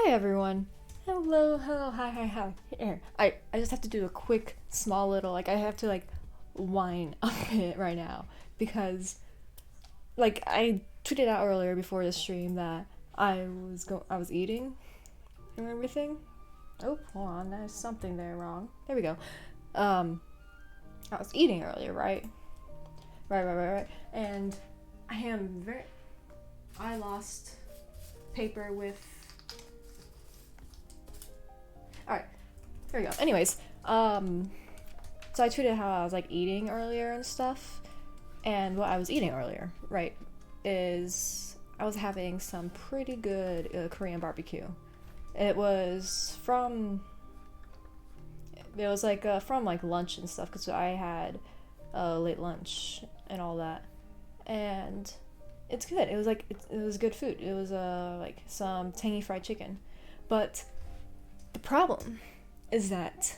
Hi everyone. Hello, hello, hi. Here. I just have to do a quick, small little, I have to whine a bit right now because I tweeted out earlier before the stream that I was eating and everything. Oh, hold on, there's something there wrong. There we go. Um, I was eating earlier, right? Right. And I am very. I lost paper with. Alright, there we go. Anyways, so I tweeted how I was eating earlier and stuff, and what I was eating earlier, right, is I was having some pretty good Korean barbecue. It was from lunch and stuff because I had late lunch and all that, and it's good. It was it was good food. It was some tangy fried chicken, but the problem is that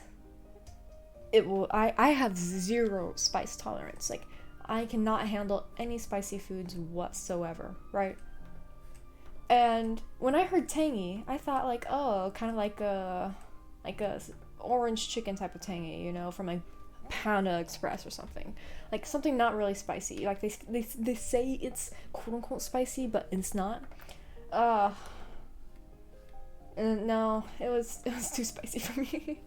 I have zero spice tolerance. I cannot handle any spicy foods whatsoever, right? And when I heard tangy, I thought oh, kind of like a orange chicken type of tangy, from Panda Express or something. Something not really spicy. They say it's quote unquote spicy, but it's not. Uh no, it was too spicy for me.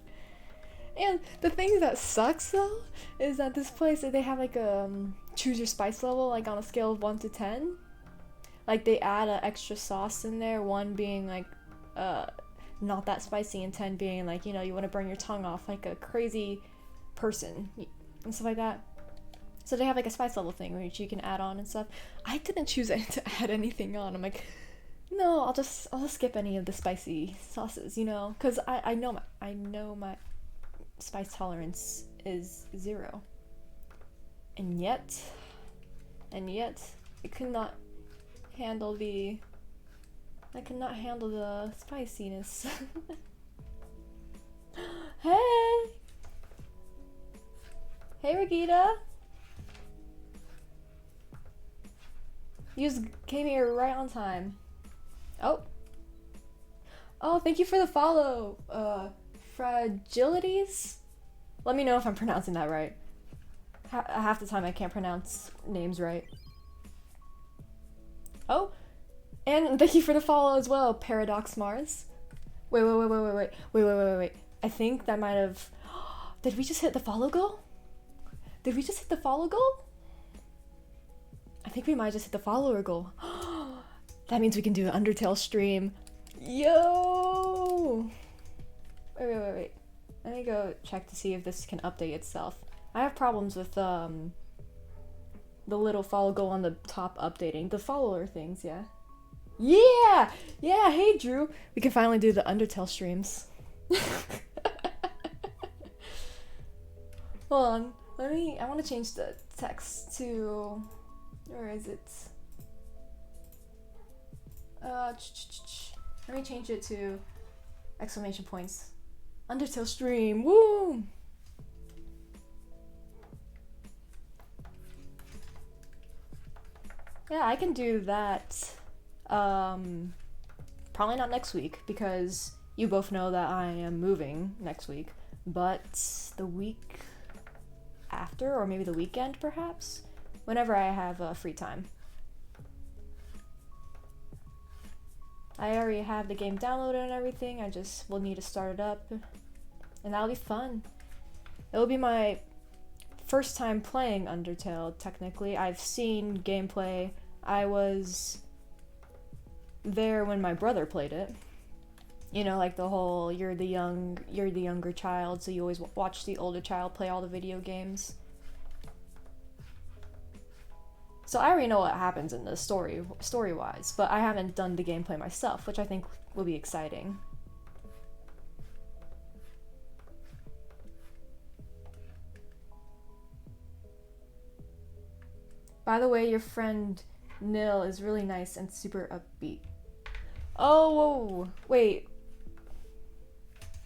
And the thing that sucks though is that this place they have choose your spice level on a scale of 1 to 10. They add an extra sauce in there, 1 being not that spicy and 10 being you want to burn your tongue off like a crazy person and stuff like that. So they have a spice level thing which you can add on and stuff. I didn't choose to add anything on. I'm no, I'll just skip any of the spicy sauces, because I know my spice tolerance is 0, and yet I could not handle the spiciness. Hey Regita, you just came here right on time. Oh, thank you for the follow. Fragilities? Let me know if I'm pronouncing that right. Half the time I can't pronounce names right. Oh, and thank you for the follow as well, Paradox Mars. Wait. I think that might have... Did we just hit the follow goal? I think we might just hit the follower goal. That means we can do an Undertale stream. Yo! Wait. Let me go check to see if this can update itself. I have problems with the little follow goal on the top updating. The follower things, yeah. Yeah! Hey Drew! We can finally do the Undertale streams. Hold on. I want to change the text to... Where is it? Let me change it to exclamation points. Undertale stream, woo! Yeah, I can do that. Probably not next week because you both know that I am moving next week, but the week after, or maybe the weekend perhaps, whenever I have free time. I already have the game downloaded and everything. I just will need to start it up, and that'll be fun. It'll be my first time playing Undertale, technically. I've seen gameplay. I was there when my brother played it. The whole you're the younger child, so you always watch the older child play all the video games. So I already know what happens in the story-wise, but I haven't done the gameplay myself, which I think will be exciting. By the way, your friend Nil is really nice and super upbeat. Oh, whoa, wait.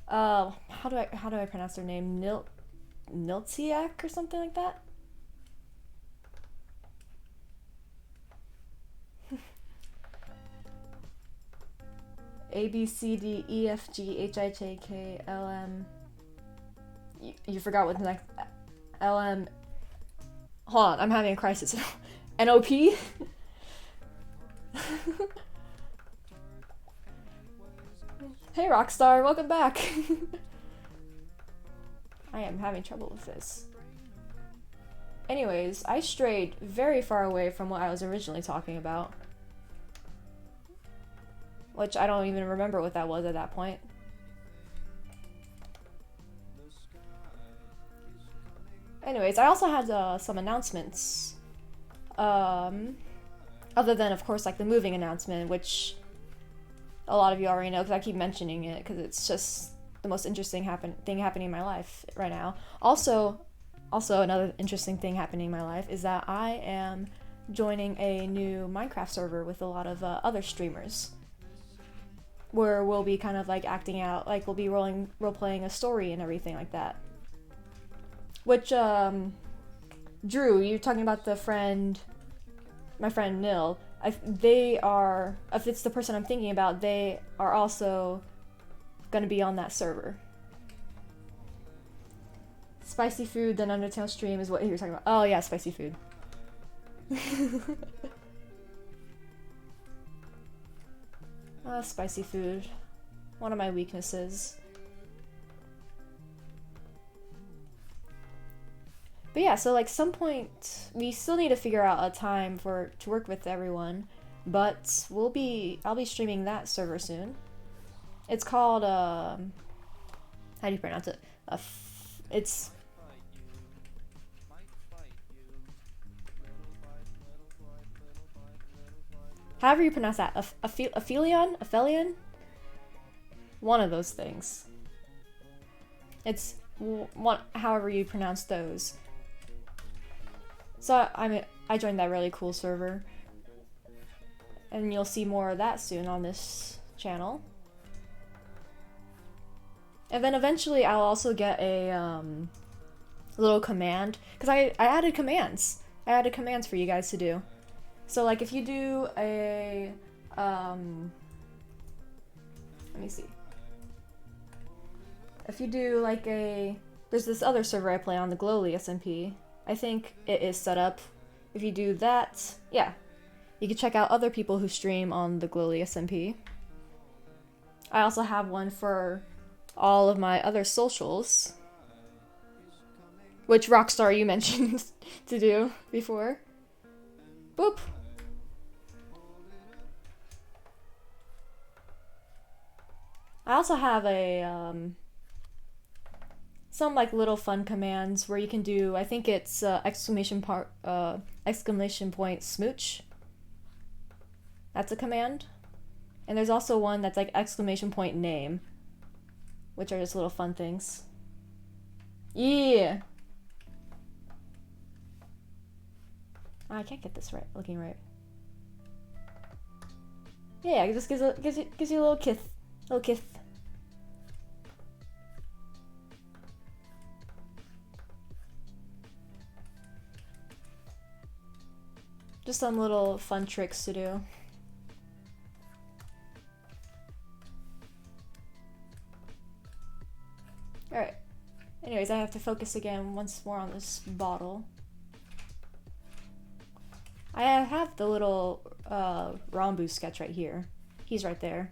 How do I pronounce their name? Niltsiak or something like that? A B C D E F G H I J K L M. You forgot what the next L M. Hold on, I'm having a crisis. N O P. Hey Rockstar, welcome back. I am having trouble with this. Anyways, I strayed very far away from what I was originally talking about. Which I don't even remember what that was at that point. Anyways, I also had some announcements. Other than, of course, like the moving announcement, which a lot of you already know because I keep mentioning it because it's just the most interesting thing happening in my life right now. Also, another interesting thing happening in my life is that I am joining a new Minecraft server with a lot of other streamers, where we'll be kind of like acting out, like we'll be role-playing a story and everything like that. Which, Drew, you're talking about my friend Nil. They are, if it's the person I'm thinking about, they are also gonna be on that server. Spicy food, then Undertale stream is what you were talking about. Oh yeah, spicy food. Spicy food. One of my weaknesses. But yeah, so like some point we still need to figure out a time to work with everyone, but I'll be streaming that server soon. It's called how do you pronounce it? It's however you pronounce that. Aphelion? One of those things. It's however you pronounce those. So I joined that really cool server, and you'll see more of that soon on this channel. And then eventually I'll also get a little command, because I added commands. I added commands for you guys to do. So like if you do a let me see. If you do like there's this other server I play on, the DSMP. I think it is set up. If you do that, yeah, you can check out other people who stream on the DSMP. I also have one for all of my other socials, which Rockstar you mentioned to do before. Boop. I also have some like little fun commands where you can do, I think it's exclamation point smooch. That's a command. And there's also one that's like exclamation point name, which are just little fun things. Yeah. I can't get this right, looking right. Yeah, it just gives you a little kiss. Little kiss. Just some little fun tricks to do. Alright. Anyways, I have to focus again once more on this bottle. I have the little Ranboo sketch right here. He's right there.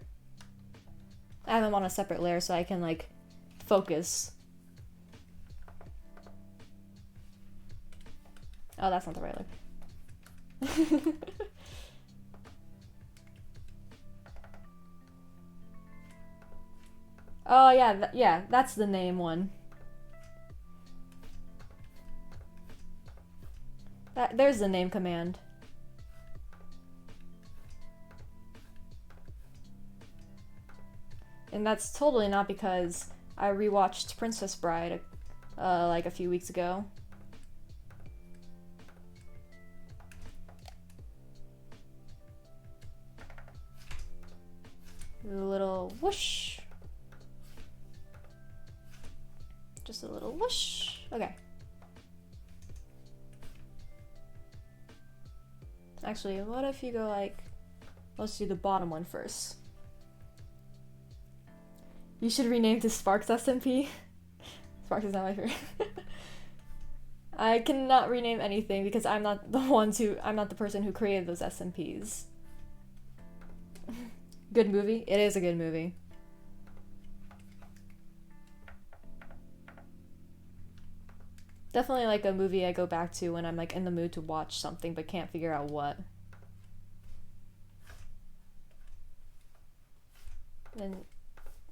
I have him on a separate layer so I can like focus. Oh, that's not the right layer. Oh yeah, yeah, that's the name one. There's the name command. And that's totally not because I rewatched Princess Bride like a few weeks ago. A little whoosh. Just a little whoosh. Okay. Actually, what if you go like, let's do the bottom one first. You should rename to Sparks SMP. Sparks is not my favorite. I cannot rename anything because I'm not the person who created those SMPs. Good movie? It is a good movie. Definitely like a movie I go back to when I'm like in the mood to watch something but can't figure out what. Then,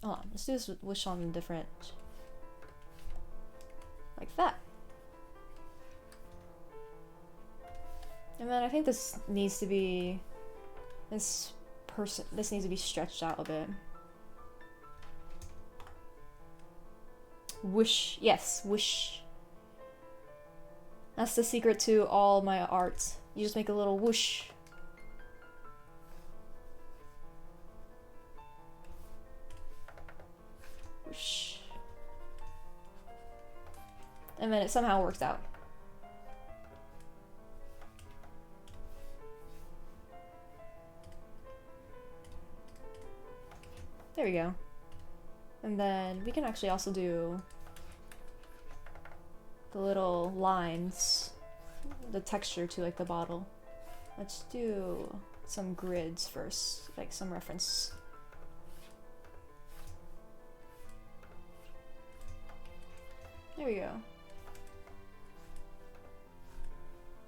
hold on, let's do this with wish on different, like that. And then I think this needs to be, this needs to be stretched out a bit. Whoosh, yes, whoosh. That's the secret to all my art. You just make a little whoosh. Whoosh. And then it somehow works out. There we go. And then we can actually also do the little lines, the texture to like the bottle. Let's do some grids first, like some reference. There we go.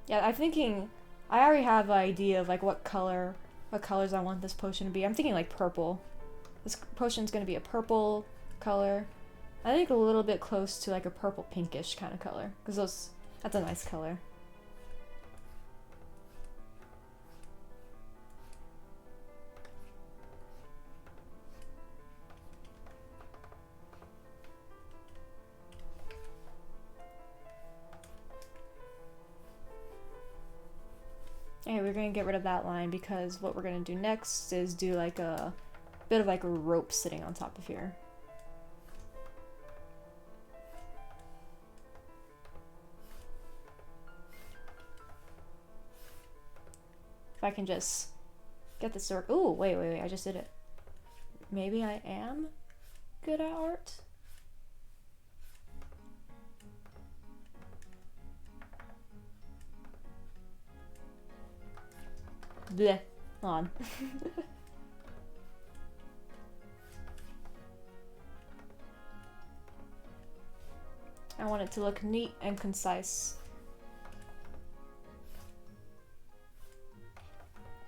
Yeah, I'm thinking, I already have an idea of like what colors I want this potion to be. I'm thinking like purple. This potion's gonna be a purple color. I think a little bit close to like a purple pinkish kind of color, because that's a nice color. Okay, we're gonna get rid of that line because what we're gonna do next is do like a bit of like a rope sitting on top of here. If I can just get the circle. Ooh, wait, I just did it. Maybe I am good at art? Bleh. Hold on. I want it to look neat and concise.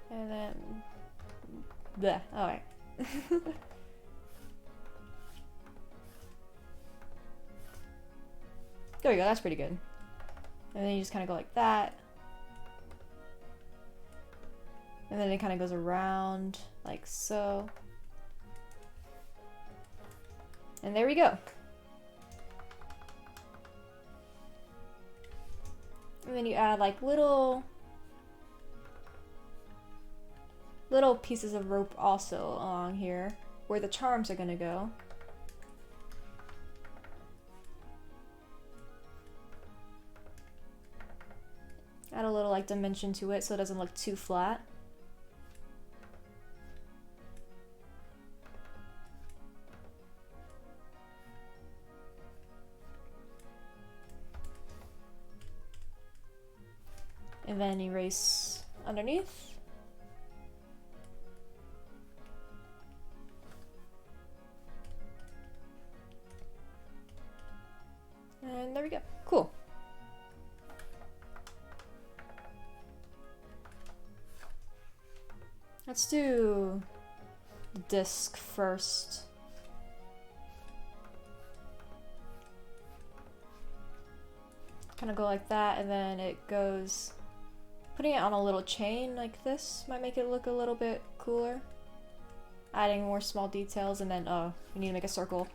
And then... bleh. Alright. There we go, that's pretty good. And then you just kind of go like that. And then it kind of goes around like so. And there we go. And then you add like little pieces of rope also along here where the charms are gonna go. Add a little like dimension to it so it doesn't look too flat. And then erase underneath. And there we go. Cool. Let's do the disc first. Kind of go like that, and then it goes... Putting it on a little chain like this might make it look a little bit cooler. Adding more small details, and then, oh, we need to make a circle.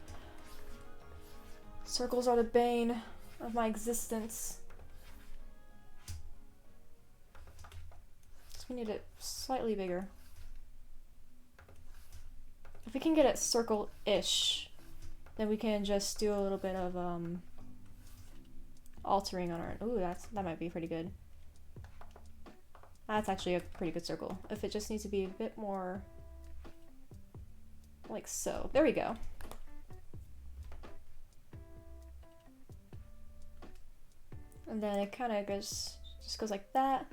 Circles are the bane of my existence. So we need it slightly bigger. If we can get it circle-ish, then we can just do a little bit of altering on our... Ooh, that might be pretty good. That's actually a pretty good circle. If it just needs to be a bit more like so. There we go. And then it kind of just goes like that.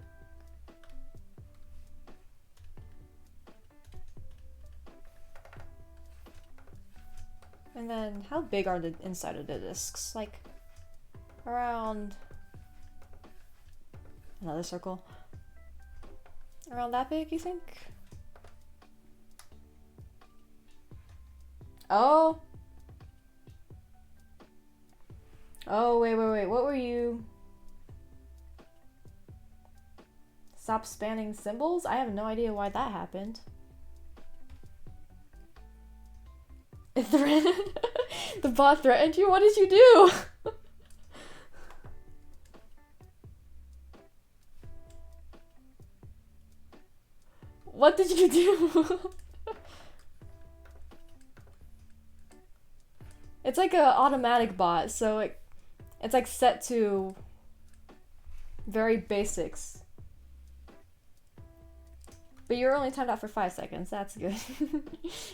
And then how big are the inside of the discs? Like around another circle. Around that big, you think? Oh. Oh, wait. What were you? Stop spamming symbols? I have no idea why that happened. The bot threatened you? What did you do? What did you do? It's like an automatic bot, so it's like set to very basics. But you're only timed out for 5 seconds. That's good.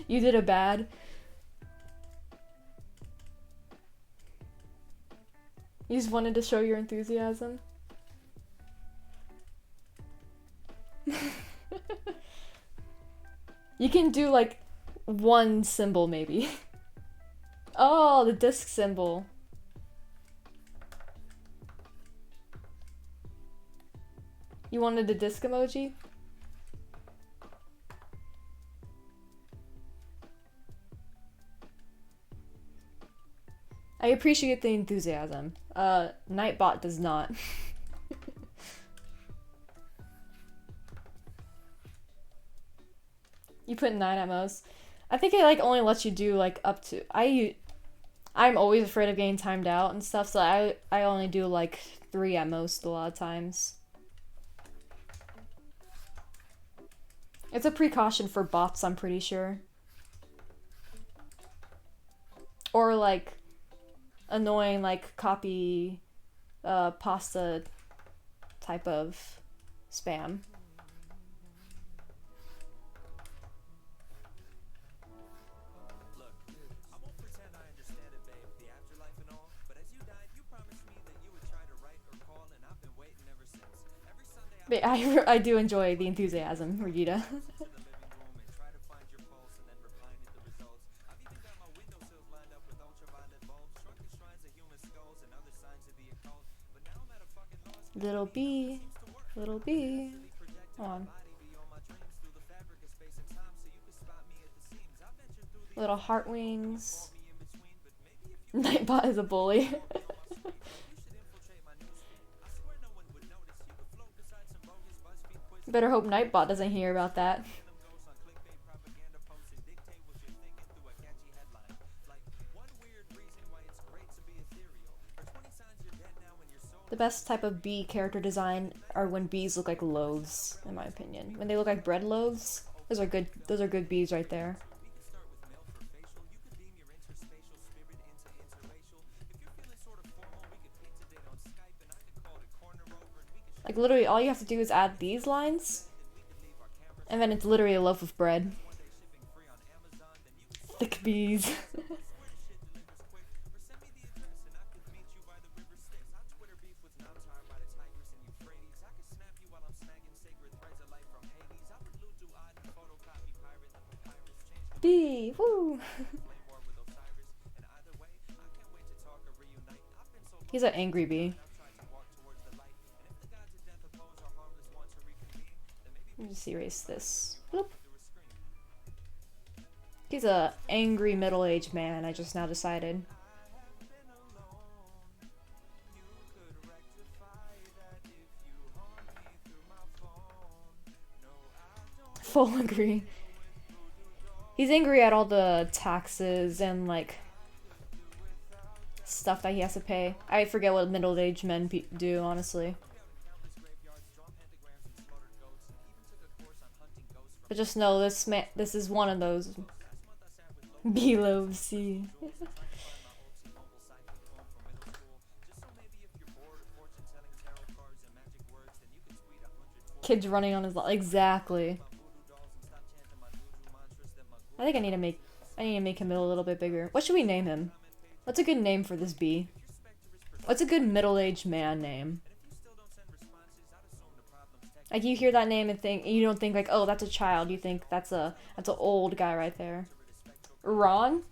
You did a bad. You just wanted to show your enthusiasm. You can do like one symbol maybe. Oh, the disc symbol. You wanted the disc emoji? I appreciate the enthusiasm. Nightbot does not. You put 9 at most. I think it like only lets you do like up to. I'm always afraid of getting timed out and stuff, so I only do like 3 at most a lot of times. It's a precaution for bots, I'm pretty sure. Or like annoying like copy pasta type of spam. But I do enjoy the enthusiasm, Regita. Little bee, little bee. Hold on. Little heart wings. Nightbot is a bully. Better hope Nightbot doesn't hear about that. The best type of bee character design are when bees look like loaves, in my opinion. When they look like bread loaves, those are good bees right there. Like literally all you have to do is add these lines and then it's literally a loaf of bread. Thick bees. Bee! Woo! He's an angry bee. Let me just erase this. Bloop. He's a angry middle-aged man, I just now decided. Full agree. He's angry at all the taxes and like stuff that he has to pay. I forget what middle-aged men do, honestly. But just know this is one of those. Below C. Kids running on his exactly. I think I need to make him a little bit bigger. What should we name him? What's a good name for this bee? What's a good middle-aged man name? Like you hear that name and think you don't think like, oh, that's a child. You think that's an old guy right there. Ron?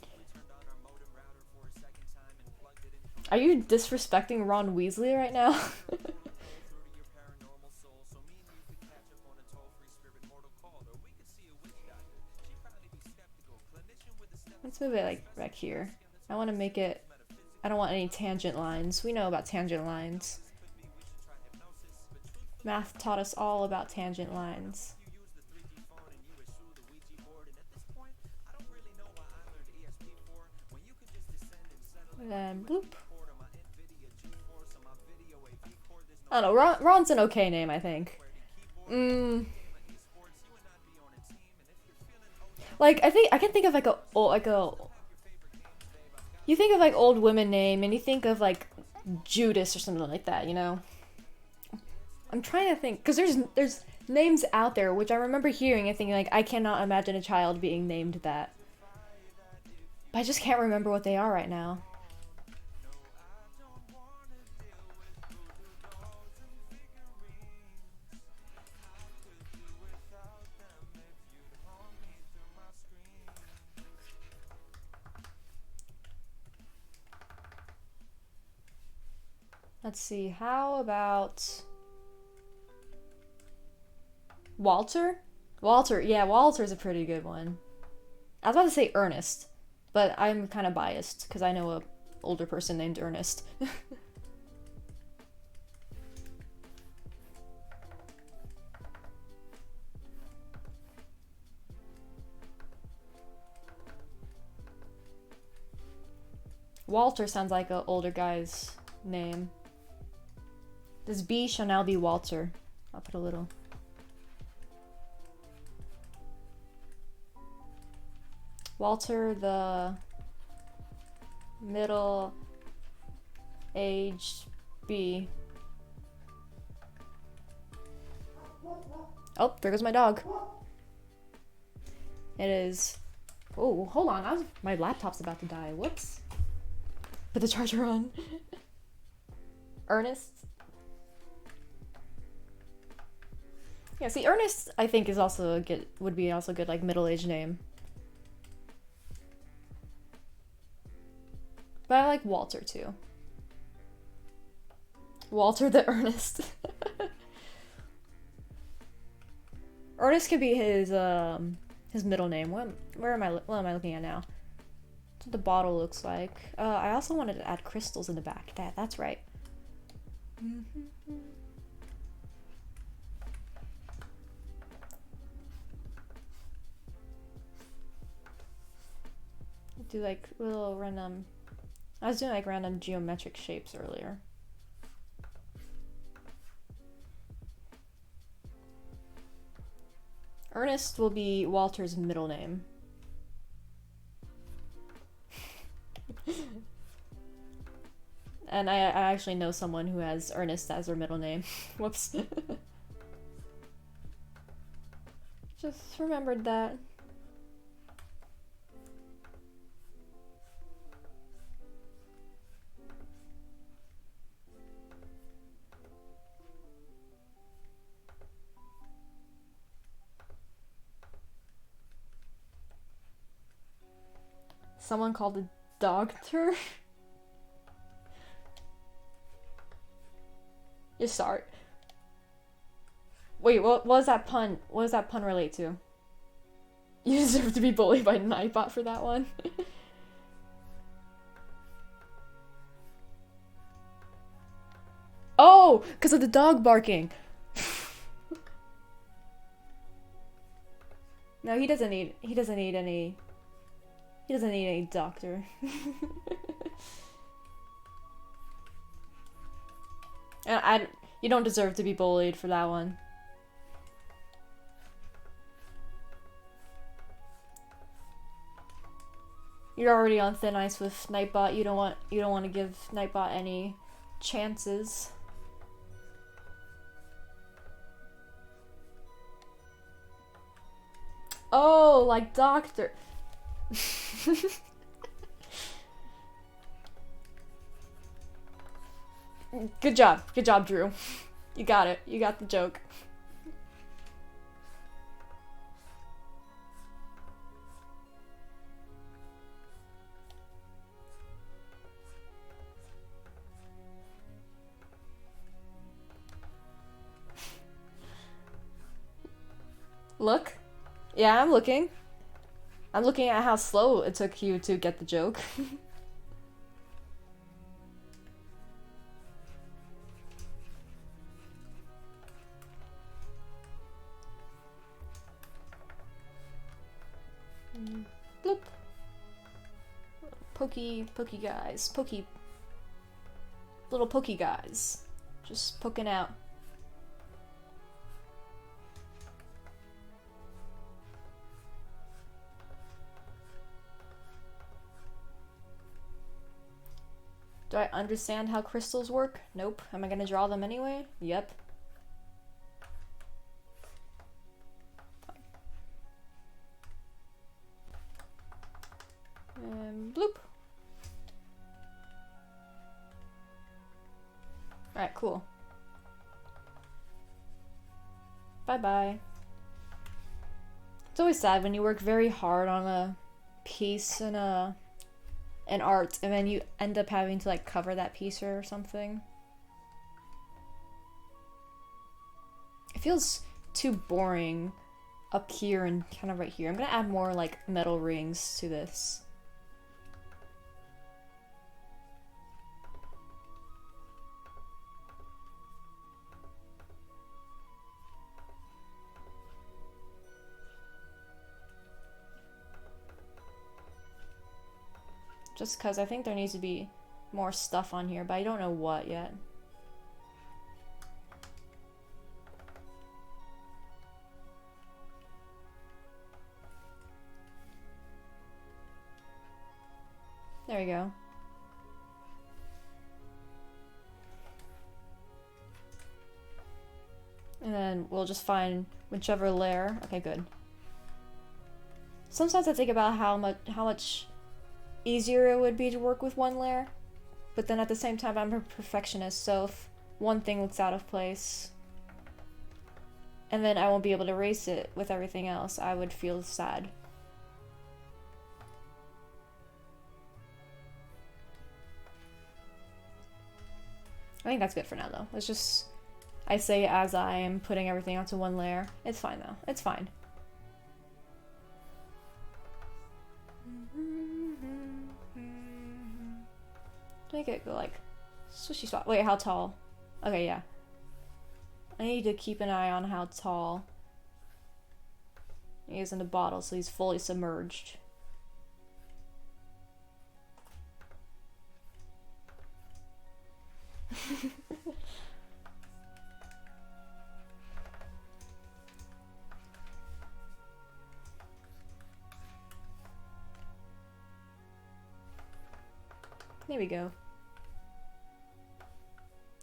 Are you disrespecting Ron Weasley right now? Let's move it like back here. I want to make it. I don't want any tangent lines. We know about tangent lines. Math taught us all about tangent lines. And then bloop. I don't know. Ron's an okay name, I think. Like I can think of like a. You think of like old women name, and you think of like Judas or something like that, you know. I'm trying to think, because there's names out there which I remember hearing and thinking like I cannot imagine a child being named that. But I just can't remember what they are right now. Let's see, how about Walter? Walter, yeah, Walter's a pretty good one. I was about to say Ernest, but I'm kind of biased because I know a older person named Ernest. Walter sounds like an older guy's name. This B shall now be Walter. I'll put a little. Walter the middle-aged B. Oh, there goes my dog. It is. Oh, hold on. My laptop's about to die. Whoops. Put the charger on. Ernest. Yeah, see, Ernest, I think, is also a good, would be also a good, like, middle-aged name. But I like Walter, too. Walter the Ernest. Ernest could be his middle name. What am I looking at now? That's what the bottle looks like. I also wanted to add crystals in the back. That's right. Do like little random. I was doing like random geometric shapes earlier. Ernest will be Walter's middle name. And I actually know someone who has Ernest as their middle name. Whoops. Just remembered that. Someone called a doctor? You start. Wait, what was that pun? What does that pun relate to? You deserve to be bullied by Nightbot for that one. Oh, because of the dog barking. No, he doesn't need any doctor. And you don't deserve to be bullied for that one. You're already on thin ice with Nightbot. You don't want to give Nightbot any chances. Oh, like doctor. Good job. Good job, Drew. You got it. You got the joke. Look. Yeah, I'm looking. I'm looking at how slow it took you to get the joke. Bloop. Pokey guys. Little pokey guys. Just poking out. Do I understand how crystals work? Nope. Am I gonna draw them anyway? Yep. And bloop. Alright, cool. Bye-bye. It's always sad when you work very hard on a piece and an art, and then you end up having to like cover that piece or something. It feels too boring up here and kind of right here. I'm gonna add more like metal rings to this. Just because I think there needs to be more stuff on here, but I don't know what yet. There we go. And then we'll just find whichever layer. Okay, good. Sometimes I think about how much easier it would be to work with one layer, but then at the same time I'm a perfectionist, so if one thing looks out of place and then I won't be able to erase it with everything else, I would feel sad. I think that's good for now though. Let's just, I say as I am putting everything onto one layer. It's fine though, it's fine. Make it go like swishy spot. Wait, how tall? Okay, yeah. I need to keep an eye on how tall he is in the bottle so he's fully submerged. There we go.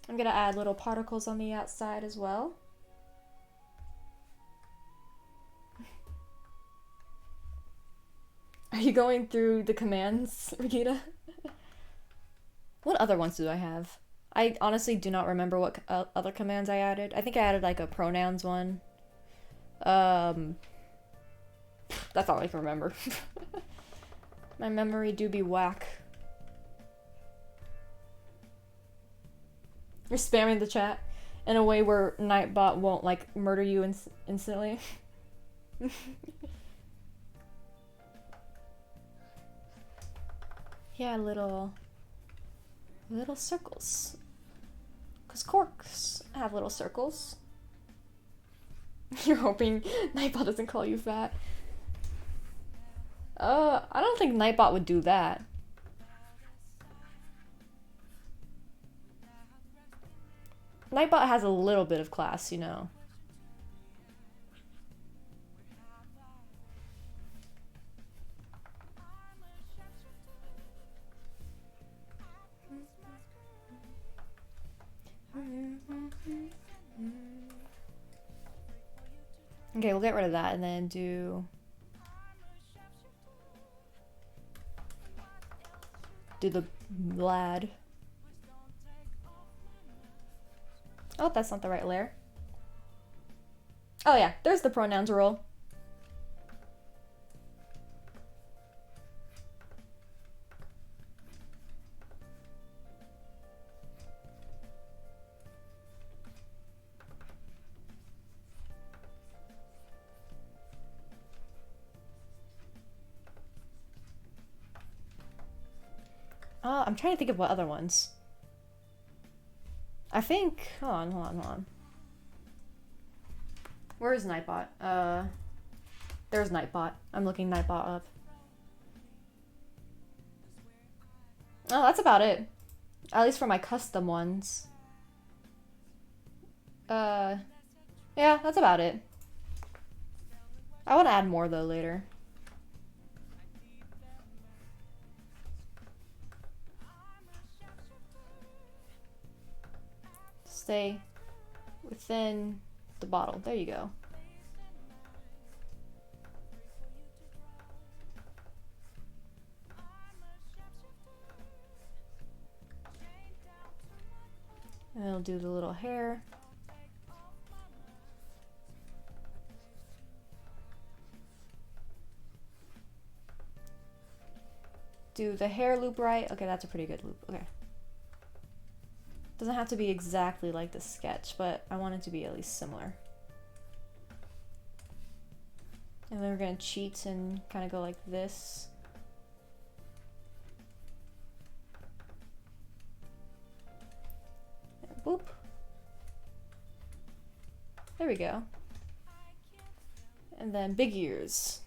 I'm gonna add little particles on the outside as well. Are you going through the commands, Regina? What other ones do I have? I honestly do not remember what other commands I added. I think I added like a pronouns one. That's all I can remember. My memory do be whack. You're spamming the chat in a way where Nightbot won't like murder you instantly. Yeah, little circles. Cause corks have little circles. You're hoping Nightbot doesn't call you fat. I don't think Nightbot would do that. Nightbot has a little bit of class, you know. Okay, we'll get rid of that and then do the lad. Oh, that's not the right layer. Oh yeah, there's the pronouns rule. I'm trying to think of what other ones. I think, hold on. Where is Nightbot? There's Nightbot. I'm looking Nightbot up. Oh, that's about it. At least for my custom ones. Yeah, that's about it. I want to add more though later. Stay within the bottle. There you go. And I'll do the little hair. Do the hair loop right. Okay, that's a pretty good loop. Okay. Doesn't have to be exactly like the sketch, but I want it to be at least similar. And then we're gonna cheat and kind of go like this. And boop. There we go. And then big ears.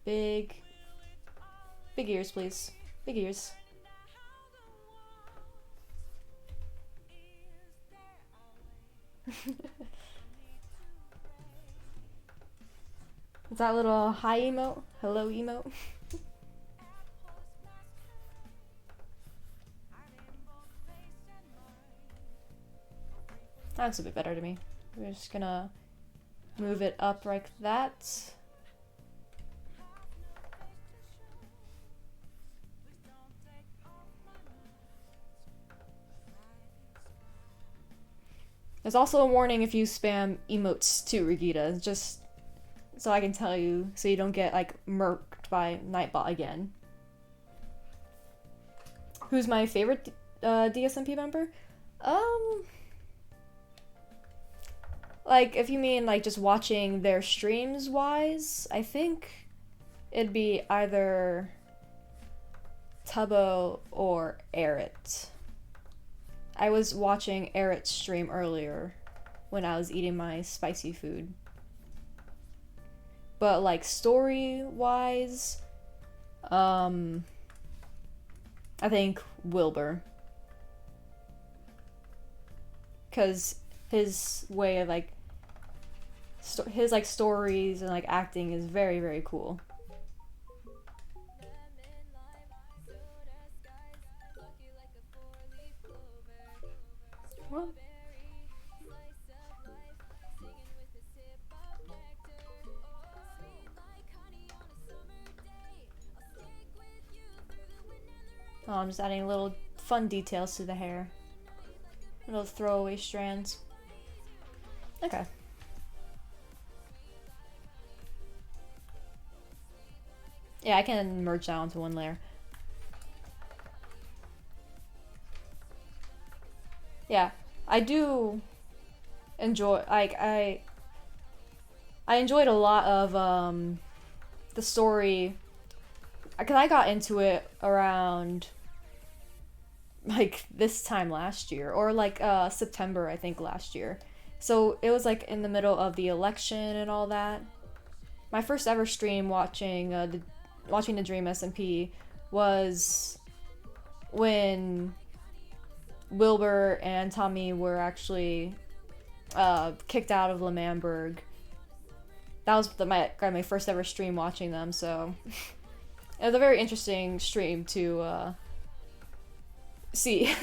Big ears, please. Big ears. Is that little hi emote? Hello emote? That looks a bit better to me. We're just gonna move it up like that. There's also a warning if you spam emotes too, Regita, just so I can tell you so you don't get like murked by Nightbot again. Who's my favorite DSMP member? Like if you mean like just watching their streams wise, I think it'd be either Tubbo or Erit. I was watching Erit's stream earlier when I was eating my spicy food. But like story-wise, I think Wilbur. 'Cause his way of like his like stories and like acting is very, very cool. What? Oh, I'm just adding little fun details to the hair. Little throwaway strands. Okay. Yeah, I can merge that onto one layer. Yeah, I do enjoy, like, I enjoyed a lot of, the story, because I got into it around, like, this time last year, or, like, September, I think, last year. So, it was, like, in the middle of the election and all that. My first ever stream watching the Dream SMP was when Wilbur and Tommy were actually kicked out of L'Manberg. That was my first ever stream watching them, so it was a very interesting stream to see.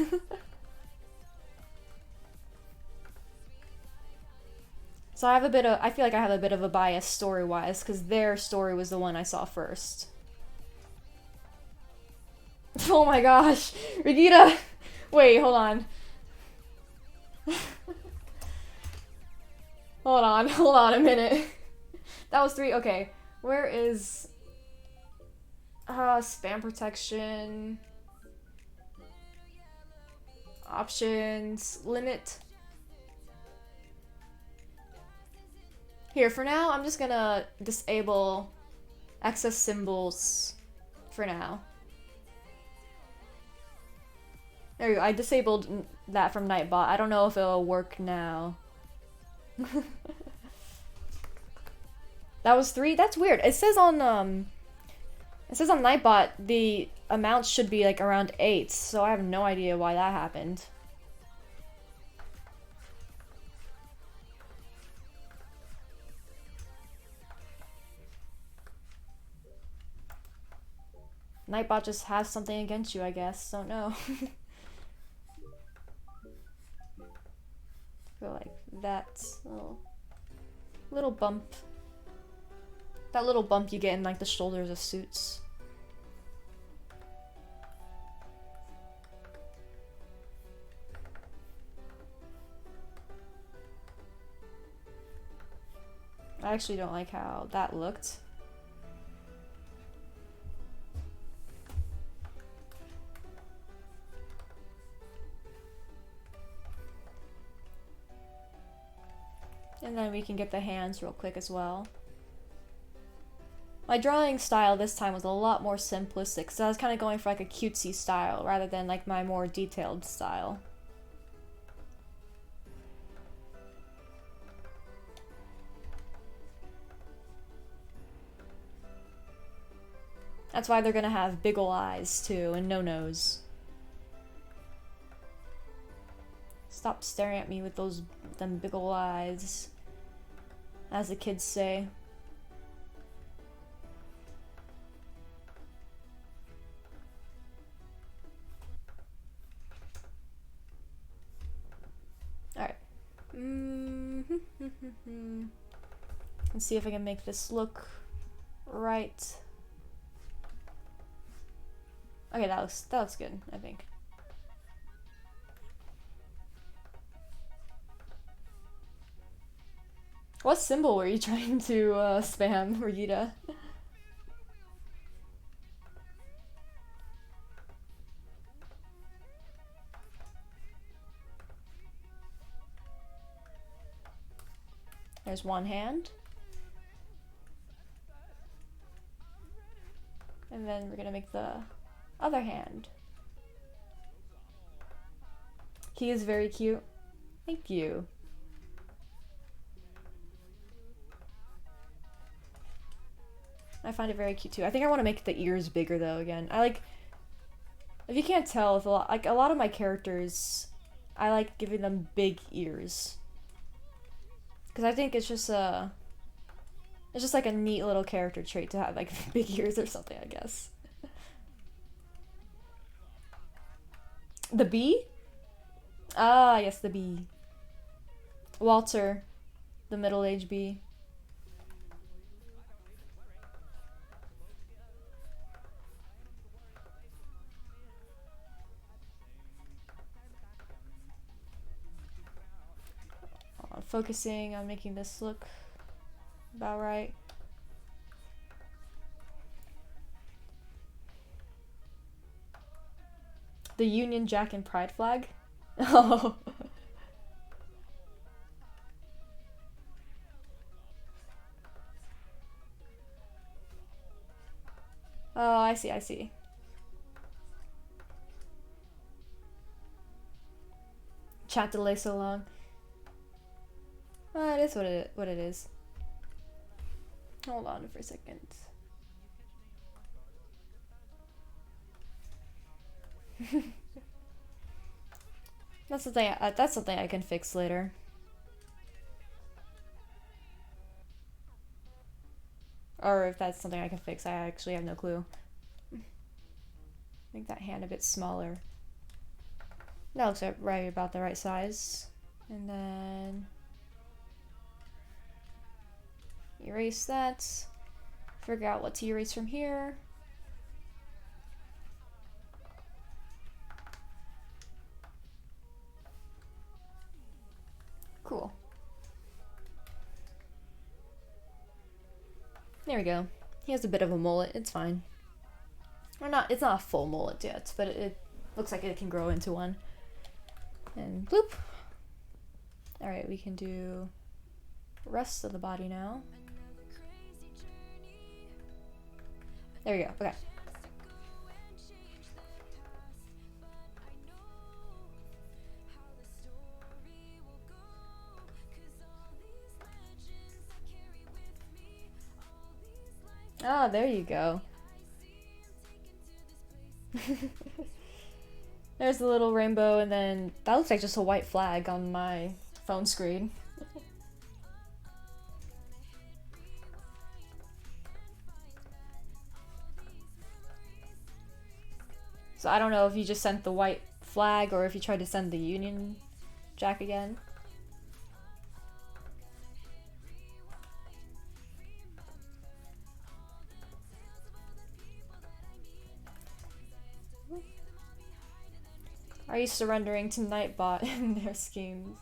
So I feel like I have a bit of a bias story-wise, because their story was the one I saw first. Oh my gosh, Regina! Wait, hold on. Hold on a minute. That was 3, okay. Where is... spam protection... Options... Limit... Here, for now, I'm just gonna disable access symbols for now. There you go, I disabled that from Nightbot. I don't know if it'll work now. That was 3? That's weird. It says on Nightbot the amount should be like around 8, so I have no idea why that happened. Nightbot just has something against you, I guess. Don't know. Go like that. Little bump. That little bump you get in like the shoulders of suits. I actually don't like how that looked. And then we can get the hands real quick as well. My drawing style this time was a lot more simplistic, so I was kind of going for like a cutesy style rather than like my more detailed style. That's why they're gonna have big ol' eyes too, and no nose. Stop staring at me with them big ol' eyes, as the kids say. Alright. Let's see if I can make this look right. Okay, that looks good, I think. What symbol were you trying to spam, Regina? There's one hand. And then we're gonna make the other hand. He is very cute. Thank you. I find it very cute too. I think I want to make the ears bigger though again. I like, if you can't tell, with a lot of my characters, I like giving them big ears. Because I think it's just like a neat little character trait to have like big ears or something, I guess. The bee? Ah, yes, the bee. Walter, the middle-aged bee. Focusing on making this look about right. The Union Jack and Pride flag? Oh. Oh, I see, I see. Chat delay so long. It is what it is. Hold on for a second. That's something I can fix later. Or if that's something I can fix, I actually have no clue. Make that hand a bit smaller. That looks right about the right size. And then Erase that. Figure out what to erase from here. Cool. There we go. He has a bit of a mullet, it's fine. Or not, it's not a full mullet yet, but it looks like it can grow into one. And bloop. Alright, we can do the rest of the body now. There we go, okay. Ah, there you go. There's the little rainbow, and then that looks like just a white flag on my phone screen. So I don't know if you just sent the white flag or if you tried to send the Union Jack again. Are you surrendering to Nightbot and their schemes?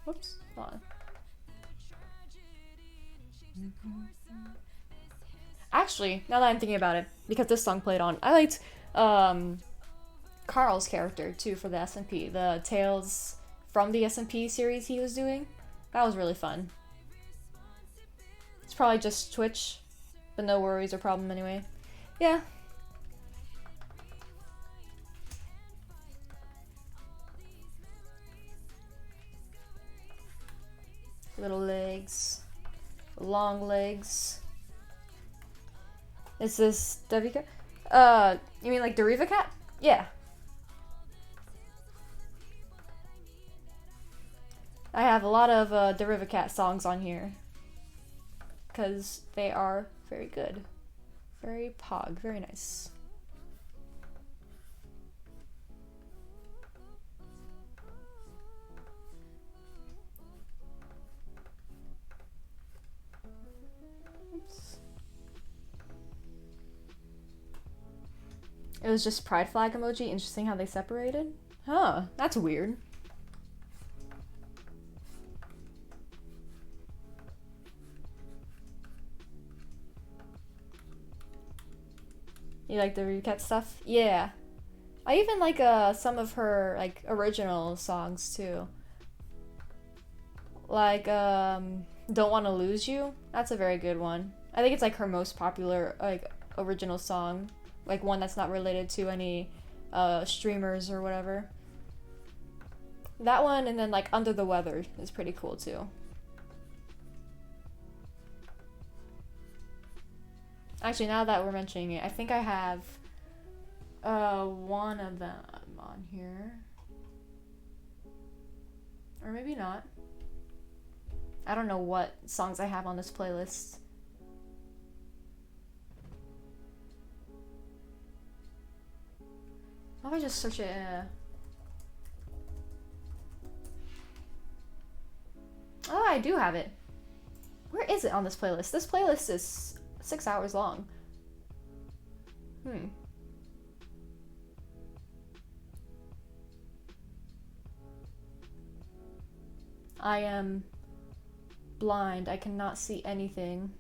Whoops, hold on. Actually, now that I'm thinking about it, because this song played on, I liked Carl's character too for the DSMP, the Tales from the DSMP series he was doing. That was really fun. It's probably just Twitch, but no worries or problem anyway. Yeah. Little legs. Long legs. Is this Devika? You mean like Deriva Cat? Yeah. I have a lot of Deriva Cat songs on here. Because they are very good. Very pog, very nice. Oops. It was just pride flag emoji. Interesting how they separated. Huh, that's weird. You like the Recat stuff? Yeah. I even like some of her like original songs too. Like Don't Wanna Lose You. That's a very good one. I think it's like her most popular like original song. Like one that's not related to any streamers or whatever. That one, and then like Under the Weather is pretty cool too. Actually, now that we're mentioning it, I think I have one of them on here. Or maybe not. I don't know what songs I have on this playlist. How about I just search it? Oh, I do have it. Where is it on this playlist? This playlist is 6 hours long. I am blind. I cannot see anything.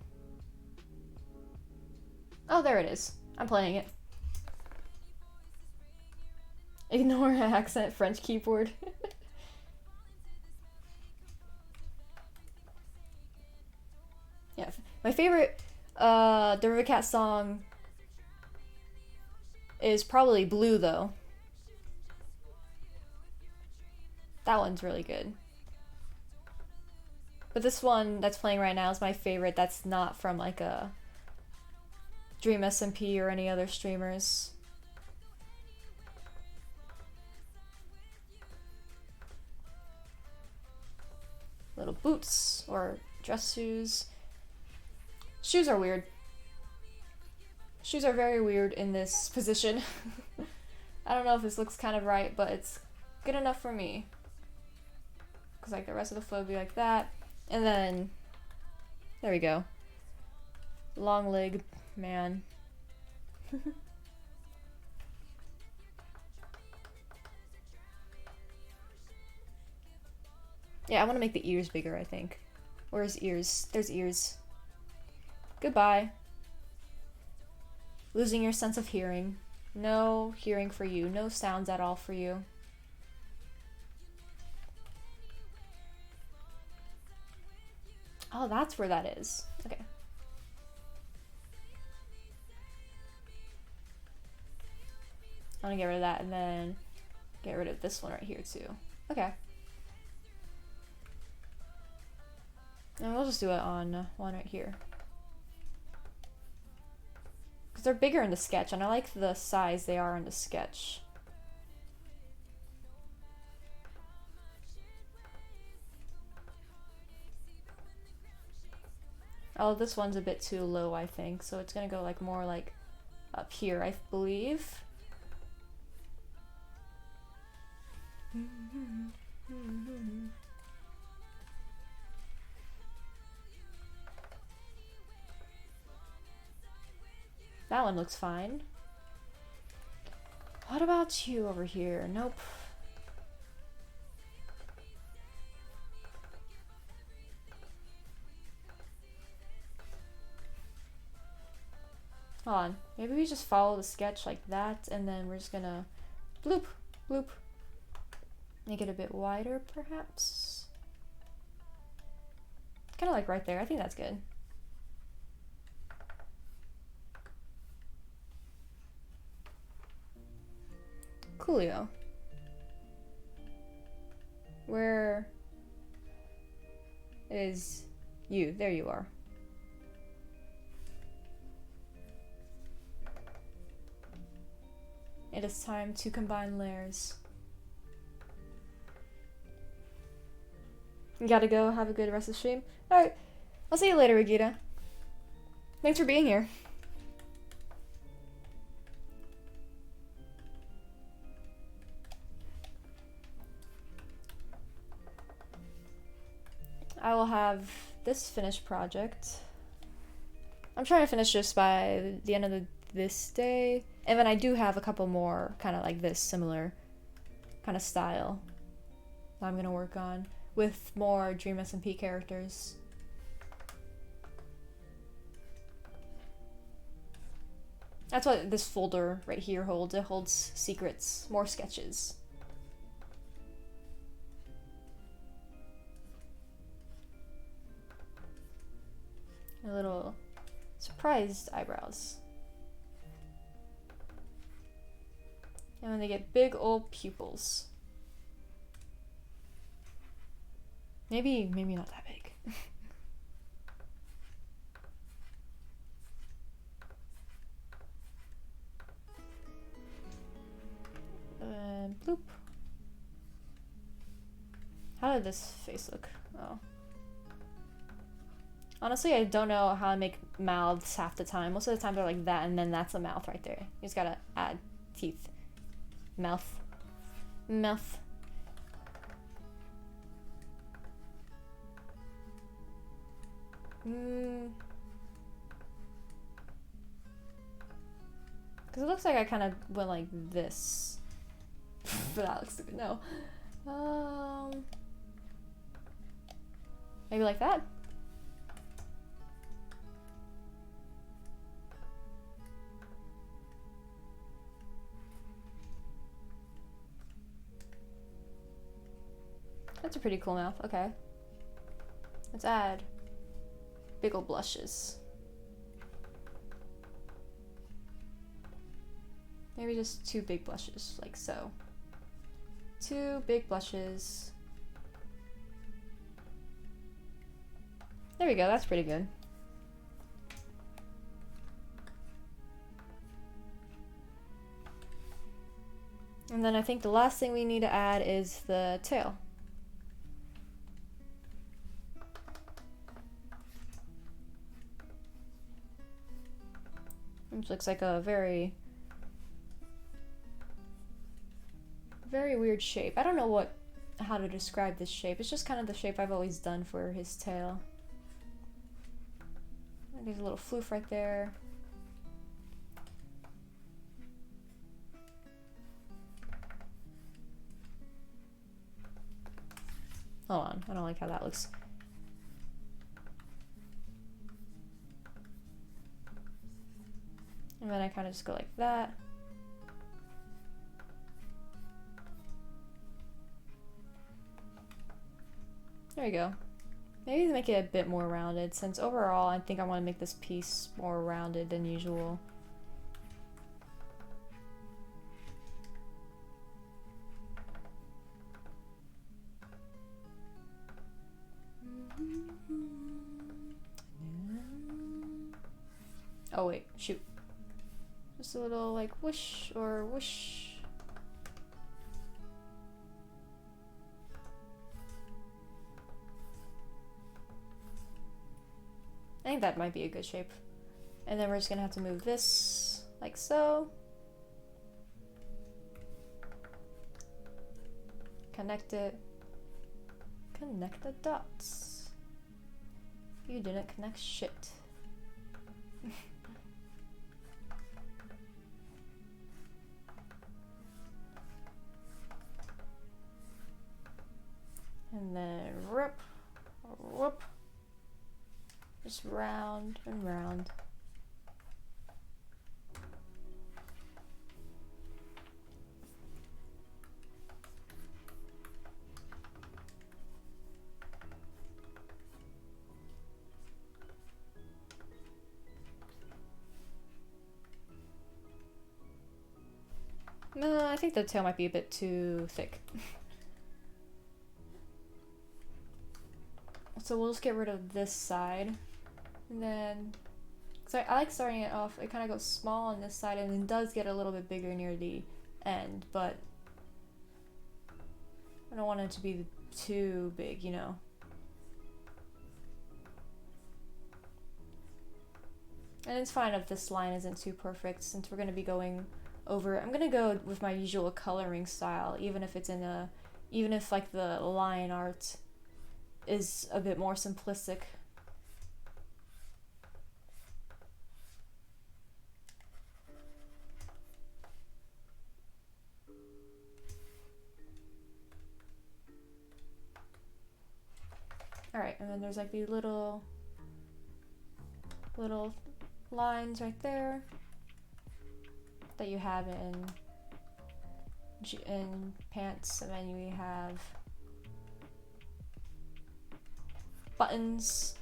Oh, there it is. I'm playing it. Ignore accent French keyboard. Yeah, my favorite Deriva Cat song is probably Blue, though. That one's really good. But this one that's playing right now is my favorite. That's not from like a Dream SMP or any other streamers. Little boots or dress shoes. Shoes are weird. Shoes are very weird in this position. I don't know if this looks kind of right, but it's good enough for me. because like the rest of the foot would be like that, and then there we go. Long leg man. Yeah, I want to make the ears bigger, I think. Where's ears? There's ears. Goodbye. Losing your sense of hearing. No hearing for you. No sounds at all for you. Oh, that's where that is. Okay. I'm gonna get rid of that and then get rid of this one right here too. Okay. And we'll just do it on one right here. Because they're bigger in the sketch, and I like the size they are in the sketch. Oh, this one's a bit too low, I think, so it's gonna go like more like up here, I believe. That one looks fine. What about you over here? Nope. Hold on. Maybe we just follow the sketch like that, and then we're just gonna bloop, bloop. Make it a bit wider, perhaps? Kind of like right there. I think that's good. Coolio. Where is you? There you are. It is time to combine layers. You gotta go. Have a good rest of the stream. Alright. I'll see you later, Regita. Thanks for being here. I will have this finished project. I'm trying to finish this by the end of this day. And then I do have a couple more kind of like this, similar kind of style that I'm going to work on with more Dream SMP characters. That's what this folder right here holds. It holds secrets, more sketches. A little surprised eyebrows. And then they get big old pupils. Maybe not that big. Bloop. How did this face look? Oh. Honestly, I don't know how I make mouths half the time. Most of the time they're like that, and then that's a mouth right there. You just gotta add teeth. Mouth. Mouth. Because it looks like I kind of went like this. But that looks stupid. No. Maybe like that? That's a pretty cool mouth. Okay. Let's add big ol' blushes. Maybe just 2 big blushes, like so. 2 big blushes. There we go, that's pretty good. And then I think the last thing we need to add is the tail. Which looks like a very weird shape. I don't know what how to describe this shape. It's just kind of the shape I've always done for his tail. And there's a little floof right there. Hold on, I don't like how that looks. And then I kind of just go like that. There you go. Maybe make it a bit more rounded, since overall I think I want to make this piece more rounded than usual. Oh wait, shoot. Just a little like whoosh or whoosh. I think that might be a good shape. And then we're just gonna have to move this like so. Connect it. Connect the dots. You didn't connect shit. And then rip, whoop. Just round and round. No, I think the tail might be a bit too thick. So we'll just get rid of this side. And then, so I like starting it off, it kind of goes small on this side and then does get a little bit bigger near the end, but I don't want it to be too big, you know. And it's fine if this line isn't too perfect, since we're going to be going over, I'm going to go with my usual coloring style, even if it's in a, even if like the line art is a bit more simplistic. Alright, and then there's like these little lines right there that you have in pants, and then you have buttons.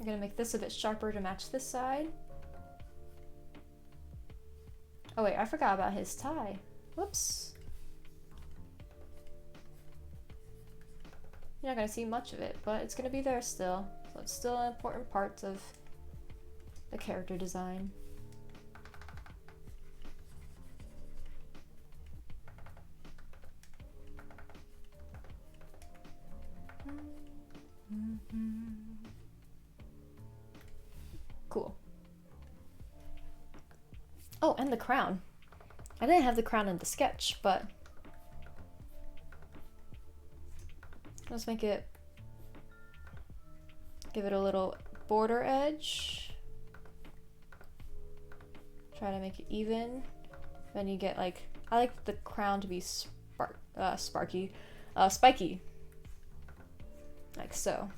I'm gonna make this a bit sharper to match this side. Oh wait, I forgot about his tie. Whoops. You're not gonna see much of it, but it's gonna be there still. So it's still an important part of the character design. Cool. Oh, and the crown. I didn't have the crown in the sketch, but let's make it, give it a little border edge. Try to make it even. Then you get like, I like the crown to be spiky. Like so.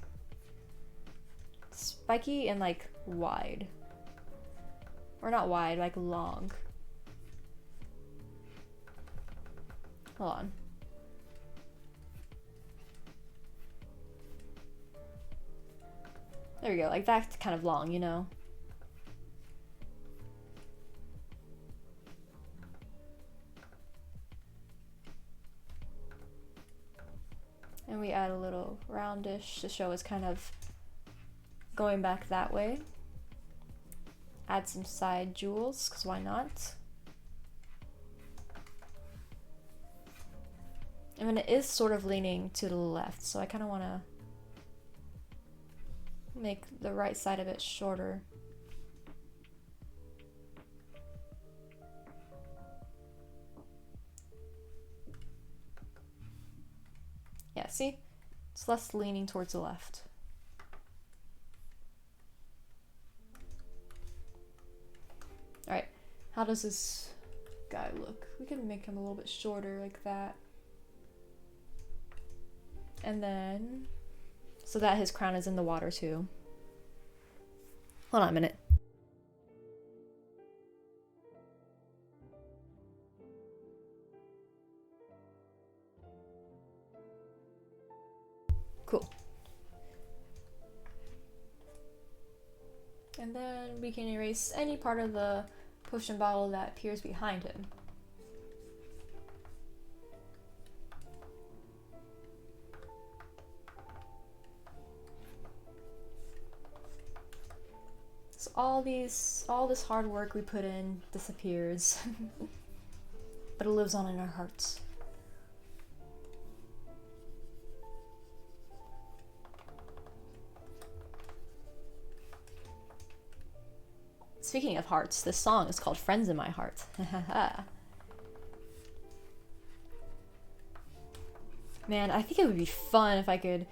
Spiky and like wide. Or not wide, like long. Hold on. There we go, like that's kind of long, you know? And we add a little roundish to show it's kind of going back that way. Add some side jewels, because why not? And then it is sort of leaning to the left, so I kind of want to make the right side a bit shorter. see? It's less leaning towards the left. Alright, how does this guy look? We can make him a little bit shorter like that. And then, so that his crown is in the water too. Hold on a minute. Cool. And then we can erase any part of the potion bottle that appears behind him. So all this hard work we put in disappears, but it lives on in our hearts. Speaking of hearts, this song is called Friends in My Heart. Man, I think it would be fun if I could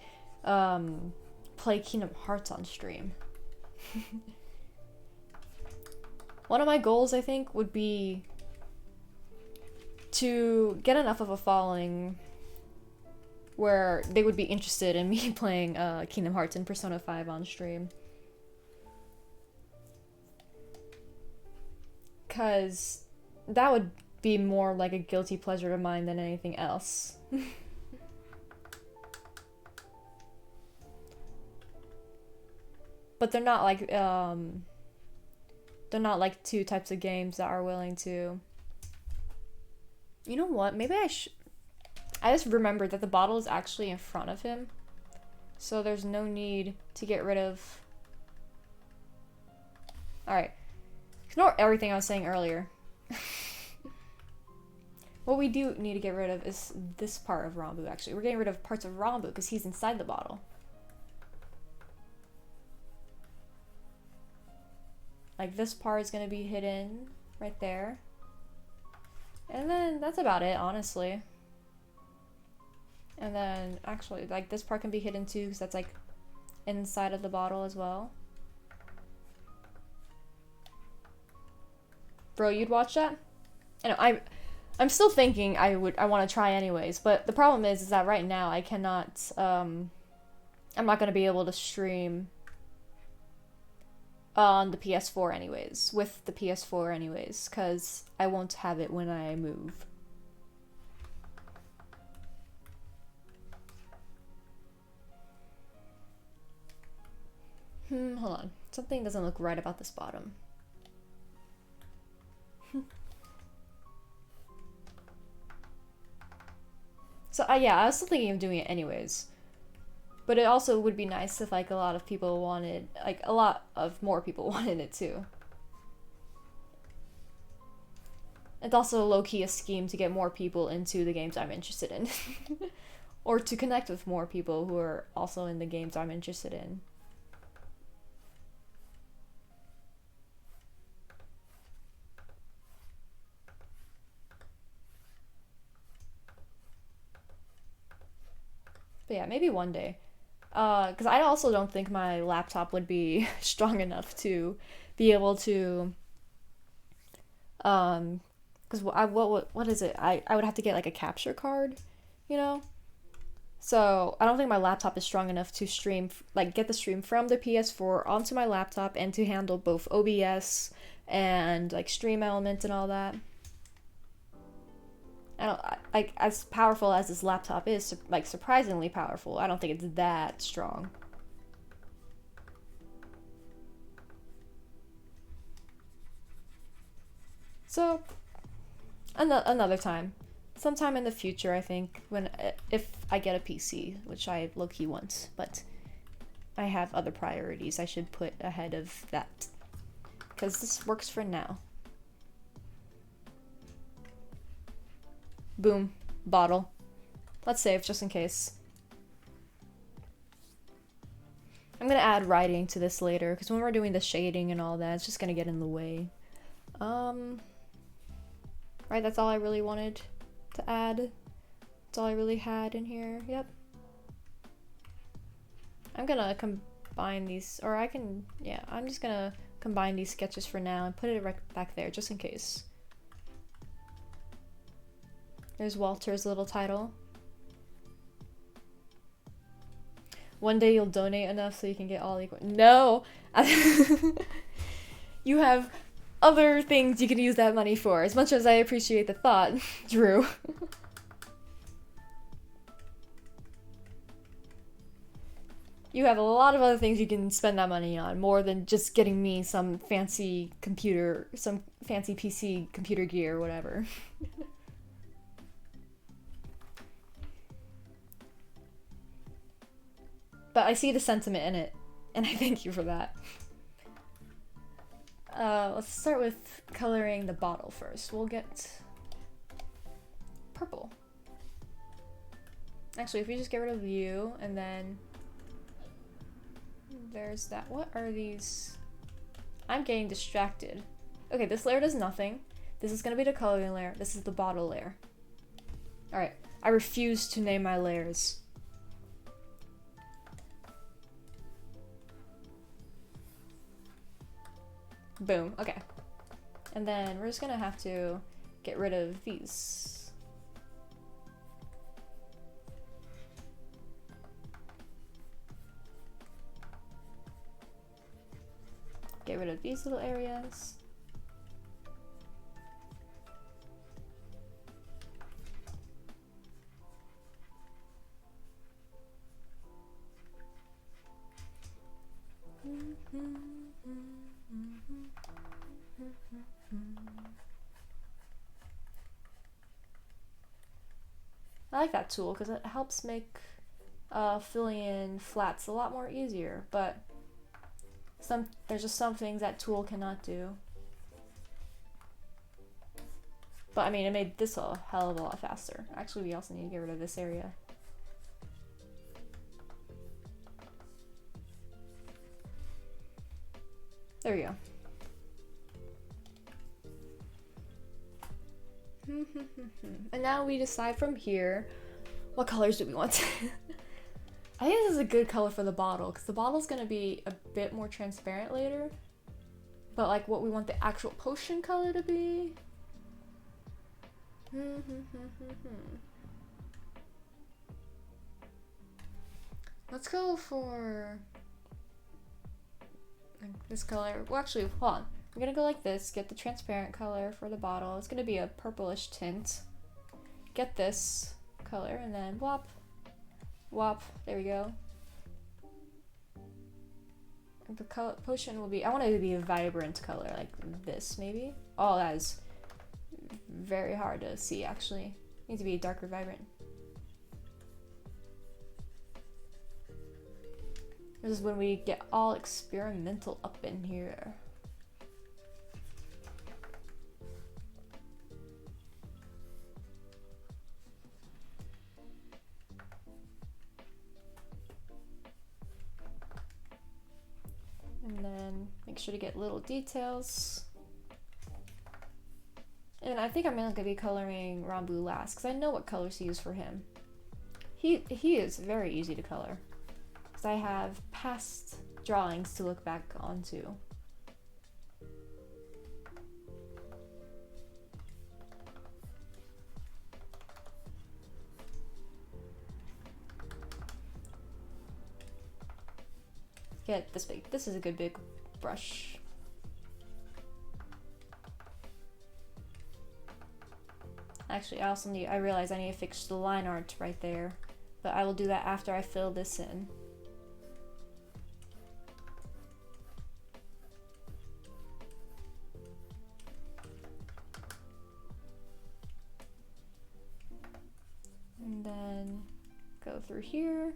play Kingdom Hearts on stream. One of my goals, I think, would be to get enough of a following where they would be interested in me playing Kingdom Hearts and Persona 5 on stream. Because that would be more like a guilty pleasure of mine than anything else. But they're not like two types of games that are willing to. You know what? Maybe I just remembered that the bottle is actually in front of him. So there's no need to get rid of. Alright. Ignore everything I was saying earlier. What we do need to get rid of is this part of Ranboo, actually. We're getting rid of parts of Ranboo because he's inside the bottle. Like, this part is going to be hidden right there. And then that's about it, honestly. And then, actually, like, this part can be hidden too because that's, like, inside of the bottle as well. Bro, you'd watch that? I know, I'm still thinking I want to try anyways, but the problem is that right now I cannot, I'm not going to be able to stream on the PS4 anyways, with the PS4 anyways, because I won't have it when I move. Hold on. Something doesn't look right about this bottom. So, yeah, I was still thinking of doing it anyways. But it also would be nice if, like, a lot of people wanted, like, a lot of more people wanted it too. It's also low-key a scheme to get more people into the games I'm interested in. Or to connect with more people who are also in the games I'm interested in. But yeah, maybe one day. Because I also don't think my laptop would be strong enough to be able to, because what is it? I would have to get like a capture card, you know? So I don't think my laptop is strong enough to stream, like get the stream from the PS4 onto my laptop and to handle both OBS and like Stream Element and all that. Like, as powerful as this laptop is, like, surprisingly powerful, I don't think it's that strong. So, another time. Sometime in the future, I think, if I get a PC, which I low-key want, but I have other priorities I should put ahead of that. Because this works for now. Boom. Bottle. Let's save just in case. I'm gonna add writing to this later, because when we're doing the shading and all that, it's just gonna get in the way. Right, that's all I really wanted to add. That's all I really had in here. Yep. I'm gonna combine these, or I can, yeah, I'm just gonna combine these sketches for now and put it right back there just in case. There's Walter's little title. One day you'll donate enough so you can get all equal. No! You have other things you can use that money for, as much as I appreciate the thought, Drew. You have a lot of other things you can spend that money on, more than just getting me some fancy computer, some fancy PC computer gear or whatever. But I see the sentiment in it, and I thank you for that. Let's start with coloring the bottle first. We'll get purple. Actually, if we just get rid of you, and then there's that. What are these? I'm getting distracted. Okay, this layer does nothing. This is gonna be the coloring layer. This is the bottle layer. Alright, I refuse to name my layers. Boom, okay. And then we're just gonna have to get rid of these. Get rid of these little areas. I like that tool because it helps make filling in flats a lot more easier, but there's just some things that tool cannot do. But I mean, it made this a hell of a lot faster. Actually, we also need to get rid of this area. There we go. And now we decide from here, what colors do we want? I think this is a good color for the bottle, because the bottle's gonna be a bit more transparent later. But like what we want the actual potion color to be. Let's go for this color. Well, actually, hold on. I'm gonna go like this, get the transparent color for the bottle. It's gonna be a purplish tint. Get this color, and then whop, whop, there we go. And the potion will be, I want it to be a vibrant color, like this maybe. Oh, that is very hard to see actually. It needs to be darker vibrant. This is when we get all experimental up in here. And then make sure to get little details. And I think I'm gonna be coloring Ranboo last, because I know what colors to use for him. He is very easy to color, because I have past drawings to look back onto. Get this big. This is a good big brush. Actually, I realize I need to fix the line art right there, but I will do that after I fill this in. And then go through here.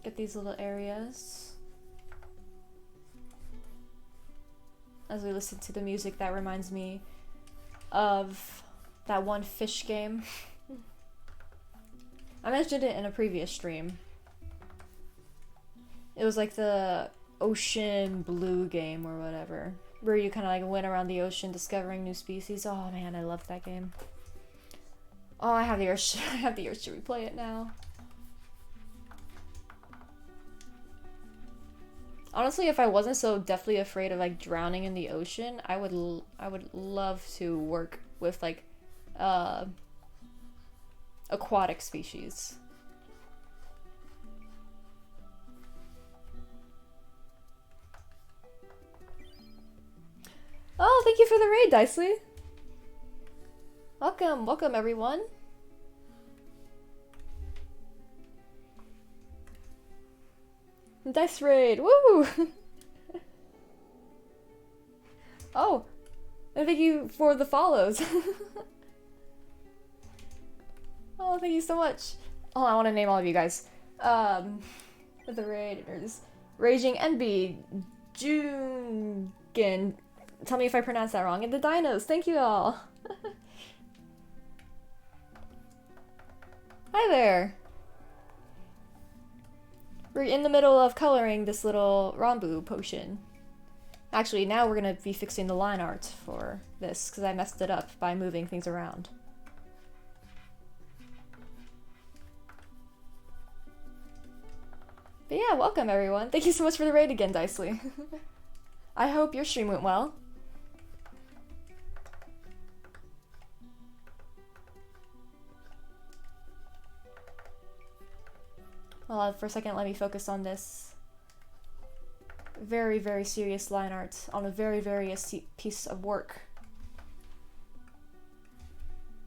Get these little areas. As we listen to the music, that reminds me of that one fish game. I mentioned it in a previous stream. It was like the Ocean Blue game or whatever, where you kind of like went around the ocean discovering new species. Oh man, I loved that game. Oh, I have the urge. I have the urge to replay it now. Honestly, if I wasn't so deathly afraid of like drowning in the ocean, I would love to work with like aquatic species. Oh, thank you for the raid, Dicely. Welcome, welcome everyone. Dice raid, woo! Oh, and thank you for the follows. Oh, thank you so much. Oh, I want to name all of you guys. For the raiders, Raging Envy, Junkin. Tell me if I pronounce that wrong. And the dinos, thank you all. Hi there. We're in the middle of coloring this little Ranboo potion. Actually, now we're gonna be fixing the line art for this, because I messed it up by moving things around. But yeah, welcome everyone. Thank you so much for the raid again, Dicely. I hope your stream went well. Well, for a second, let me focus on this very, very serious line art on a very, very piece of work.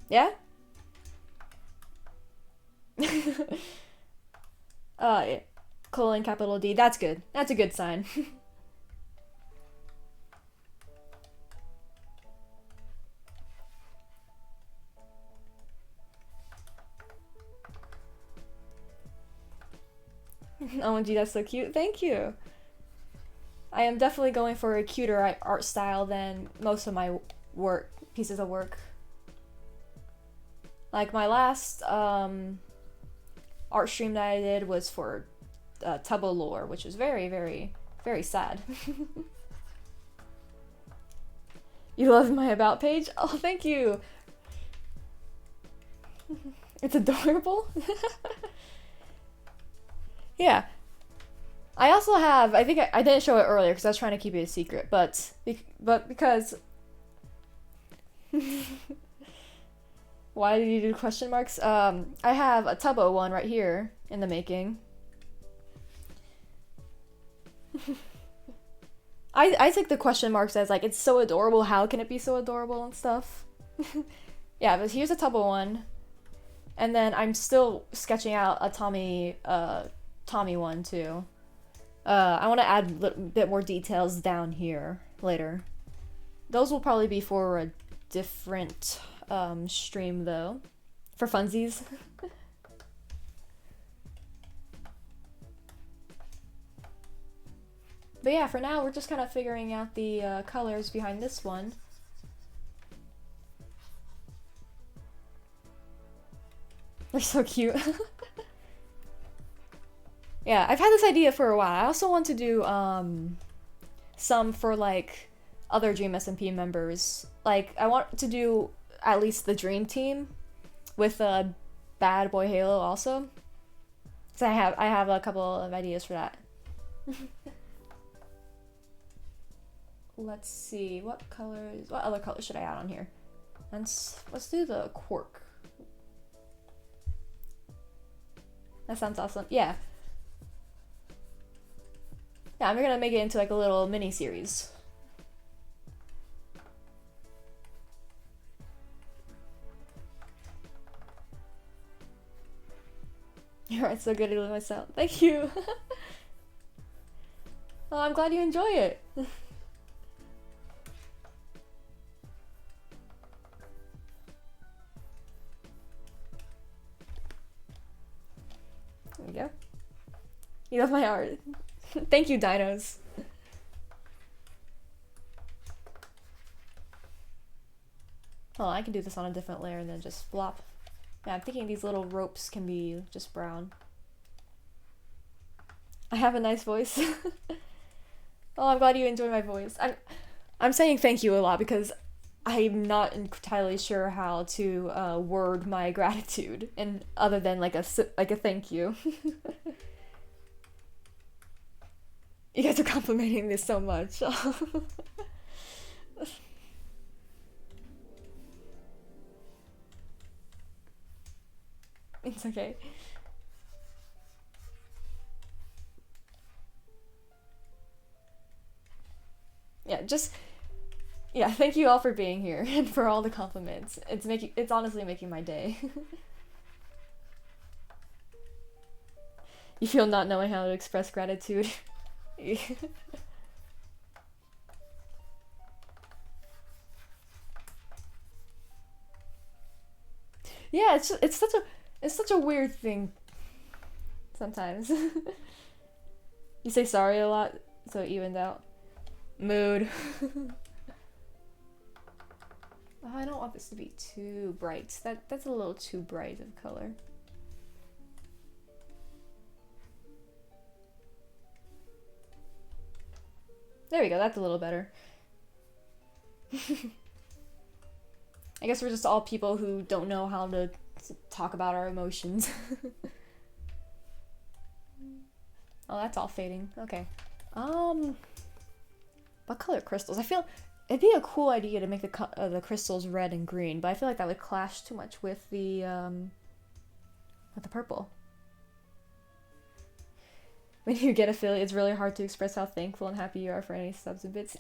Yeah? Yeah. Colon capital D. That's good. That's a good sign. OMG, that's so cute. Thank you. I am definitely going for a cuter art style than most of my pieces of work. Like my last art stream that I did was for Tubbo lore, which is very, very, very sad. You love my about page? Oh, thank you. It's adorable. Yeah. I also have, I think I didn't show it earlier because I was trying to keep it a secret, but because why did you do question marks? I have a Tubbo one right here in the making. I take the question marks as like, it's so adorable, how can it be so adorable and stuff. Yeah, but here's a Tubbo one. And then I'm still sketching out a Tommy one too. I want to add a bit more details down here later. Those will probably be for a different stream though, for funsies. But yeah, for now we're just kind of figuring out the colors behind this one. They're so cute. Yeah, I've had this idea for a while. I also want to do some for like other Dream SMP members. Like I want to do at least the Dream Team with Bad Boy Halo also. So I have a couple of ideas for that. Let's see, what other colors should I add on here? Let's do the Quark. That sounds awesome. Yeah. Yeah, I'm gonna make it into like a little mini series. You're so good at myself. Thank you. Well, I'm glad you enjoy it. There we go. You love my art. Thank you, dinos. Oh, I can do this on a different layer and then just flop. Yeah, I'm thinking these little ropes can be just brown. I have a nice voice. Oh, I'm glad you enjoy my voice. I'm saying thank you a lot because I'm not entirely sure how to word my gratitude, and other than like a thank you. You guys are complimenting this so much. It's okay. Yeah, thank you all for being here and for all the compliments. It's honestly making my day. You feel not knowing how to express gratitude. Yeah, it's such a weird thing sometimes. You say sorry a lot, so it evens out. Mood. Oh, I don't want this to be too bright. That's a little too bright of color. There we go, that's a little better. I guess we're just all people who don't know how to talk about our emotions. Oh, that's all fading. Okay. What color crystals? I feel it'd be a cool idea to make the crystals red and green, but I feel like that would clash too much with the purple. When you get affiliate, it's really hard to express how thankful and happy you are for any subs and bits.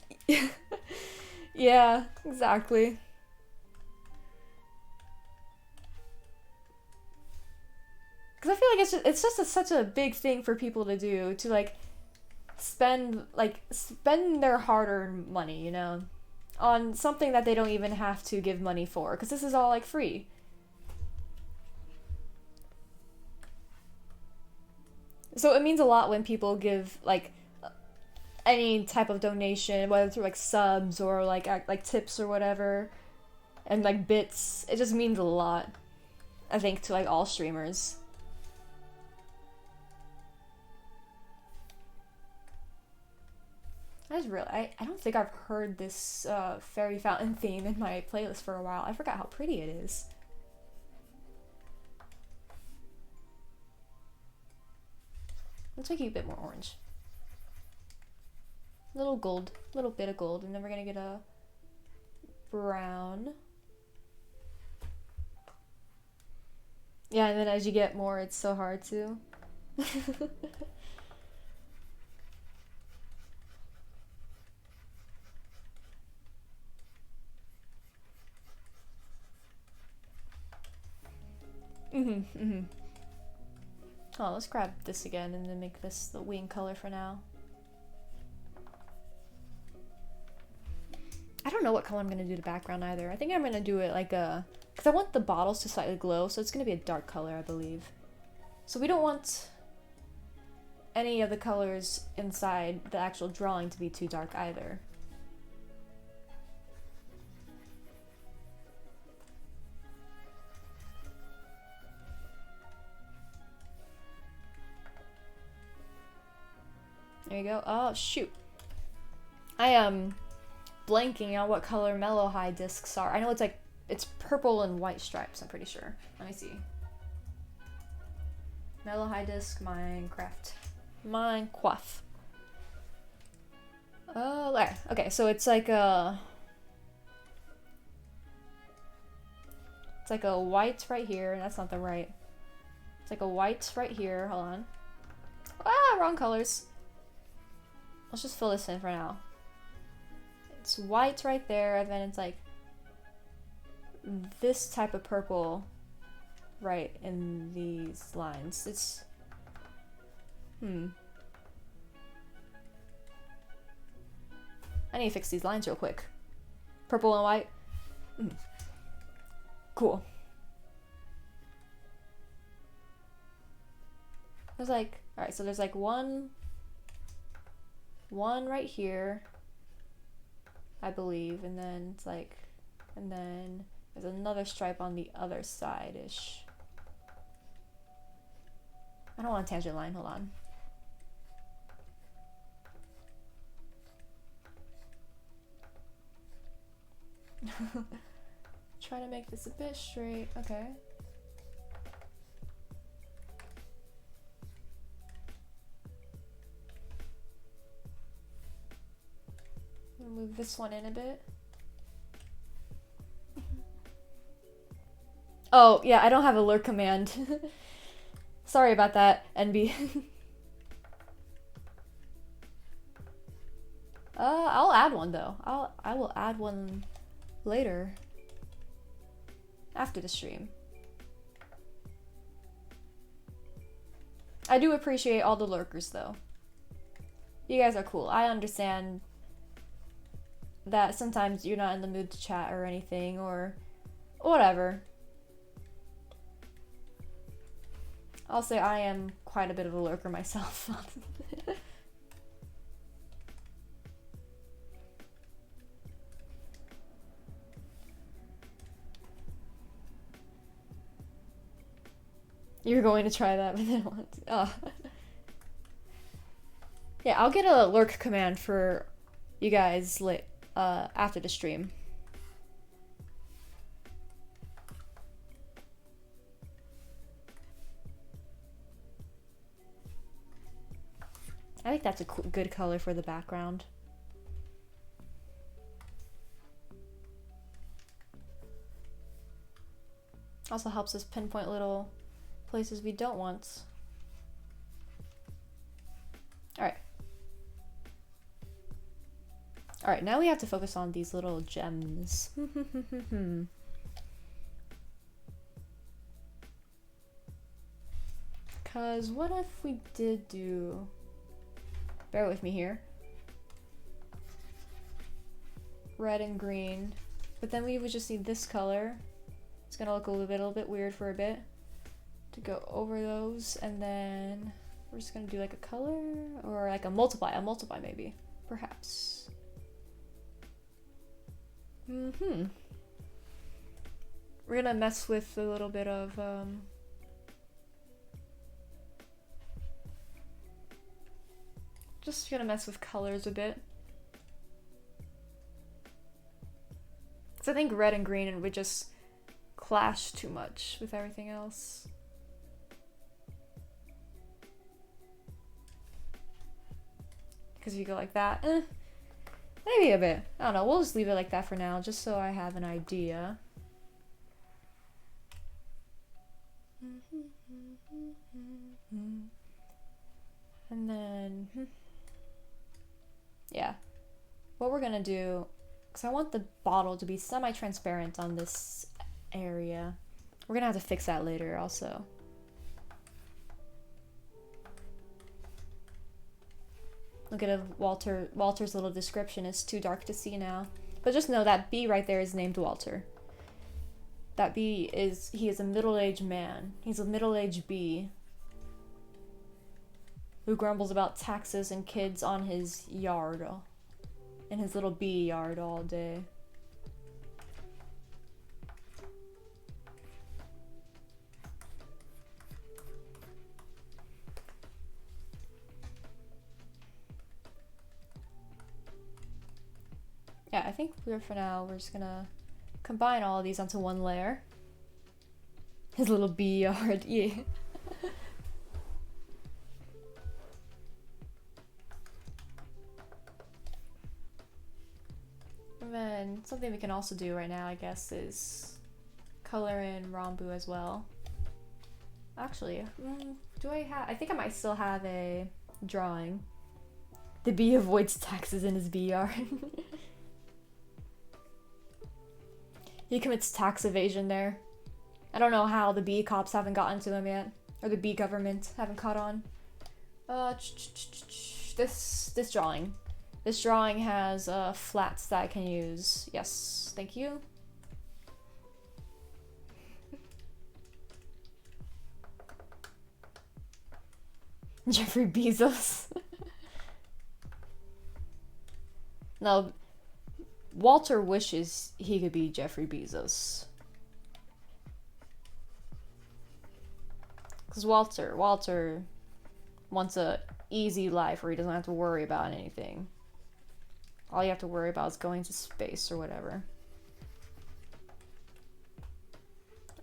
Yeah, exactly. Because I feel like it's just such a big thing for people to do, to like spend their hard-earned money, you know, on something that they don't even have to give money for, because this is all like free. So it means a lot when people give like any type of donation, whether through like subs or like tips or whatever, and like bits. It just means a lot, I think, to like all streamers. I don't think I've heard this fairy fountain theme in my playlist for a while. I forgot how pretty it is. Let's make it a bit more orange. Little gold, little bit of gold, and then we're gonna get a brown. Yeah, and then as you get more, it's so hard to. Oh, let's grab this again and then make this the wing color for now. I don't know what color I'm gonna do the background either. I think I'm gonna do it like a... because I want the bottles to slightly glow, so it's gonna be a dark color, I believe. So we don't want any of the colors inside the actual drawing to be too dark either. There you go. Oh, shoot. I am blanking on what color Mellow High discs are. I know it's purple and white stripes, I'm pretty sure. Let me see. Mellow High disc, Minecraft. Oh, there. Okay, so it's like a... it's like a white right here. That's not the right. It's like a white right here. Hold on. Ah, wrong colors. Let's just fill this in for now. It's white right there, and then it's like this type of purple right in these lines. It's... I need to fix these lines real quick. Purple and white. Cool. There's like... alright, so there's like one right here, I believe, and then it's like... and then there's another stripe on the other side-ish. I don't want a tangent line, hold on. Try to make this a bit straight, okay. Move this one in a bit. Oh, yeah, I don't have a lurk command. Sorry about that, NB. I'll add one though. I will add one later. After the stream. I do appreciate all the lurkers though. You guys are cool. I understand that sometimes you're not in the mood to chat or anything or whatever. I'll say I am quite a bit of a lurker myself. You're going to try that, but then want to. Oh. Yeah, I'll get a lurk command for you guys after the stream. I think that's a good color for the background. Also helps us pinpoint little places we don't want. Alright. Alright, now we have to focus on these little gems. Cause what if we did do... Bear with me here. Red and green. But then we would just need this color. It's gonna look a little bit weird for a bit. To go over those, and then we're just gonna do like a color or like a multiply maybe, perhaps. We're gonna mess with a little bit of just gonna mess with colors a bit. Cause I think red and green would just clash too much with everything else. Because if you go like that, maybe a bit. I don't know, we'll just leave it like that for now, just so I have an idea. And then, yeah. What we're gonna do, because I want the bottle to be semi-transparent on this area. We're gonna have to fix that later also. Look at Walter's little description. It's too dark to see now. But just know that bee right there is named Walter. That bee he is a middle-aged man. He's a middle-aged bee who grumbles about taxes and kids on his yard, in his little bee yard all day. Yeah, I think for now, we're just gonna combine all of these onto one layer. His little bee yard, yeah. And then something we can also do right now, I guess, is color in Ranboo as well. Actually, do I have... I think I might still have a drawing. The bee avoids taxes in his bee yard. He commits tax evasion there. I don't know how the bee cops haven't gotten to him yet. Or the bee government haven't caught on. This drawing. This drawing has flats that I can use. Yes, thank you. Jeffrey Bezos. No, Walter wishes he could be Jeffrey Bezos. Because Walter wants a easy life where he doesn't have to worry about anything. All you have to worry about is going to space or whatever.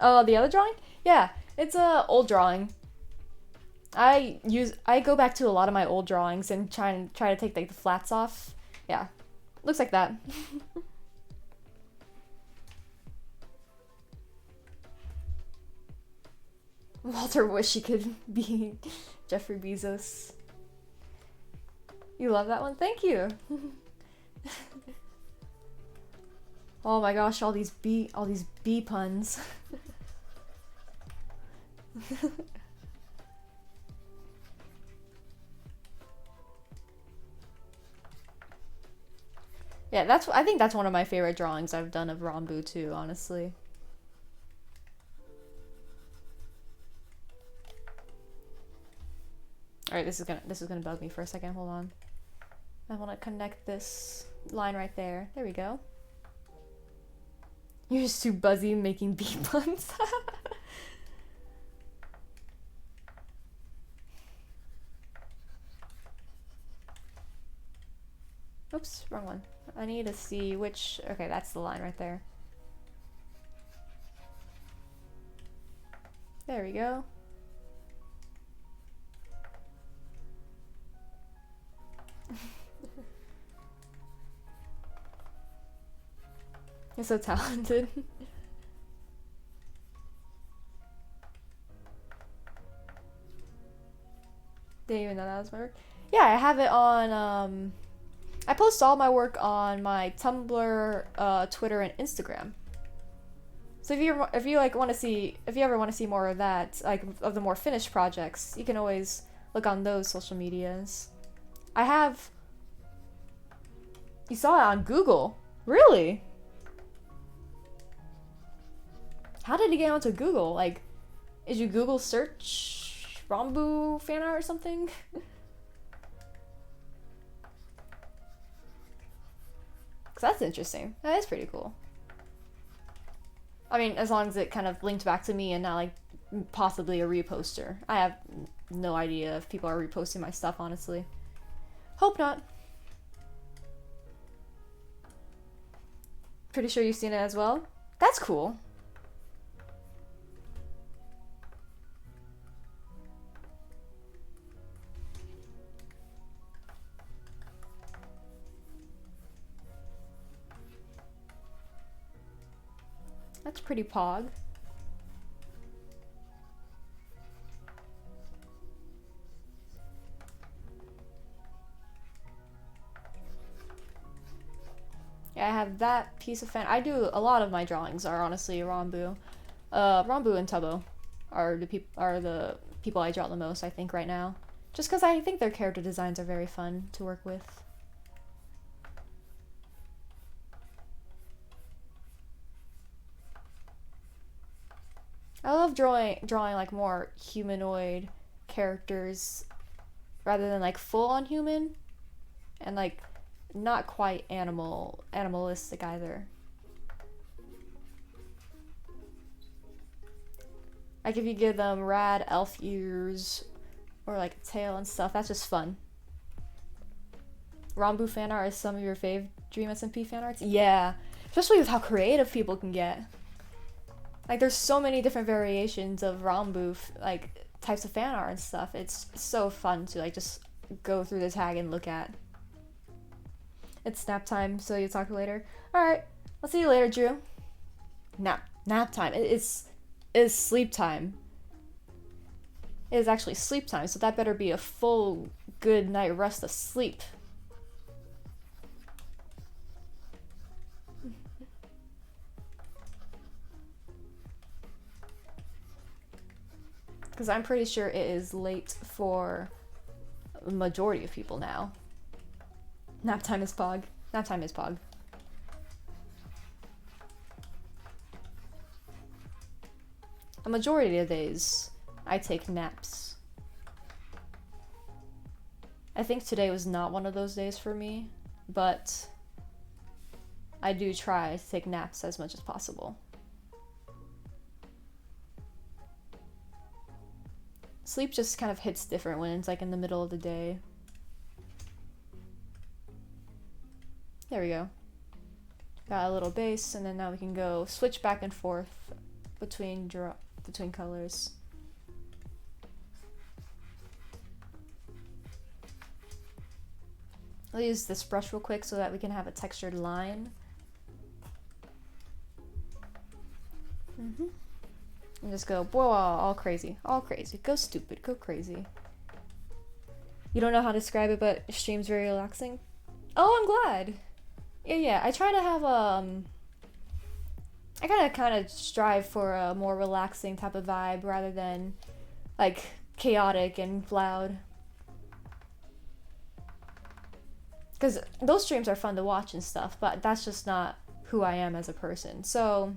Oh, the other drawing? Yeah, it's a old drawing. I go back to a lot of my old drawings and try to take like the flats off. Yeah, looks like that. Walter wish he could be Jeffrey Bezos. You love that one? Thank you. Oh my gosh, all these bee puns. Yeah, I think that's one of my favorite drawings I've done of Ranboo too, honestly. Alright, this is gonna bug me for a second, hold on. I wanna connect this line right there. There we go. You're just too buzzy making bee puns. Oops, wrong one. I need to see which... Okay, that's the line right there. There we go. You're so talented. Didn't even know that was my work. Yeah, I have it on, I post all my work on my Tumblr, Twitter, and Instagram. So if you ever want to see more of that, like of the more finished projects, you can always look on those social medias. You saw it on Google? Really? How did it get onto Google? Like, did you Google search Ranboo fan art or something? Cause that's interesting. That is pretty cool. I mean, as long as it kind of linked back to me and not like possibly a reposter. I have no idea if people are reposting my stuff, honestly. Hope not. Pretty sure you've seen it as well? That's cool. That's pretty pog. Yeah, I have that piece of fan. I do a lot of my drawings are honestly Ranboo. Ranboo and Tubbo are the people I draw the most, I think, right now. Just because I think their character designs are very fun to work with. I love drawing like more humanoid characters rather than like full-on human, and like not quite animalistic either. Like if you give them rad elf ears or like a tail and stuff, that's just fun. Ranboo fan art is some of your fave Dream SMP fan arts? Yeah, especially with how creative people can get. Like there's so many different variations of Ranboo like types of fan art and stuff. It's so fun to like just go through the tag and look at. It's nap time, so you'll talk later. Alright, I'll see you later, Drew. Nap time. It is sleep time. It is actually sleep time, so that better be a full good night rest of sleep. Because I'm pretty sure it is late for the majority of people now. Nap time is pog. Nap time is pog. A majority of days, I take naps. I think today was not one of those days for me, but I do try to take naps as much as possible. Sleep just kind of hits different when it's like in the middle of the day. There we go. Got a little base, and then now we can go switch back and forth between colors. I'll use this brush real quick so that we can have a textured line. And just go, whoa, all crazy, go stupid, go crazy. You don't know how to describe it, but your stream's very relaxing. Oh, I'm glad. Yeah, I try to have I kind of strive for a more relaxing type of vibe rather than like chaotic and loud. Because those streams are fun to watch and stuff, but that's just not who I am as a person. So,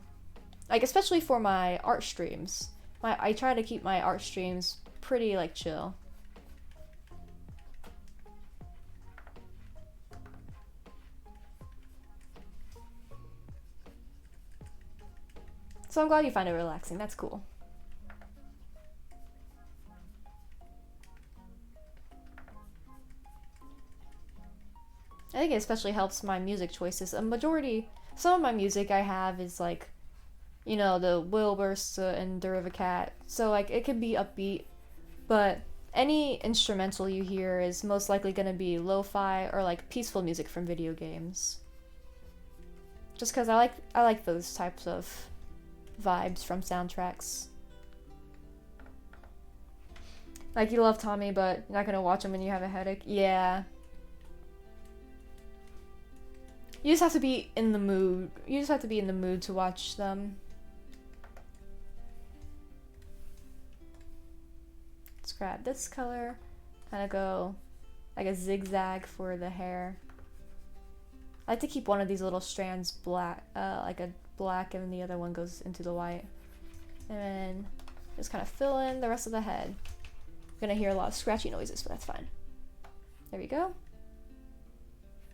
like, especially for my art streams, I try to keep my art streams pretty, like, chill. So I'm glad you find it relaxing. That's cool. I think it especially helps my music choices. Some of my music I have is like, you know, the Wilburst and Derivacat. So like it could be upbeat, but any instrumental you hear is most likely going to be lo-fi or like peaceful music from video games. Just because I like those types of vibes from soundtracks. Like, you love Tommy, but you're not going to watch him when you have a headache. Yeah. You just have to be in the mood. You just have to be in the mood to watch them. Let's grab this color. Kind of go like a zigzag for the hair. I like to keep one of these little strands black, like a black, and then the other one goes into the white. And then just kind of fill in the rest of the head. I'm gonna hear a lot of scratchy noises, but that's fine. There we go.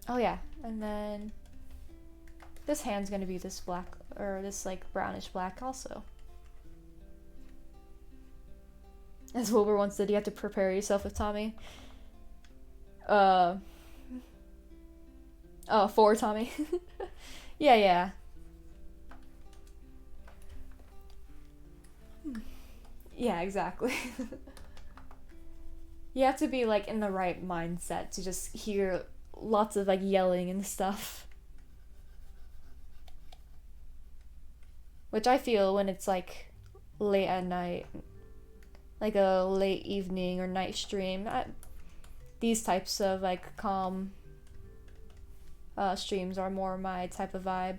Oh yeah, and then this hand's gonna be this black, or this like brownish black also. As Wilbur once said, you have to prepare yourself with Tommy. Oh, for Tommy. Yeah. Yeah, exactly. You have to be like in the right mindset to just hear lots of like yelling and stuff. Which I feel when it's like late at night, like a late evening or night stream. These types of like calm streams are more my type of vibe.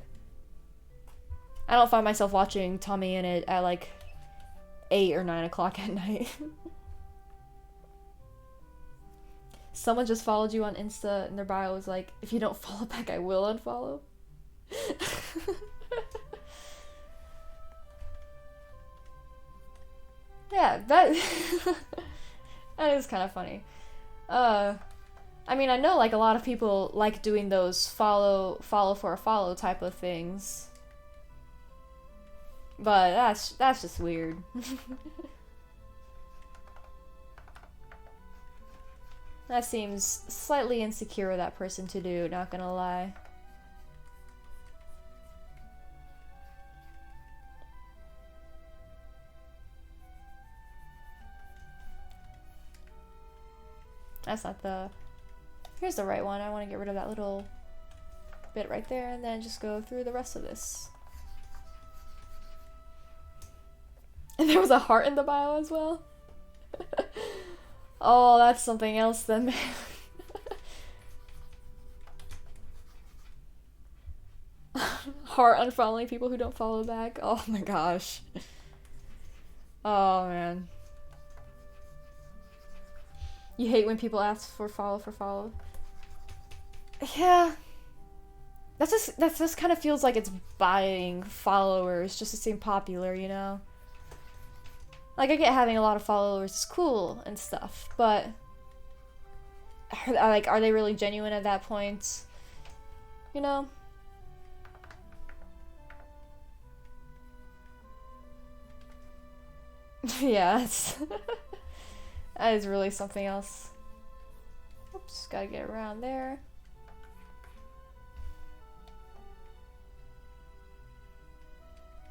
I don't find myself watching Tommy in it at like 8 or 9 o'clock at night. Someone just followed you on Insta and their bio was like, if you don't follow back, I will unfollow. Yeah, that is kind of funny. I mean, I know like a lot of people like doing those follow for a follow type of things. But that's just weird. That seems slightly insecure of that person to do, not gonna lie. That's not the... Here's the right one. I want to get rid of that little bit right there and then just go through the rest of this. And there was a heart in the bio as well. Oh, that's something else then, man. Heart unfollowing people who don't follow back. Oh my gosh. Oh man. You hate when people ask for follow. Yeah. That just kind of feels like it's buying followers just to seem popular, you know? Like, I get having a lot of followers is cool and stuff, but are they really genuine at that point? You know? Yeah, That is really something else. Oops, gotta get around there.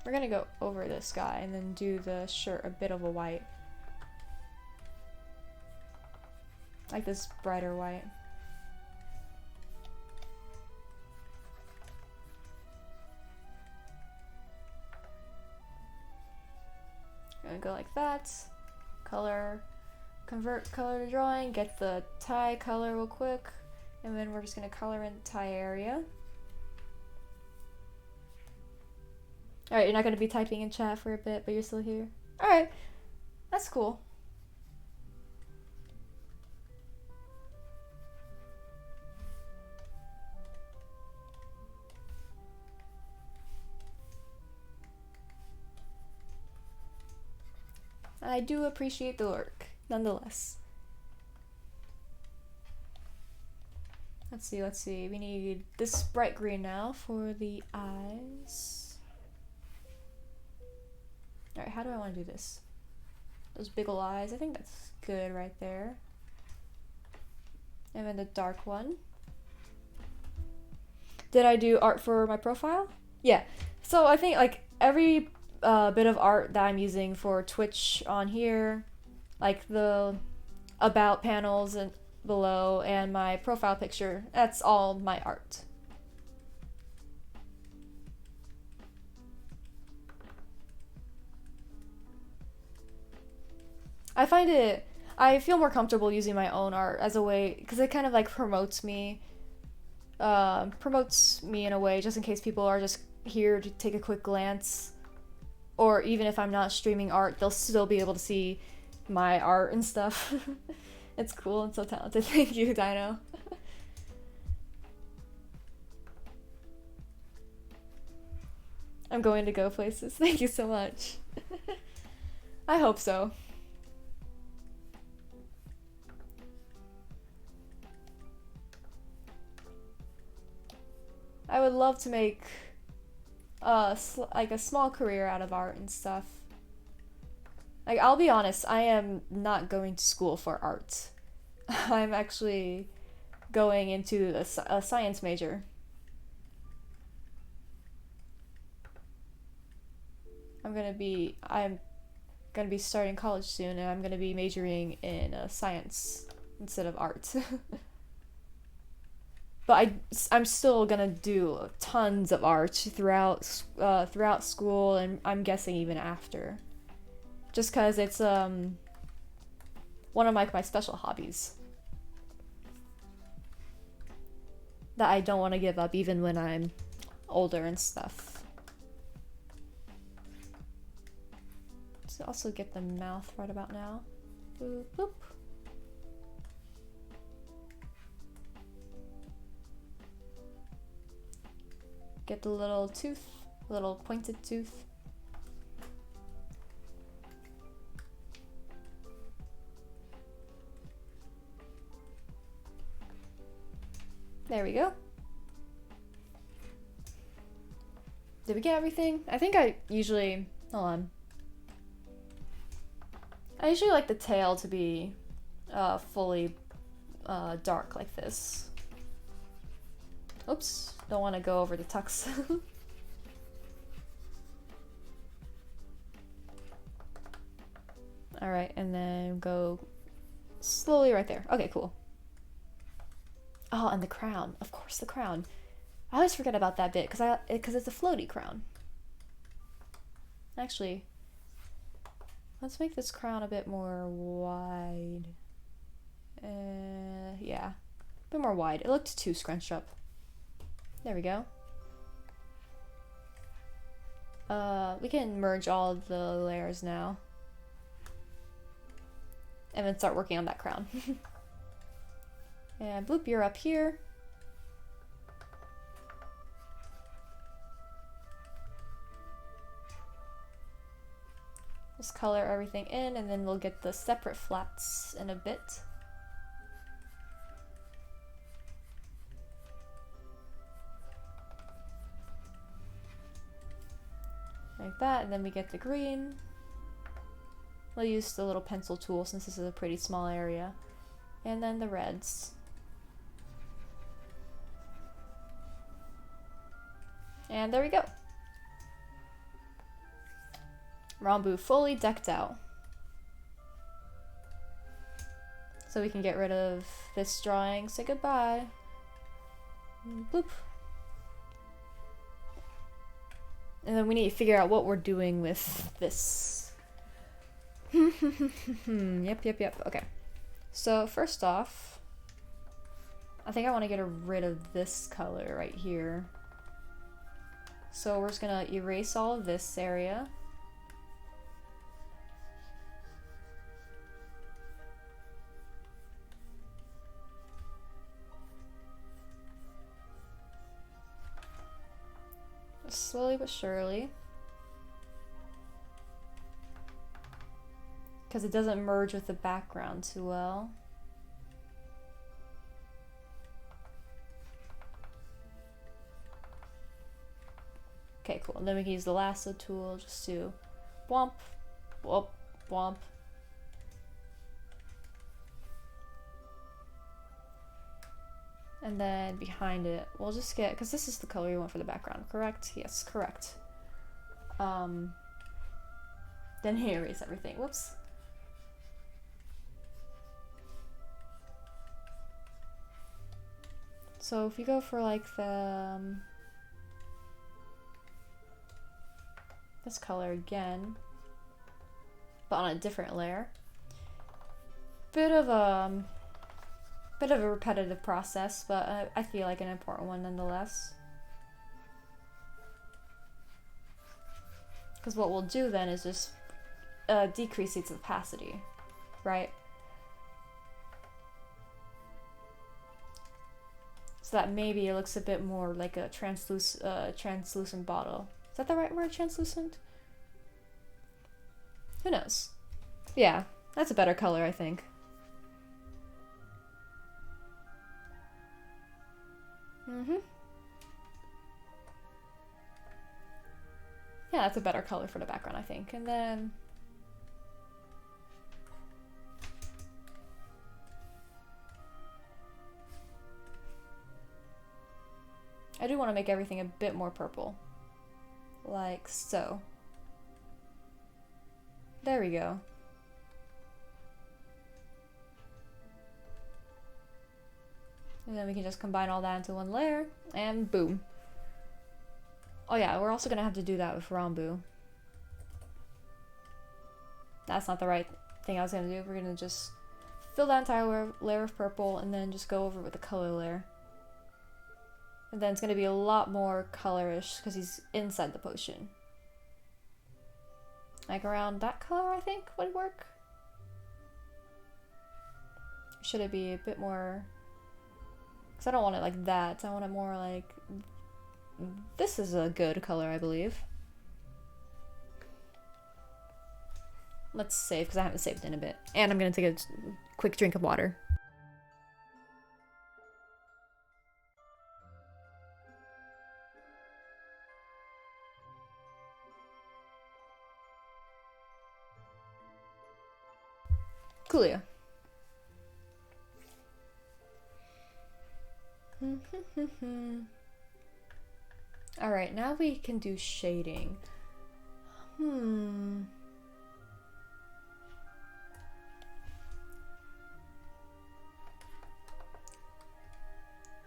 We're gonna go over this guy and then do the shirt a bit of a white. Like this brighter white. Gonna go like that. Color, convert color to drawing, get the tie color real quick, and then we're just gonna color in the tie area. Alright, you're not gonna be typing in chat for a bit, but you're still here. Alright, that's cool. I do appreciate the work, nonetheless. Let's see. We need this bright green now for the eyes. Alright, how do I want to do this? Those big ol' eyes, I think that's good right there. And then the dark one. Did I do art for my profile? Yeah. So I think like every bit of art that I'm using for Twitch on here, like the about panels and below and my profile picture, that's all my art. I feel more comfortable using my own art as a way, because it kind of like promotes me in a way, just in case people are just here to take a quick glance, or even if I'm not streaming art, they'll still be able to see my art and stuff. It's cool and so talented. Thank you, Dino. I'm going to go places. Thank you so much. I hope so. I would love to make like a small career out of art and stuff. Like, I'll be honest, I am not going to school for art. I'm actually going into a science major. I'm gonna be starting college soon, and I'm gonna be majoring in science instead of art. But I'm still gonna do tons of art throughout school, and I'm guessing even after. Just cause it's one of my special hobbies that I don't want to give up even when I'm older and stuff. Let's also get the mouth right about now. Boop, boop. Get the little tooth, little pointed tooth. There we go. Did we get everything? I think hold on. I usually like the tail to be fully dark like this. Oops, don't want to go over the tux. Alright, and then go slowly right there. Okay, cool. Oh, and the crown. Of course, the crown. I always forget about that bit because it's a floaty crown. Actually, let's make this crown a bit more wide. Yeah, a bit more wide. It looked too scrunched up. There we go. We can merge all of the layers now. And then start working on that crown. And Bloop, you're up here. Just color everything in, and then we'll get the separate flats in a bit. Like that, and then we get the green. We'll use the little pencil tool since this is a pretty small area. And then the reds. And there we go. Ranboo fully decked out. So we can get rid of this drawing. Say goodbye. Bloop. And then we need to figure out what we're doing with this. Yep. Okay. So first off, I think I want to get rid of this color right here. So we're just gonna erase all of this area. Slowly but surely. Because it doesn't merge with the background too well. Okay, cool. And then we can use the lasso tool just to womp, womp, womp. And then behind it, we'll just get, because this is the color you want for the background, correct? Yes, correct. Then he erase everything. Whoops. So if you go for like the this color again, but on a different layer, bit of a repetitive process, but I feel like an important one nonetheless. Because what we'll do then is just decrease its opacity, right? So that maybe it looks a bit more like a translucent bottle. Is that the right word, translucent? Who knows? Yeah, that's a better color, I think. Yeah, that's a better color for the background, I think. And then I do want to make everything a bit more purple. Like so. There we go. And then we can just combine all that into one layer, and boom. Oh yeah, we're also gonna have to do that with Ranboo. That's not the right thing I was gonna do. We're gonna just fill that entire layer of purple and then just go over with the color layer. And then it's gonna be a lot more colorish because he's inside the potion. Like around that color, I think would work. Should it be a bit more? Because I don't want it like that. I want it more like... This is a good color, I believe. Let's save, because I haven't saved in a bit. And I'm going to take a quick drink of water. Coolio. Alright, now we can do shading.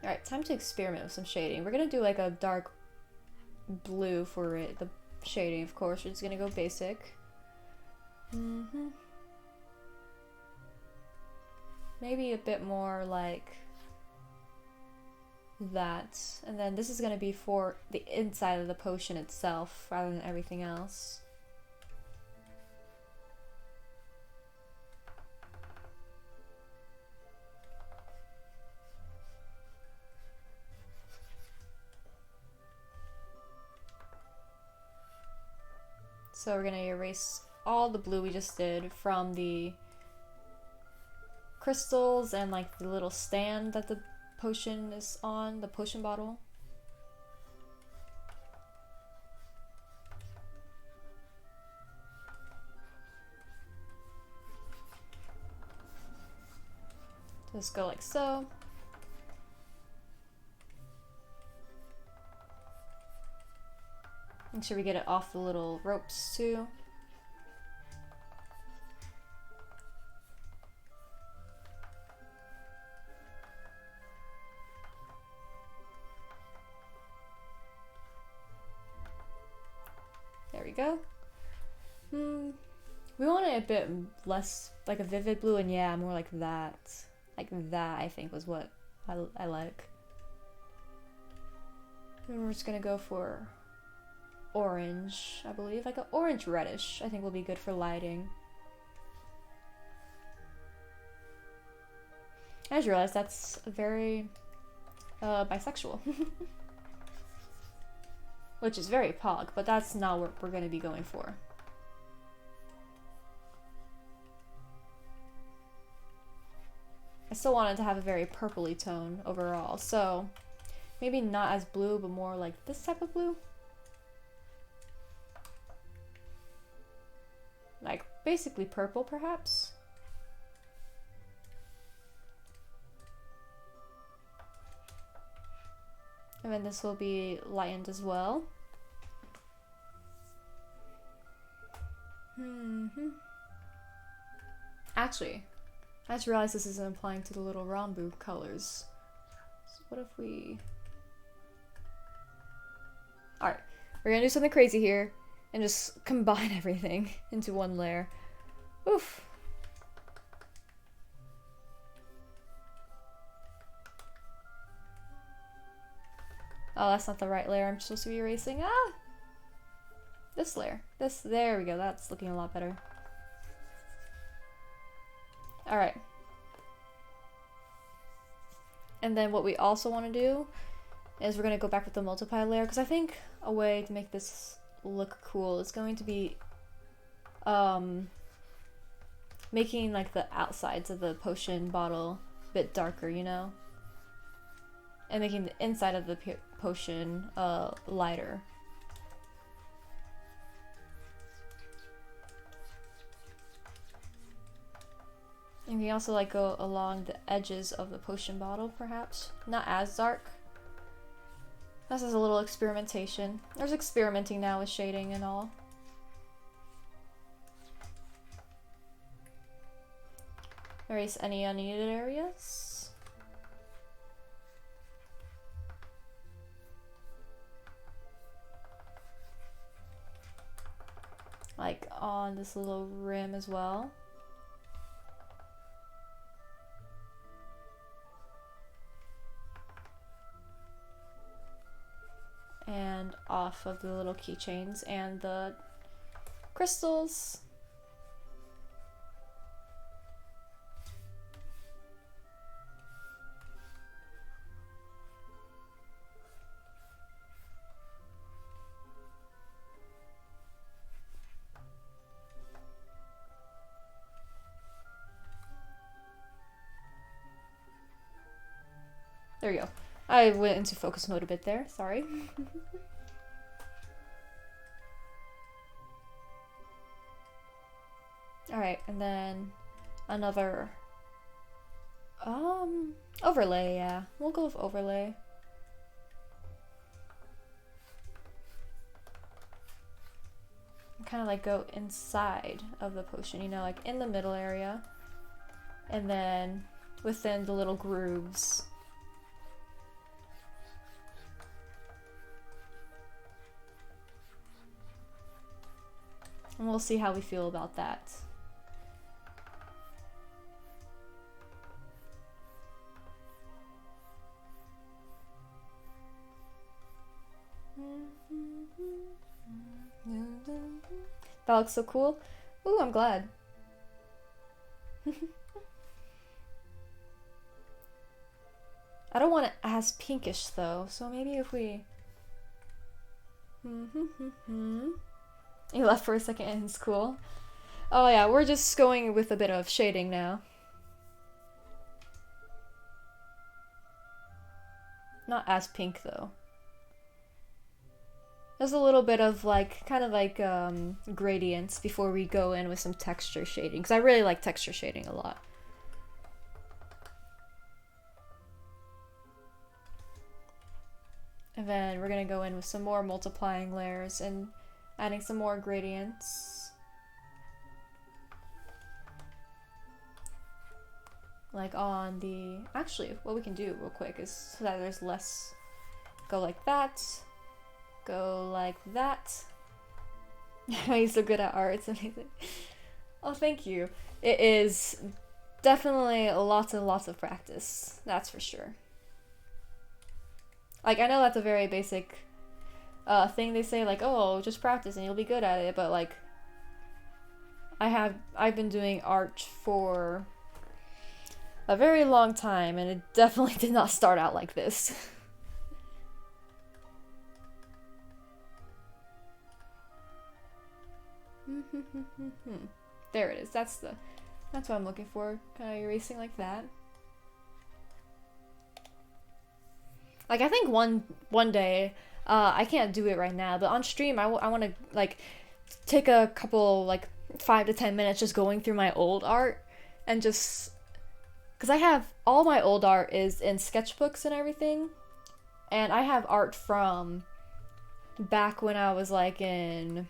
Alright, time to experiment with some shading. We're gonna do like a dark blue for it, the shading, of course. We're just gonna go basic. Maybe a bit more like that. And then this is going to be for the inside of the potion itself rather than everything else. So we're going to erase all the blue we just did from the crystals and like the little stand that the potion is on, the potion bottle. Just go like so. Make sure we get it off the little ropes too. There we go. We want it a bit less like a vivid blue, and yeah, more like that. Like that, I think, was what I like. And we're just gonna go for orange, I believe. Like an orange reddish, I think will be good for lighting. I just realized that's very bisexual. Which is very pog, but that's not what we're gonna be going for. I still wanted to have a very purpley tone overall, so maybe not as blue, but more like this type of blue. Like basically purple, perhaps. And then this will be lightened as well. Actually, I just realized this isn't applying to the little Ranboo colors. So what if we... Alright, we're gonna do something crazy here and just combine everything into one layer. Oof. Oh, that's not the right layer I'm supposed to be erasing. Ah! This layer. There we go. That's looking a lot better. Alright. And then what we also want to do is we're going to go back with the multiply layer, because I think a way to make this look cool is going to be making like the outsides of the potion bottle a bit darker, you know? And making the inside of the potion lighter. And we also like go along the edges of the potion bottle, perhaps. Not as dark. This is a little experimentation. There's experimenting now with shading and all. Erase any unneeded areas. Like on this little rim as well. And off of the little keychains and the crystals. There we go. I went into focus mode a bit there, sorry. Alright, and then another overlay, yeah. We'll go with overlay. Kind of like go inside of the potion, you know, like in the middle area. And then within the little grooves. And we'll see how we feel about that. That looks so cool. Ooh, I'm glad. I don't want it as pinkish though, so maybe if we... You left for a second and it's cool. Oh yeah, we're just going with a bit of shading now. Not as pink though. There's a little bit of like, kind of like gradients before we go in with some texture shading. Because I really like texture shading a lot. And then we're gonna go in with some more multiplying layers and adding some more gradients. Like on the, actually what we can do real quick is so that there's less, go like that, go like that. You're so good at art, it's amazing. Oh, thank you. It is definitely lots and lots of practice, that's for sure. Like, I know that's a very basic thing they say, like, oh, just practice and you'll be good at it, but like, I've been doing art for a very long time, and it definitely did not start out like this. There it is. That's what I'm looking for. Kind of erasing like that. Like, I think one day, I can't do it right now, but on stream I want to like take a couple, like 5 to 10 minutes just going through my old art and just, because I have all my old art is in sketchbooks and everything, and I have art from back when I was like in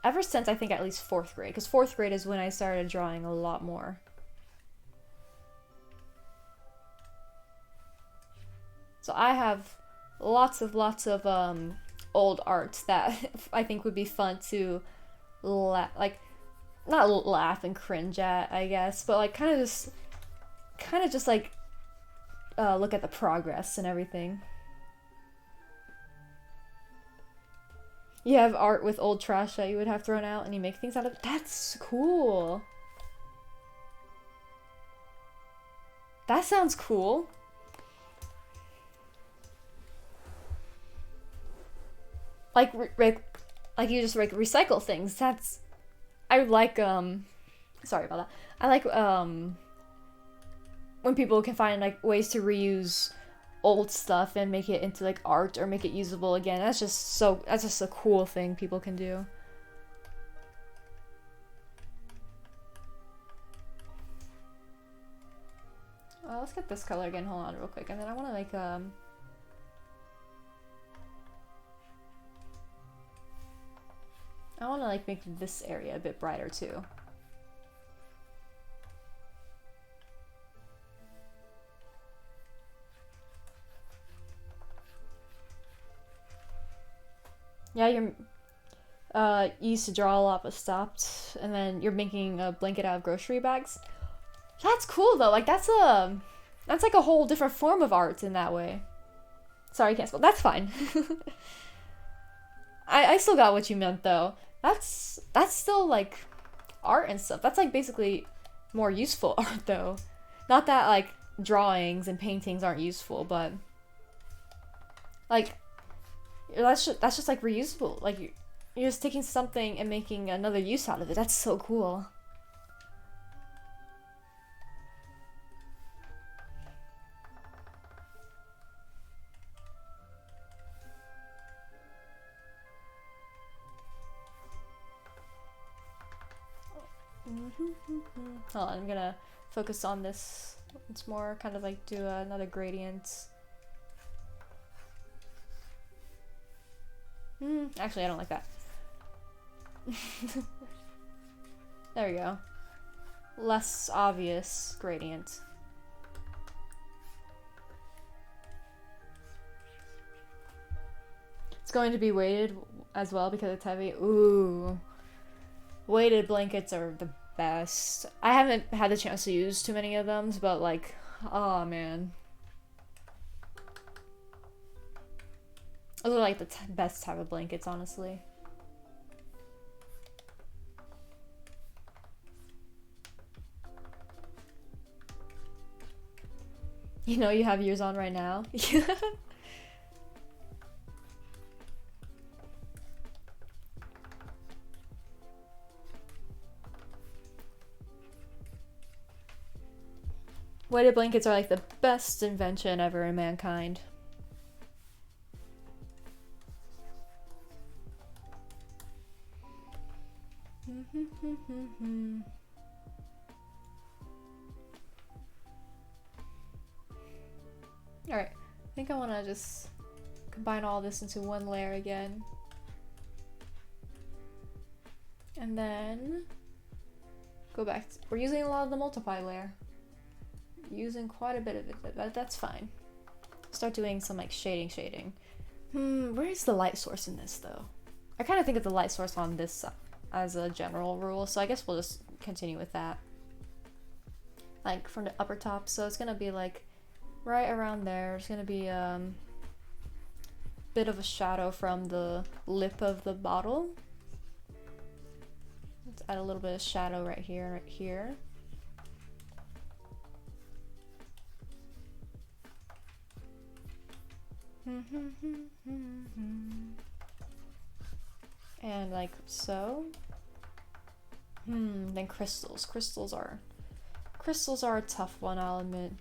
ever since I think at least 4th grade, because 4th grade is when I started drawing a lot more. So I have lots of old art that I think would be fun to like not laugh and cringe at, I guess, but like kind of just like look at the progress and everything. You have art with old trash that you would have thrown out and you make things out of it. That's cool. That sounds cool. Like you just like recycle things. That's, I like sorry about that. I like when people can find like ways to reuse old stuff and make it into like art or make it usable again. That's just a cool thing people can do. Let's get this color again. Hold on real quick. And then I want to like make this area a bit brighter too. Yeah, you used to draw a lot but stopped, and then you're making a blanket out of grocery bags. That's cool though. Like that's like a whole different form of art in that way. Sorry, I can't spell. That's fine. I still got what you meant though. That's still like art and stuff. That's like basically more useful art though. Not that like drawings and paintings aren't useful, but like that's just like reusable. Like you're just taking something and making another use out of it. That's so cool. Hold on, I'm gonna focus on this once more, kind of like do another gradient. Actually, I don't like that. There we go. Less obvious gradient. It's going to be weighted as well because it's heavy. Ooh. Weighted blankets are the best. I haven't had the chance to use too many of them, but like, oh man. Those are like the best type of blankets, honestly. You know you have yours on right now? Weighted blankets are like the best invention ever in mankind. Alright, I think I want to just combine all this into one layer again. And then go back. We're using a lot of the multiply layer. Using quite a bit of it, but that's fine. Start doing some like shading. Where's the light source in this though? I kind of think of the light source on this side as a general rule, so I guess we'll just continue with that. Like from the upper top, so it's gonna be like right around there. There's gonna be bit of a shadow from the lip of the bottle. Let's add a little bit of shadow right here and right here. And like so. Then crystals. Crystals are a tough one, I'll admit.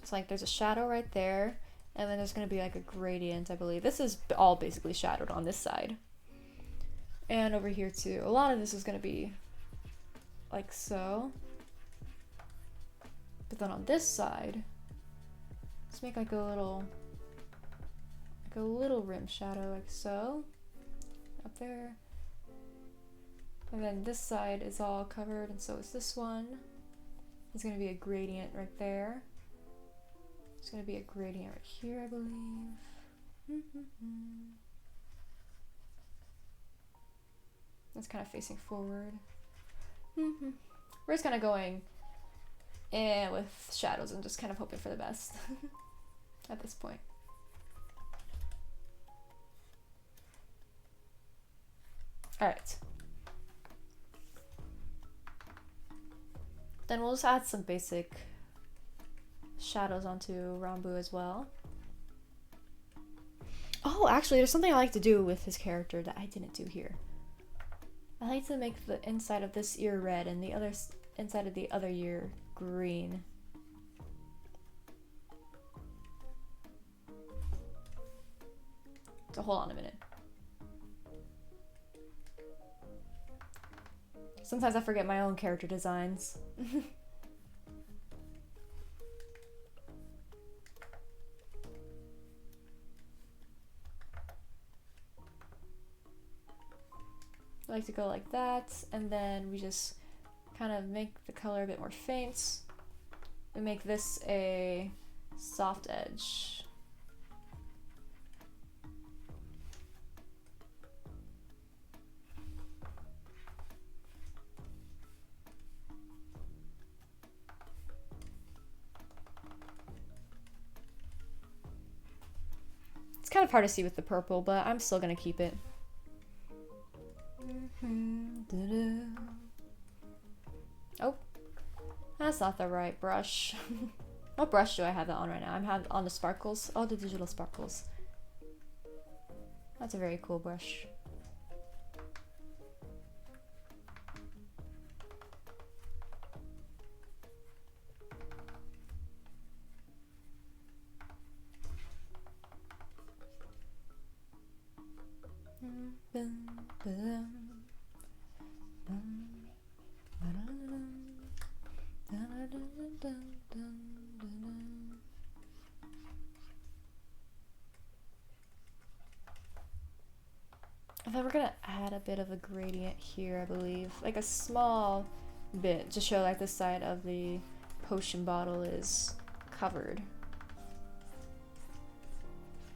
It's like there's a shadow right there, and then there's gonna be like a gradient, I believe. This is all basically shadowed on this side. And over here too. A lot of this is gonna be like so. But then on this side, let's make like a little rim shadow like so. Up there. And then this side is all covered, and so is this one. There's gonna be a gradient right there. There's gonna be a gradient right here, I believe. That's kind of facing forward. We're just kind of going with shadows and just kind of hoping for the best at this point. Alright. Then we'll just add some basic shadows onto Ranboo as well. Oh, actually, there's something I like to do with his character that I didn't do here. I like to make the inside of this ear red and the other inside of the other ear green. So hold on a minute. Sometimes I forget my own character designs. I like to go like that, and then we just kind of make the color a bit more faint. We make this a soft edge. It's kind of hard to see with the purple, but I'm still gonna keep it. Oh, that's not the right brush. What brush do I have that on right now? I'm having on the sparkles. Oh, the digital sparkles. That's a very cool brush. And then we're gonna add a bit of a gradient here, I believe. Like a small bit to show like this side of the potion bottle is covered.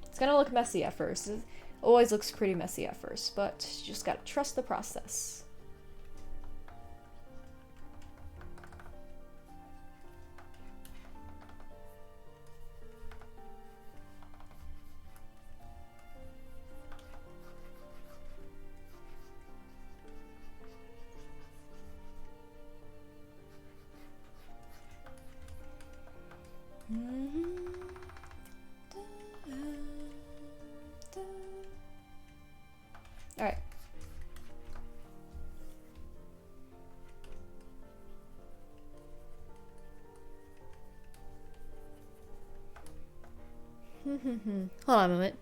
It's gonna look messy at first. It always looks pretty messy at first, but you just gotta trust the process. Alright. Hold on a moment.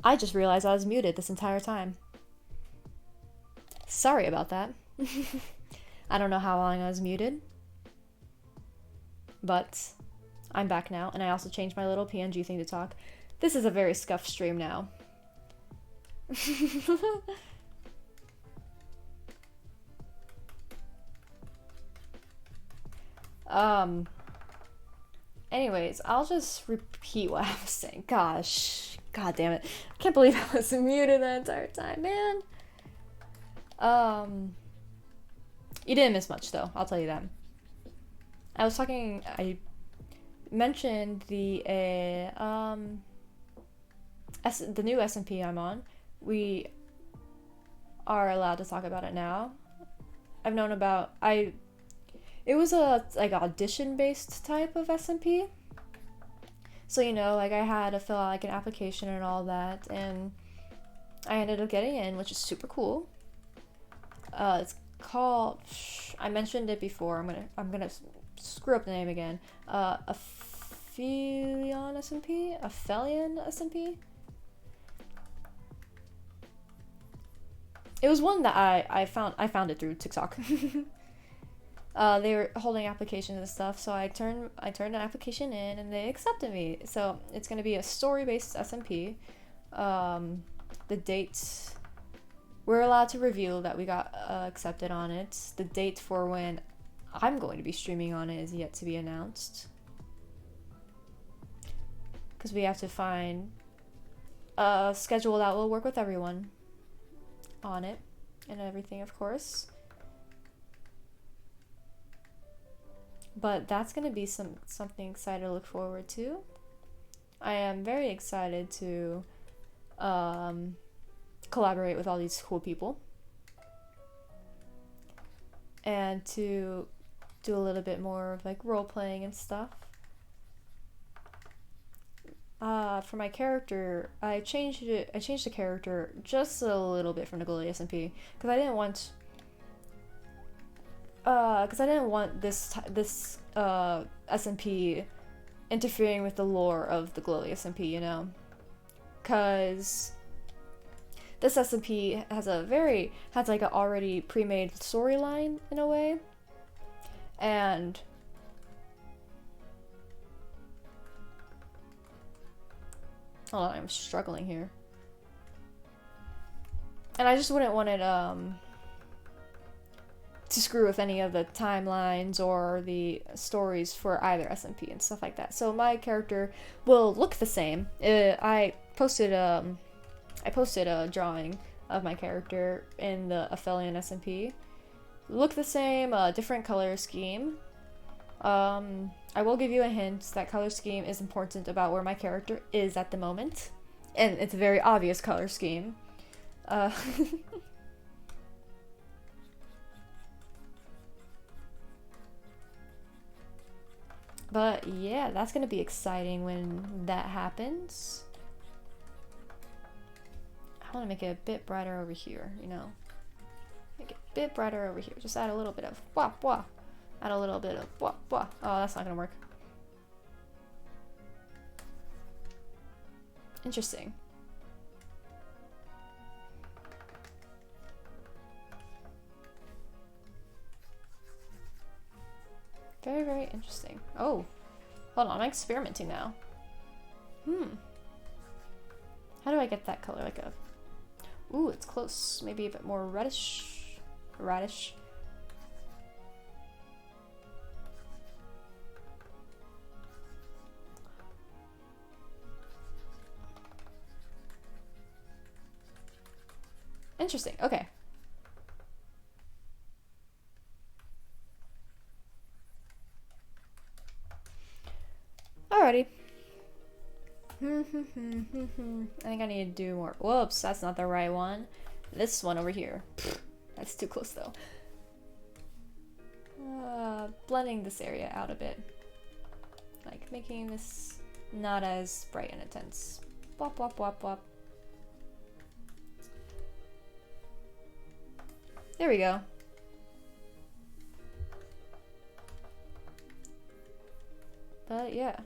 I just realized I was muted this entire time. Sorry about that. I don't know how long I was muted. But I'm back now, and I also changed my little PNG thing to talk. This is a very scuffed stream now. Anyways, I'll just repeat what I was saying. Gosh, god damn it. I can't believe I was muted the entire time, man. You didn't miss much though, I'll tell you that. I mentioned the new SMP I'm on. We are allowed to talk about it now. I've known about it was a like audition based type of SMP. So you know, like I had to fill out like an application and all that, and I ended up getting in, which is super cool. It's called, I mentioned it before. I'm gonna screw up the name again. Aphelion SMP? Aphelion SMP? It was one that I found it through TikTok. They were holding applications and stuff, so I turned an application in and they accepted me. So it's gonna be a story-based SMP. The dates, we're allowed to reveal that we got accepted on it. The date for when I'm going to be streaming on it is yet to be announced. Because we have to find a schedule that will work with everyone on it and everything, of course. But that's going to be something exciting to look forward to. I am very excited to collaborate with all these cool people and to do a little bit more of like role playing and stuff. For my character, I changed the character just a little bit from the Glowy SMP because I didn't want this SMP interfering with the lore of the Glowy SMP, you know, because this SMP has like an already pre-made storyline in a way, and hold on, I'm struggling here, and I just wouldn't want it to screw with any of the timelines or the stories for either SMP and stuff like that. So my character will look the same. I posted a drawing of my character in the Aphelion SMP. Look the same, different color scheme. I will give you a hint. That color scheme is important about where my character is at the moment, and it's a very obvious color scheme. But yeah, that's gonna be exciting when that happens. I want to make it a bit brighter over here, you know. Make it a bit brighter over here. Just add a little bit of wah wah. Add a little bit of wah wah. Oh, that's not gonna work. Interesting. Very, very interesting. Oh, hold on, I'm experimenting now. How do I get that color? Like a... Ooh, it's close. Maybe a bit more reddish. Radish. Interesting, okay. Alrighty. I think I need to do more. Whoops, that's not the right one. This one over here. That's too close though. Blending this area out a bit. Like making this not as bright and intense. Wop wop wop wop. There we go. But yeah.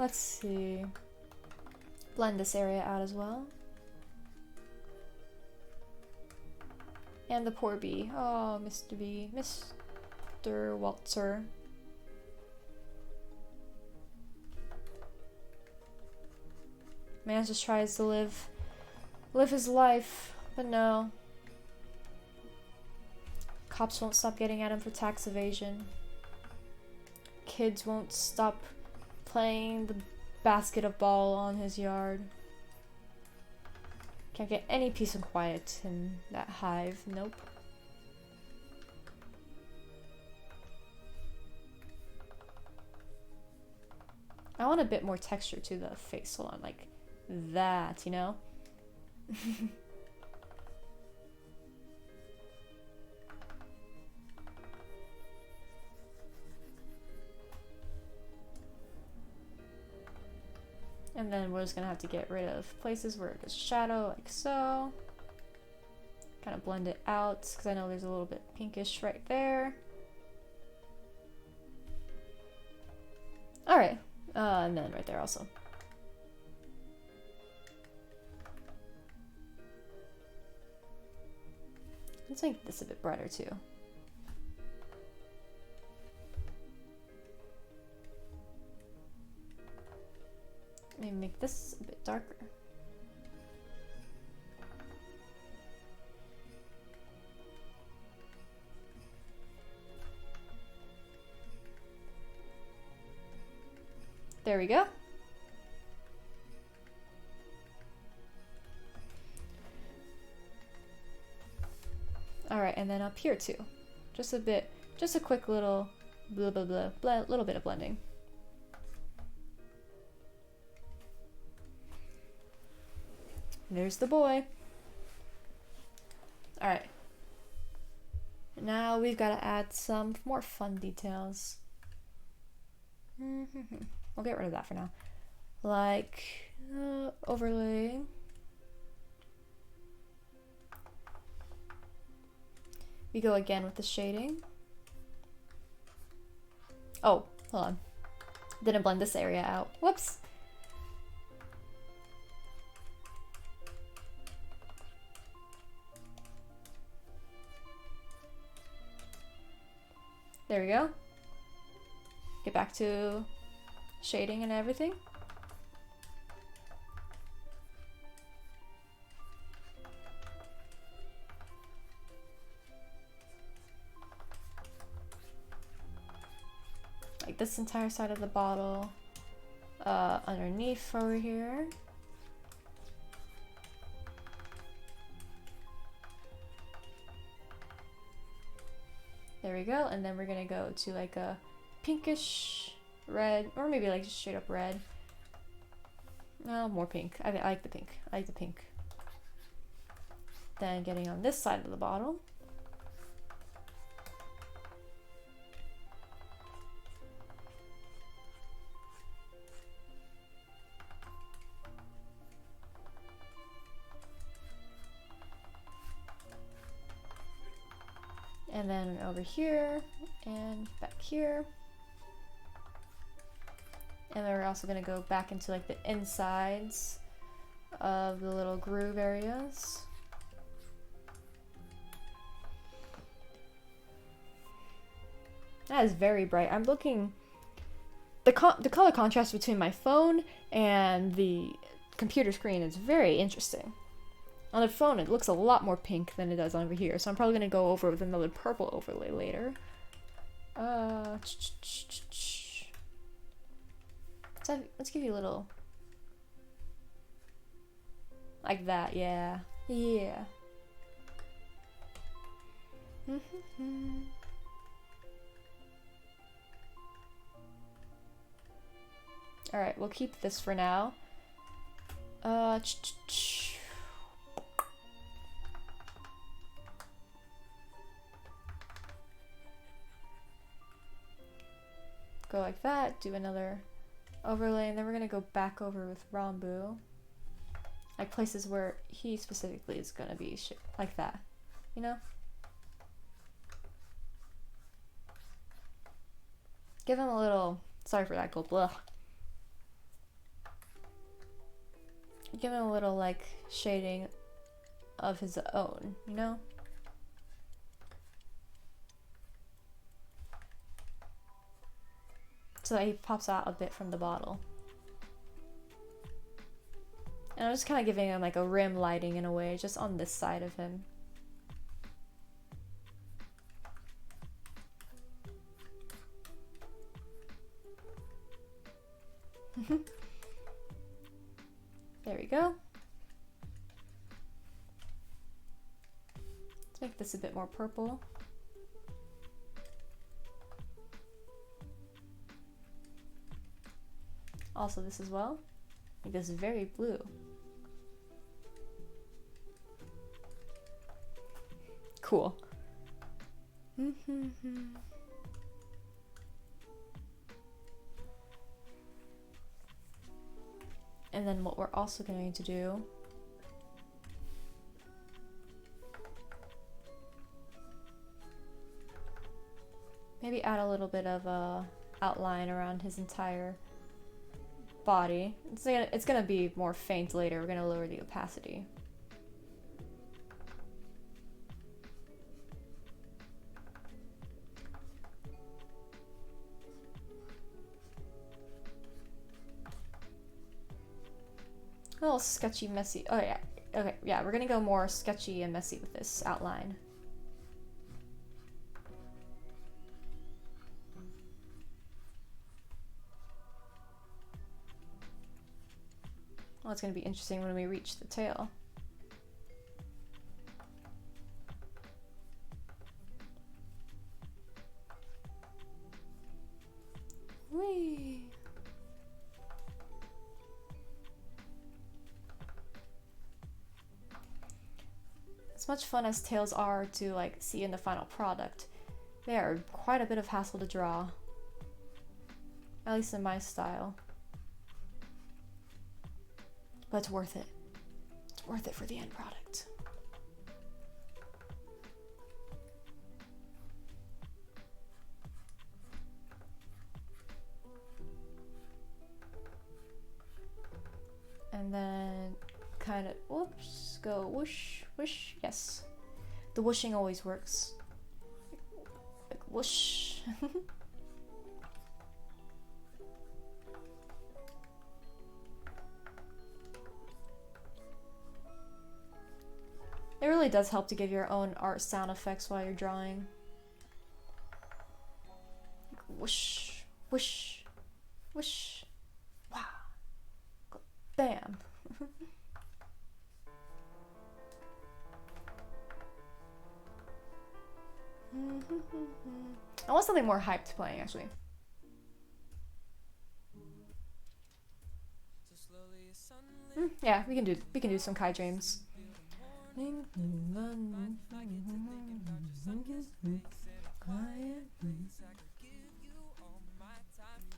let's see. Blend this area out as well. And the poor bee. Oh, Mr. Bee. Mr. Walter. Man just tries to live his life, but no. Cops won't stop getting at him for tax evasion. Kids won't stop playing the basket of ball on his yard. Can't get any peace and quiet in that hive. Nope. I want a bit more texture to the face. Hold on, like that, you know? And then we're just gonna have to get rid of places where there's shadow, like so. Kind of blend it out, because I know there's a little bit pinkish right there. Alright, and then right there also. Let's make this a bit brighter too. Maybe make this a bit darker. There we go. Alright, and then up here too. Just a bit, just a quick little blah blah blah, blah little bit of blending. There's the boy. Alright. Now we've got to add some more fun details. We'll get rid of that for now. Like, overlay. We go again with the shading. Oh, hold on. Didn't blend this area out. Whoops. There we go. Get back to shading and everything. Like this entire side of the bottle, underneath over here. There we go, and then we're gonna go to like a pinkish red, or maybe like just straight up red. No, more pink. I like the pink. I like the pink. Then getting on this side of the bottle. And then over here and back here. And then we're also gonna go back into like the insides of the little groove areas. That is very bright. I'm looking, the color contrast between my phone and the computer screen is very interesting. On the phone, it looks a lot more pink than it does over here, so I'm probably going to go over with another purple overlay later. Let's give you a little... like that, yeah. Yeah. Alright, we'll keep this for now. Go like that, do another overlay, and then we're gonna go back over with Ranboo. Like places where he specifically is gonna be like that, you know? Give him a little, sorry for that gold, blah. give him a little like shading of his own, you know? So that he pops out a bit from the bottle. And I'm just kind of giving him like a rim lighting in a way, just on this side of him. There we go. Let's make this a bit more purple. Also this as well. Make this very blue. Cool. And then what we're also going to do maybe add a little bit of a outline around his entire body. It's gonna be more faint later. We're gonna lower the opacity. A little sketchy, messy. Oh yeah. Okay, yeah, we're gonna go more sketchy and messy with this outline. Well, it's gonna be interesting when we reach the tail. Whee! As much fun as tails are to like see in the final product, they are quite a bit of hassle to draw. At least in my style. But it's worth it. It's worth it for the end product. And then kind of, whoops, go whoosh, whoosh, yes. The whooshing always works. Like whoosh. It really does help to give your own art sound effects while you're drawing. Like whoosh, whoosh, whoosh, wow, bam. I want something more hyped playing, actually. Yeah, we can do some Kai dreams. And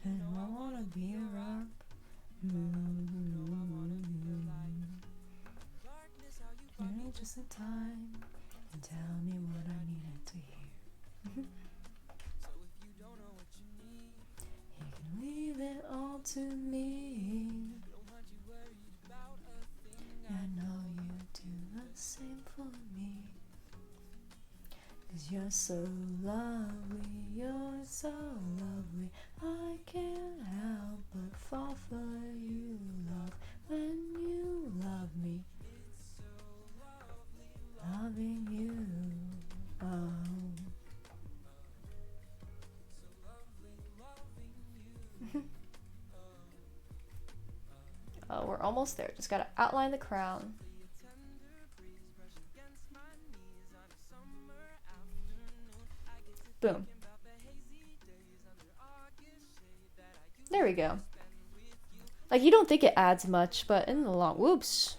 I wanna be a rock. Just in time and tell me what I needed to hear. You can leave it all to me. I know you do the same for me. 'Cause you're so lovely, you're so lovely. I can't help but fall for you, love, when you love me. Loving you. Oh, we're almost there. Just gotta outline the crown. Boom. There we go. Like, you don't think it adds much, but in the long... Whoops!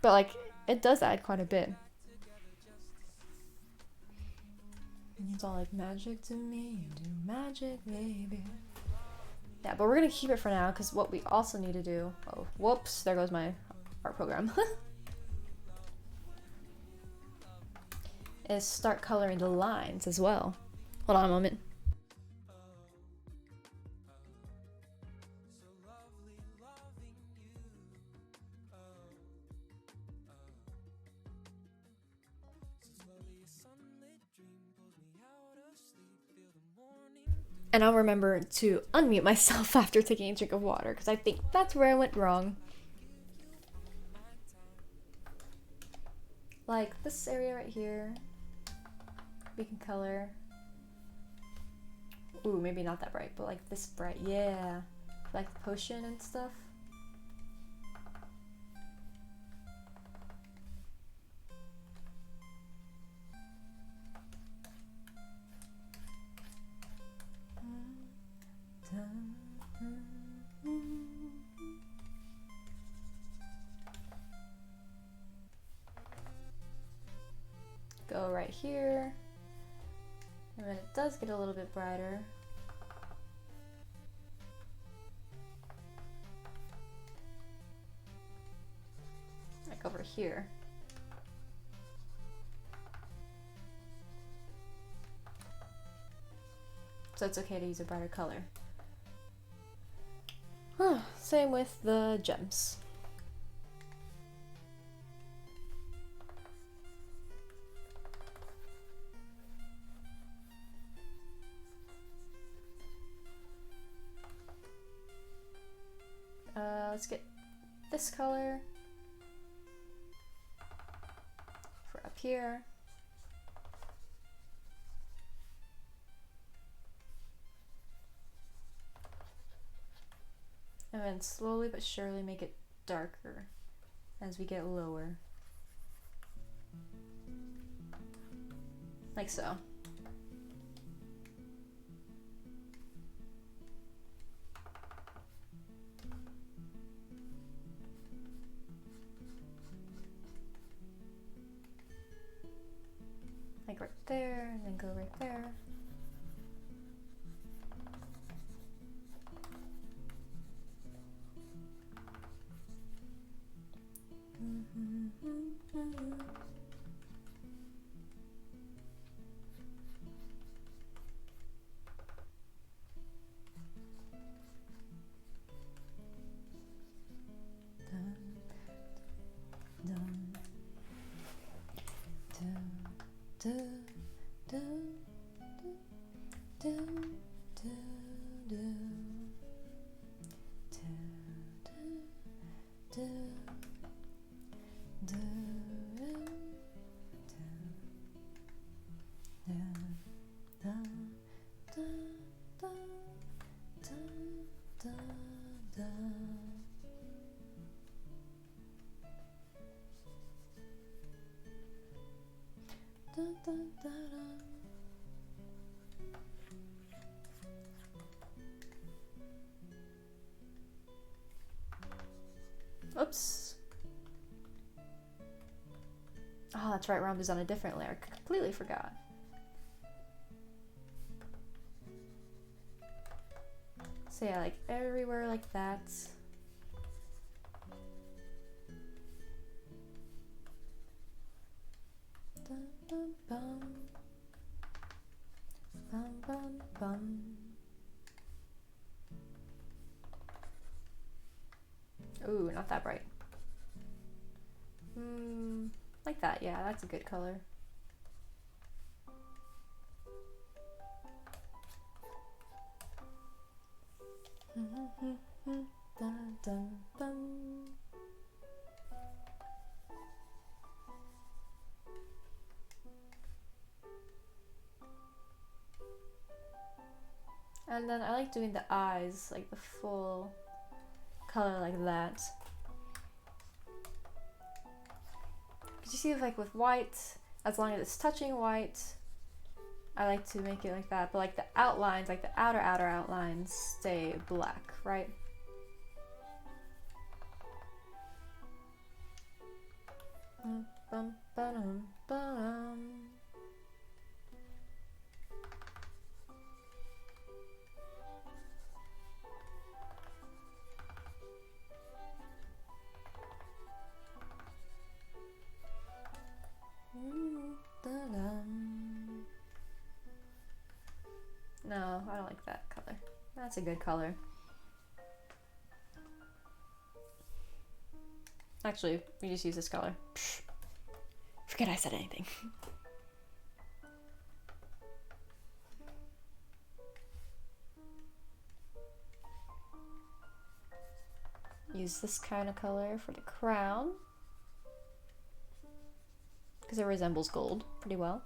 But, like, it does add quite a bit. It's all like, magic to me, you do magic, baby. Yeah, but we're gonna keep it for now, because what we also need to do... Oh, whoops, there goes my art program. Is start coloring the lines as well. Hold on a moment. And I'll remember to unmute myself after taking a drink of water, because I think that's where I went wrong. Like this area right here, we can color. Ooh, maybe not that bright, but like this bright, yeah. Like the potion and stuff. Go right here, and then it does get a little bit brighter. Like over here. So it's okay to use a brighter color. Same with the gems. Let's get this color for up here. And then slowly but surely make it darker as we get lower. Like so. Like right there, and then go right there. Oops. Oh, that's right, Ranboo's on a different layer. Completely forgot. So yeah, like everywhere like that. Dun, dun, bum. Bum, bum, bum. Ooh, not that bright. Like that, yeah, that's a good color. Dun, dun, dun. And then I like doing the eyes, like the full color like that. Because you see, like with white, as long as it's touching white, I like to make it like that. But like the outlines, like the outer outlines, stay black, right? Bum, ba-dum, ba-dum. No, I don't like that color. That's a good color. Actually, we just use this color. Psh, forget I said anything. use this kind of color for the crown because it resembles gold pretty well.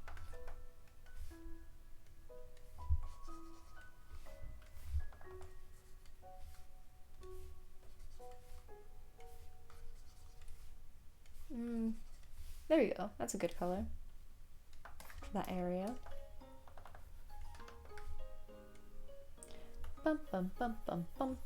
There we go. That's a good color for that area. Bum bum bum bum bum.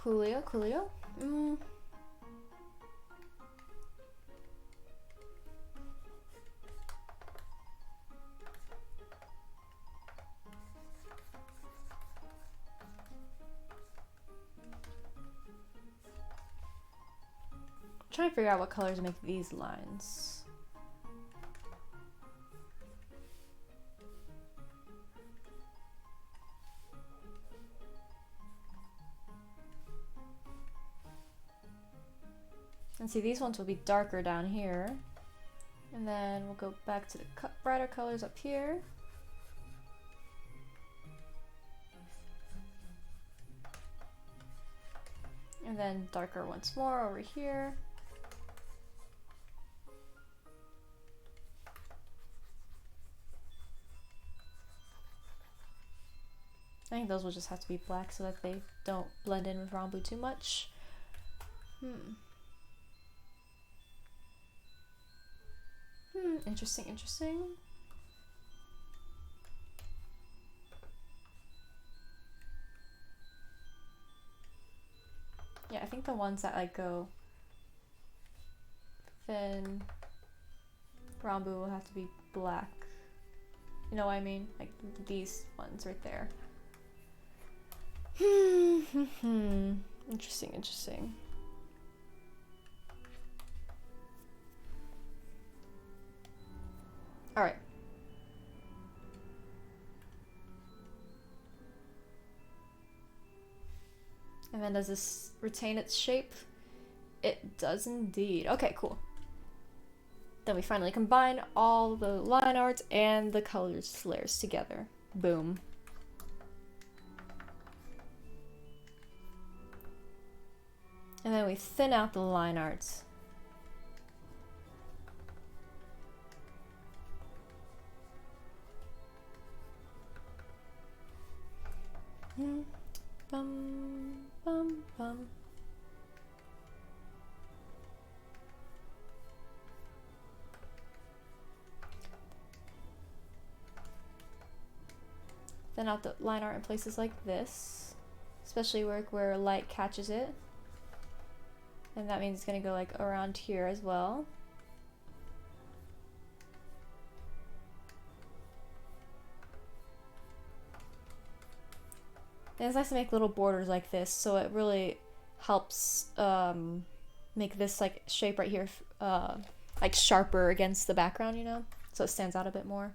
Coolio, coolio. Trying to figure out what color to make these lines. And see, these ones will be darker down here. And then we'll go back to the brighter colors up here. And then darker once more over here. I think those will just have to be black so that they don't blend in with Ranboo too much. Interesting, interesting. Yeah, I think the ones that like go thin Ranboo will have to be black. You know what I mean? Like these ones right there. Interesting, interesting. All right. And then does this retain its shape? It does indeed. Okay, cool. Then we finally combine all the line art and the colors layers together. Boom. And then we thin out the line art. Bum, bum, bum. Thin out the line art in places like this, especially where light catches it. And that means it's gonna go like around here as well. And it's nice to make little borders like this, so it really helps make this like shape right here like sharper against the background, you know? So it stands out a bit more.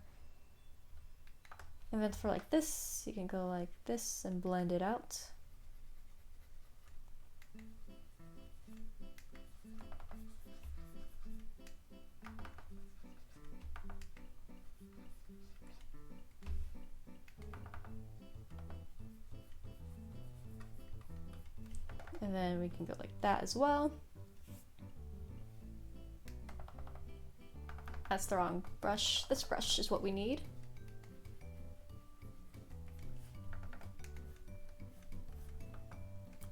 And then for like this, you can go like this and blend it out. And then we can go like that as well. That's the wrong brush. This brush is what we need.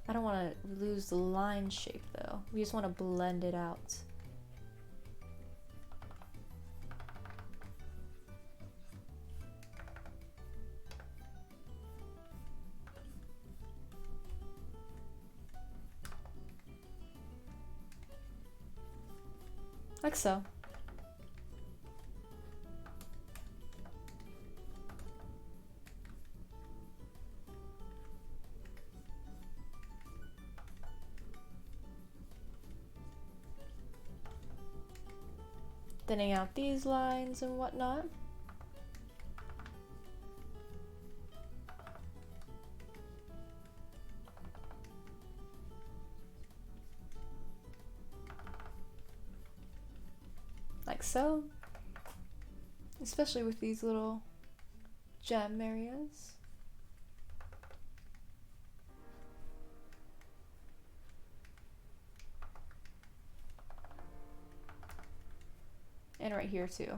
I don't want to lose the line shape though. We just want to blend it out. Like so. Thinning out these lines and whatnot. so. Especially with these little gem areas. And right here too.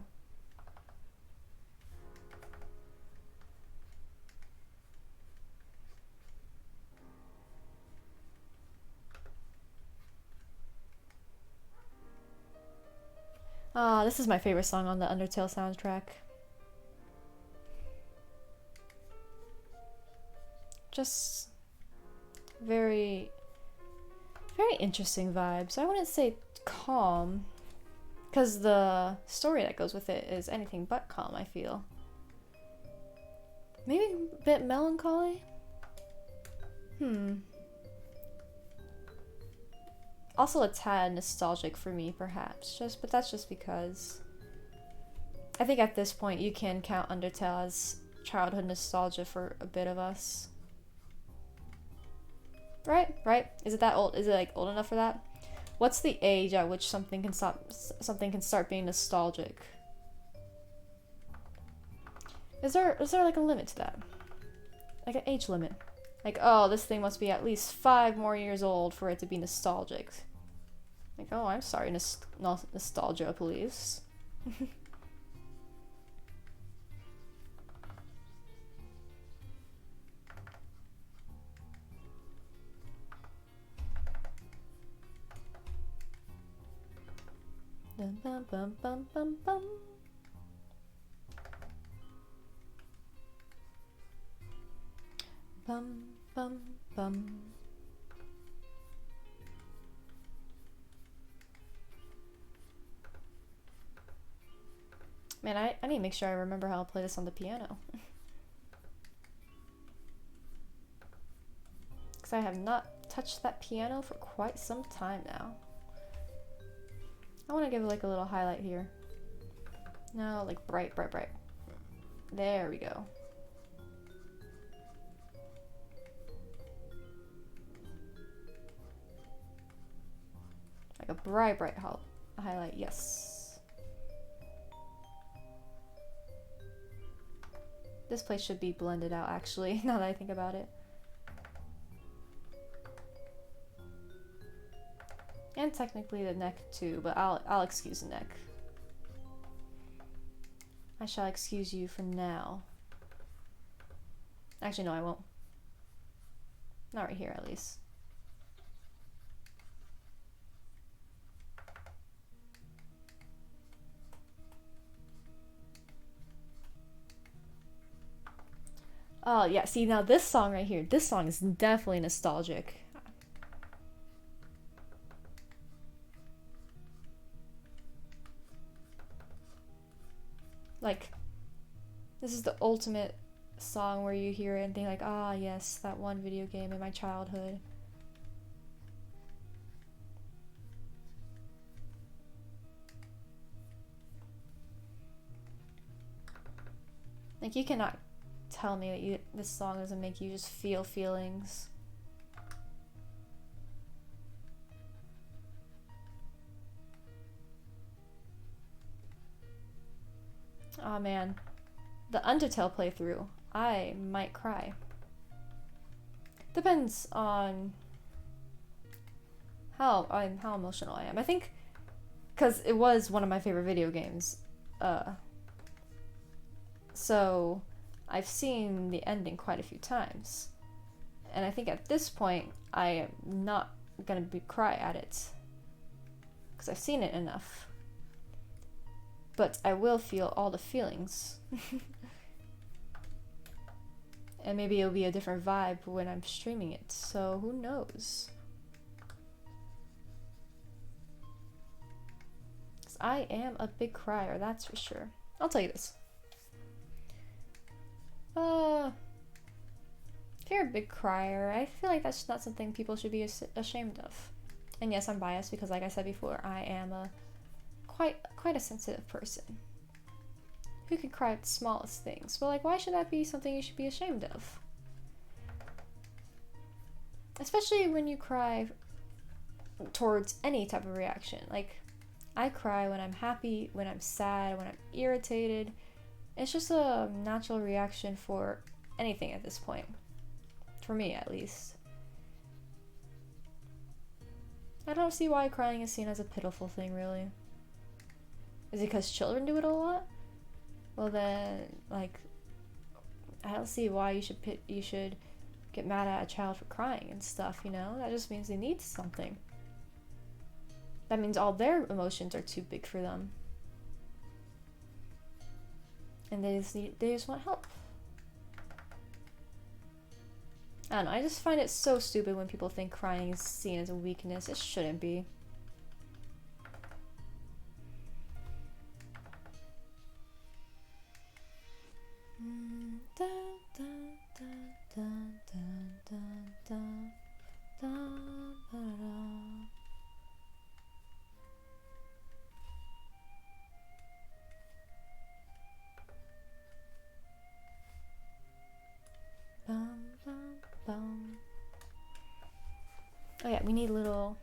Ah, this is my favorite song on the Undertale soundtrack. Just very interesting vibes. I wouldn't say calm, because the story that goes with it is anything but calm, I feel. Maybe a bit melancholy? Also a tad nostalgic for me, perhaps. But that's just because I think at this point you can count Undertale as childhood nostalgia for a bit of us. Right? Is it that old? Is it like old enough for that? What's the age at which something can start being nostalgic? Is there like a limit to that? Like an age limit? Like, oh, this thing must be at least 5 more years old for it to be nostalgic. Like, oh, I'm sorry, nostalgia police. Bum, bum, bum, bum, bum, bum. Bum, bum, bum. Man, I need to make sure I remember how to play this on the piano. Because I have not touched that piano for quite some time now. I want to give it like a little highlight here. No, like bright. There we go. Like a bright highlight, yes. This place should be blended out, actually, now that I think about it. And technically the neck too, but I'll excuse the neck. I shall excuse you for now. Actually, no, I won't. Not right here, at least. Oh, yeah, see, now this song right here, this song is definitely nostalgic. Like, this is the ultimate song where you hear it and think like, ah, yes, that one video game in my childhood. Like, you cannot tell me that this song doesn't make you just feel feelings. Oh man, the Undertale playthrough, I might cry. Depends on how emotional I am. I think because it was one of my favorite video games, so I've seen the ending quite a few times, and I think at this point I am not gonna cry at it because I've seen it enough. But I will feel all the feelings. And maybe it'll be a different vibe when I'm streaming it, so who knows? 'Cause I am a big crier, that's for sure. I'll tell you this. If you're a big crier, I feel like that's not something people should be ashamed of. And yes, I'm biased because like I said before, I am quite a sensitive person who can cry at the smallest things, but like, why should that be something you should be ashamed of? Especially when you cry towards any type of reaction. Like, I cry when I'm happy, when I'm sad, when I'm irritated. It's just a natural reaction for anything at this point. For me, at least. I don't see why crying is seen as a pitiful thing, really. Is it because children do it a lot? Well then, like, I don't see why you should get mad at a child for crying and stuff, you know? That just means they need something. That means all their emotions are too big for them. And they just want help. I don't know, I just find it so stupid when people think crying is seen as a weakness. It shouldn't be. Oh yeah, we need little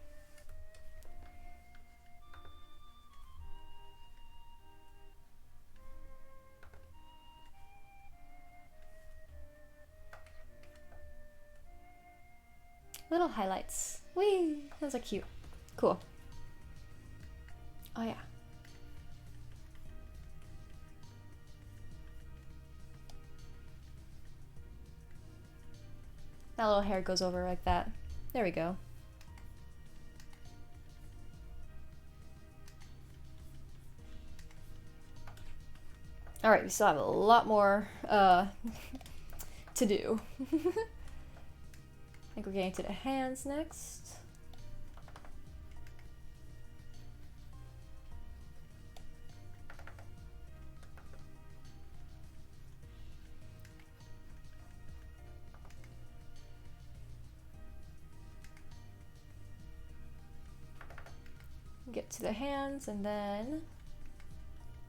highlights. Whee! Those are cute. Cool. Oh yeah. That little hair goes over like that. There we go. Alright, we still have a lot more to do. I think we're getting to the hands next. Get to the hands, and then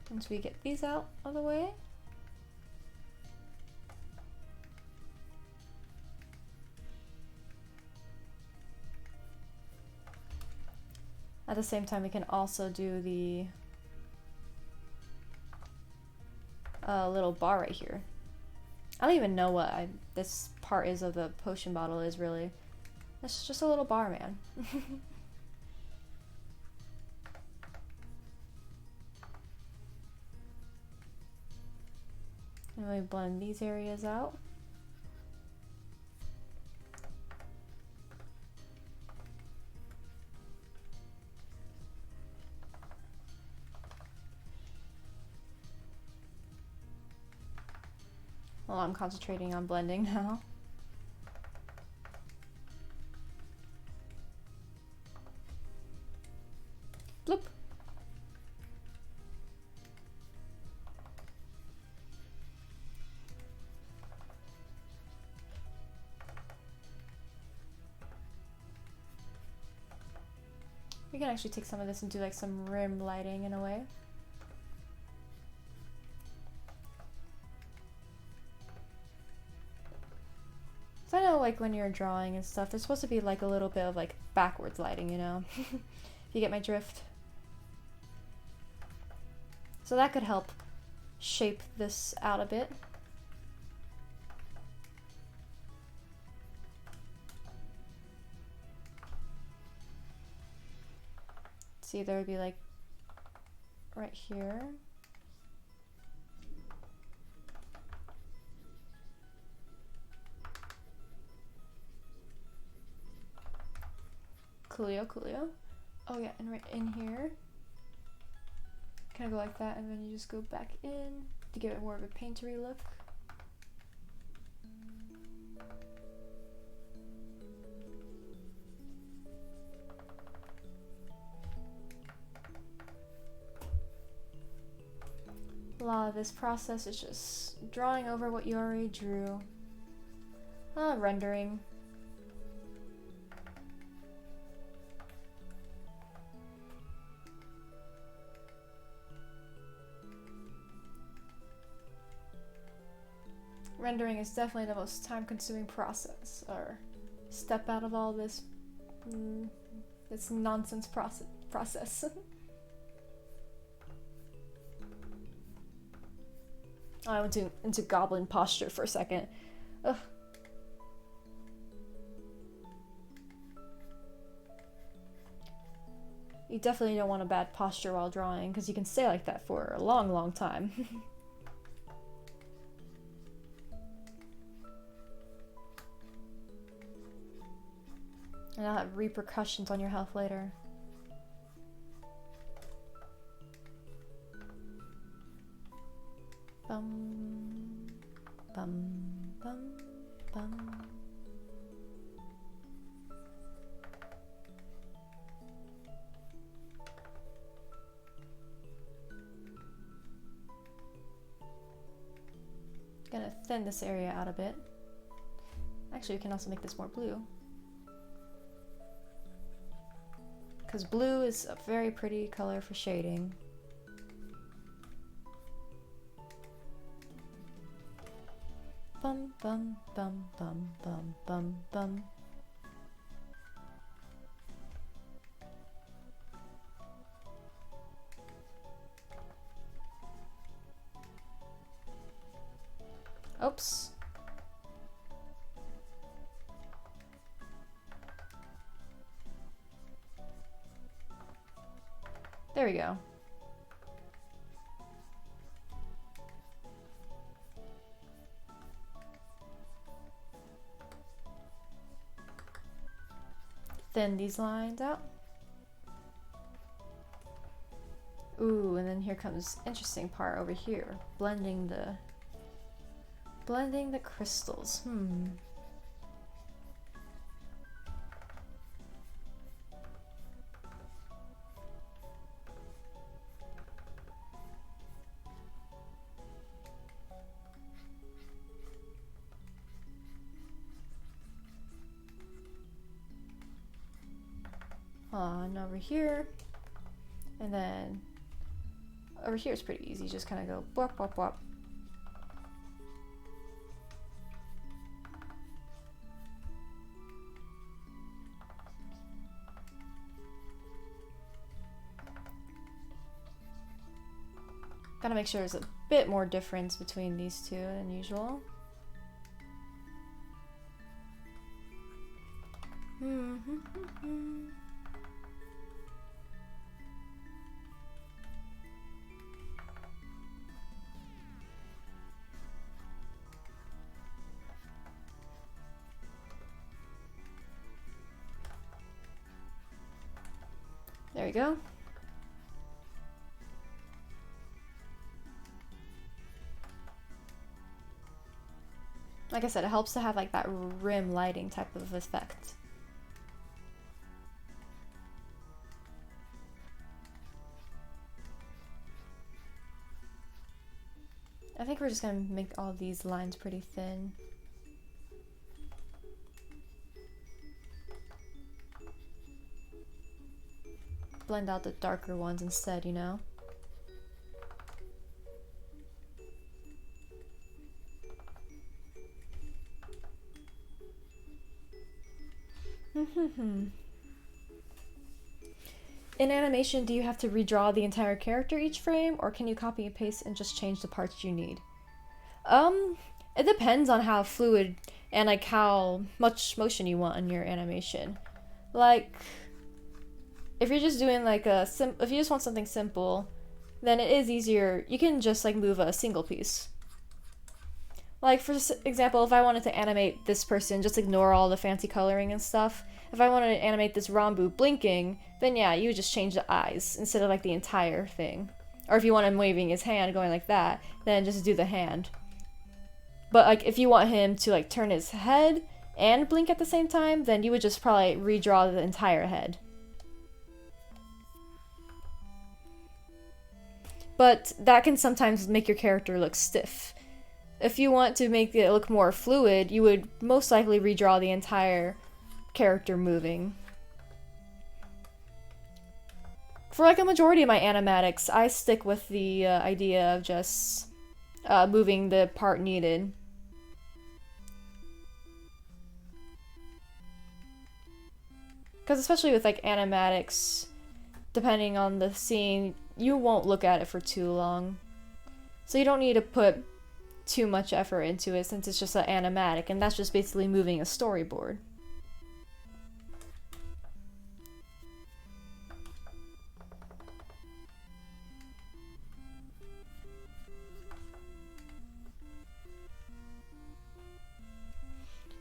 once we get these out of the way, at the same time we can also do the little bar right here. I don't even know what this part is of the potion bottle is really. It's just a little bar, man. And we blend these areas out. Well, I'm concentrating on blending now. Bloop. We can actually take some of this and do like some rim lighting in a way. So I know like when you're drawing and stuff, there's supposed to be like a little bit of like backwards lighting, you know? If you get my drift. So that could help shape this out a bit. See, there would be like right here. Coolio, coolio. Oh yeah, and right in here. Kind of go like that, and then you just go back in to give it more of a paintery look. A lot of this process is just drawing over what you already drew. Rendering. Rendering is definitely the most time-consuming process, or step out of all this this nonsense process. I went into goblin posture for a second. Ugh. You definitely don't want a bad posture while drawing, because you can stay like that for a long, long time. And that'll have repercussions on your health later. Bum, bum, bum, bum. Gonna thin this area out a bit. Actually, we can also make this more blue. Because blue is a very pretty color for shading. Bum bum bum bum bum bum bum. Oops. There we go. Thin these lines out. Ooh, and then here comes interesting part over here. Blending the crystals. On over here, and then over here is pretty easy. Just kind of go bwop bwop bwop. Gotta make sure there's a bit more difference between these two than usual. There we go. Like I said, it helps to have like that rim lighting type of effect. I think we're just gonna make all these lines pretty thin. Blend out the darker ones instead, you know? In animation, do you have to redraw the entire character each frame, or can you copy and paste and just change the parts you need? It depends on how fluid and like how much motion you want in your animation. Like, if you're just doing like if you just want something simple, then it is easier. You can just like move a single piece. Like for example, if I wanted to animate this person, just ignore all the fancy coloring and stuff. If I wanted to animate this Ranboo blinking, then yeah, you would just change the eyes instead of like the entire thing. Or if you want him waving his hand going like that, then just do the hand. But like if you want him to like turn his head and blink at the same time, then you would just probably redraw the entire head. But that can sometimes make your character look stiff. If you want to make it look more fluid, you would most likely redraw the entire character moving. For like a majority of my animatics, I stick with the idea of just moving the part needed. Because especially with like animatics, depending on the scene, you won't look at it for too long. So you don't need to put too much effort into it since it's just an animatic, and that's just basically moving a storyboard.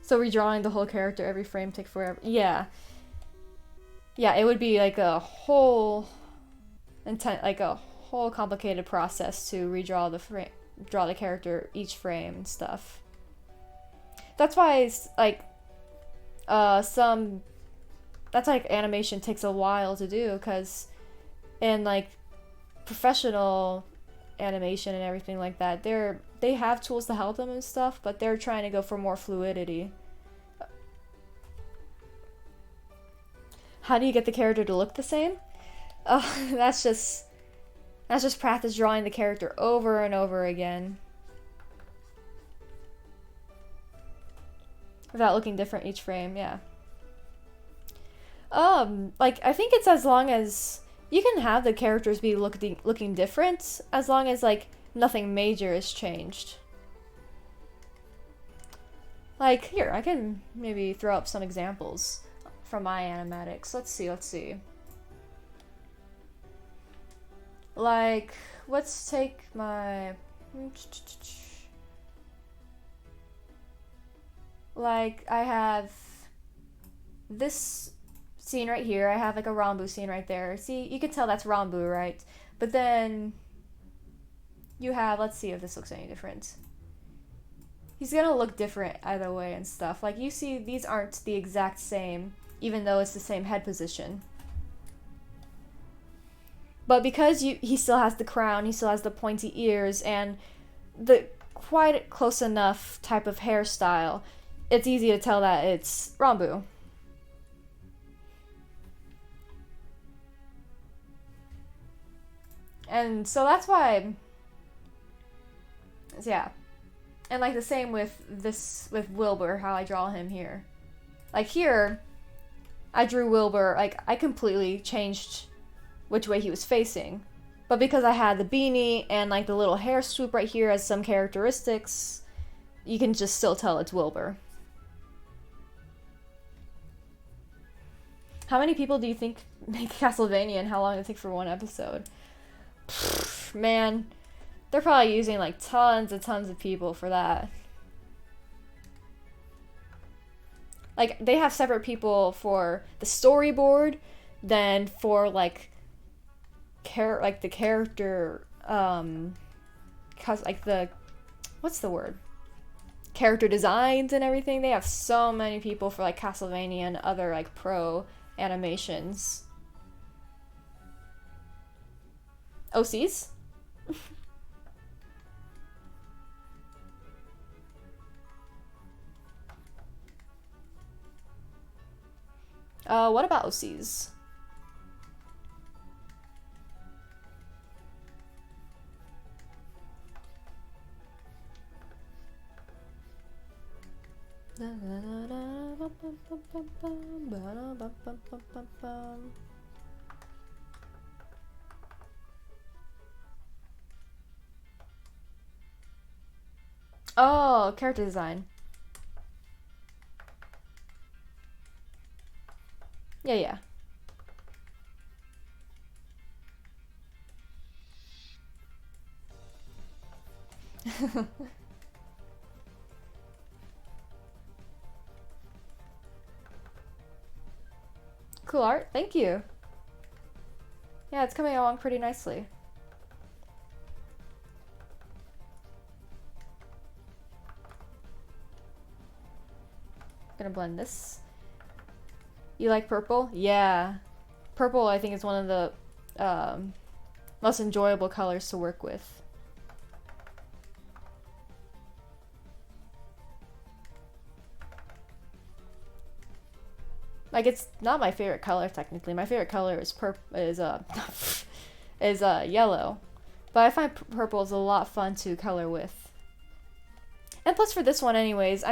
So redrawing the whole character every frame take forever. Yeah. Yeah, it would be like a whole complicated process to redraw draw the character each frame and stuff. That's why that's like animation takes a while to do, because in like professional animation and everything like that, they have tools to help them and stuff, but they're trying to go for more fluidity. How do you get the character to look the same? That's just practice drawing the character over and over again without looking different each frame. Yeah. Like, I think it's as long as you can have the characters be looking different, as long as like nothing major is changed. Like, here, I can maybe throw up some examples from my animatics. Let's see. Like, let's take my... Like, I have this scene right here. I have like a Ranboo scene right there. See, you can tell that's Ranboo, right? But then you have, let's see if this looks any different. He's gonna look different either way and stuff. Like, you see, these aren't the exact same, even though it's the same head position. But because he still has the crown, he still has the pointy ears, and the quite close enough type of hairstyle, it's easy to tell that it's Ranboo. And so that's why, yeah. And like the same with Wilbur, how I draw him here. Like here, I drew Wilbur, like I completely changed which way he was facing. But because I had the beanie and like the little hair swoop right here as some characteristics, you can just still tell it's Wilbur. How many people do you think make Castlevania, and how long does it take for one episode? Pfft, man, they're probably using like tons of people for that. Like, they have separate people for the storyboard than for like the character, cause like the, what's the word? Character designs and everything. They have so many people for like Castlevania and other like pro animations. OCs? What about OCs? Oh, character design. Yeah. Cool art, thank you. Yeah, it's coming along pretty nicely. Gonna blend this. You like purple? Yeah. Purple, I think, is one of the most enjoyable colors to work with. Like, it's not my favorite color technically. My favorite color is yellow, but I find purple is a lot fun to color with. And plus, for this one, anyways,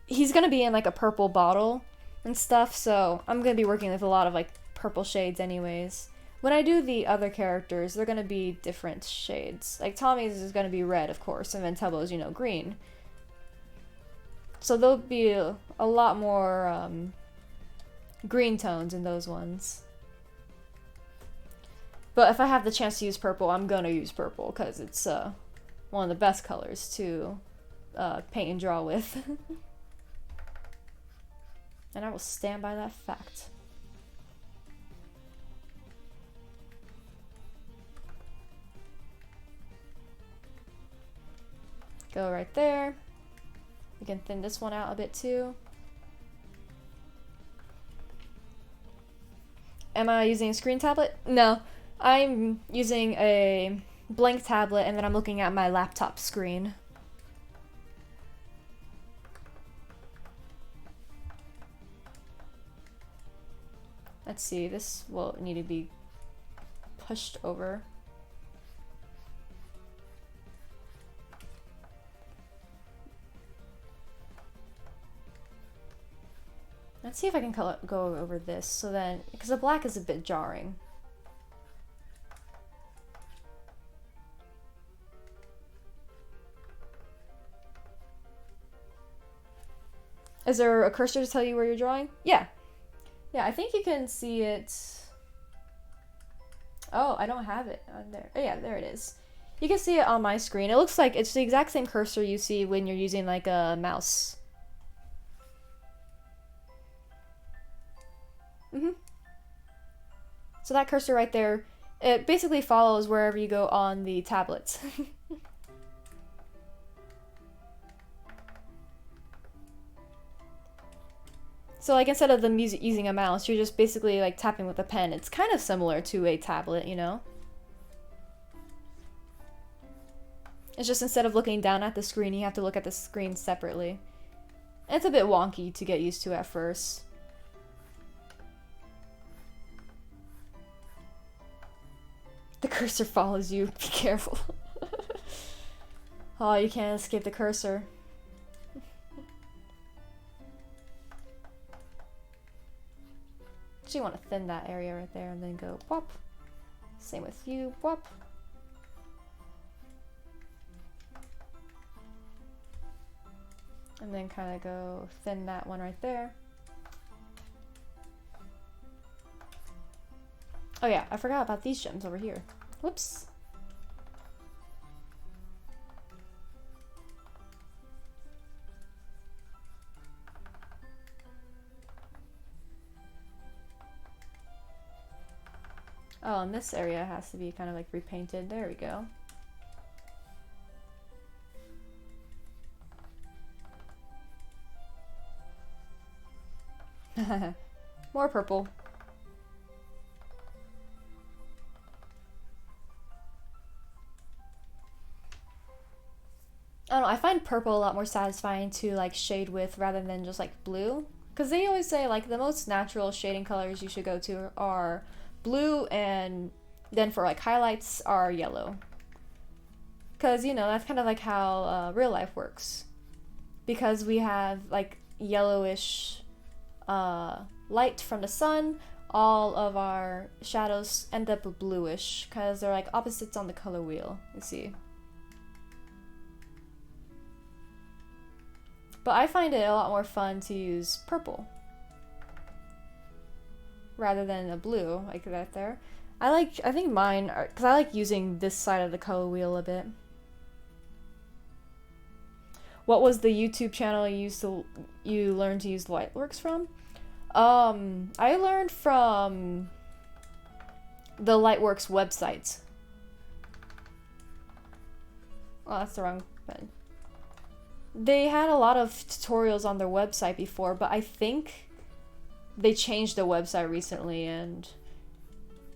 he's gonna be in like a purple bottle and stuff, so I'm gonna be working with a lot of like purple shades, anyways. when I do the other characters, they're gonna be different shades. Like Tommy's is gonna be red, of course, and then Tubbo's, you know, green. So there'll be a lot more green tones in those ones. But if I have the chance to use purple, I'm gonna use purple because it's one of the best colors to paint and draw with. And I will stand by that fact. Go right there. We can thin this one out a bit too. Am I using a screen tablet? No. I'm using a blank tablet and then I'm looking at my laptop screen. Let's see, this will need to be pushed over. Let's see if I can go over this, so then, because the black is a bit jarring. Is there a cursor to tell you where you're drawing? Yeah. Yeah, I think you can see it. Oh, I don't have it on there. Oh yeah, there it is. You can see it on my screen. It looks like it's the exact same cursor you see when you're using like a mouse. So that cursor right there, it basically follows wherever you go on the tablets. So like instead of them using a mouse, you're just basically like tapping with a pen. It's kind of similar to a tablet, you know? It's just instead of looking down at the screen, you have to look at the screen separately. And it's a bit wonky to get used to at first. The cursor follows you. Be careful. Oh, you can't escape the cursor. Actually, want to thin that area right there and then go pop. Same with you, pop. And then kind of go thin that one right there. Oh yeah, I forgot about these gems over here. Whoops. Oh, and this area has to be kind of like repainted. There we go. More purple. I don't know, I find purple a lot more satisfying to like shade with rather than just like blue. Because they always say like the most natural shading colors you should go to are blue, and then for like highlights are yellow. Because, you know, that's kind of like how real life works. Because we have like yellowish light from the sun, all of our shadows end up bluish because they're like opposites on the color wheel, you see. But I find it a lot more fun to use purple rather than a blue like that there. I think mine are, because I like using this side of the color wheel a bit. What was the YouTube channel you learned to use Lightworks from? I learned from the Lightworks website. Oh, that's the wrong pen. They had a lot of tutorials on their website before, but I think they changed the website recently and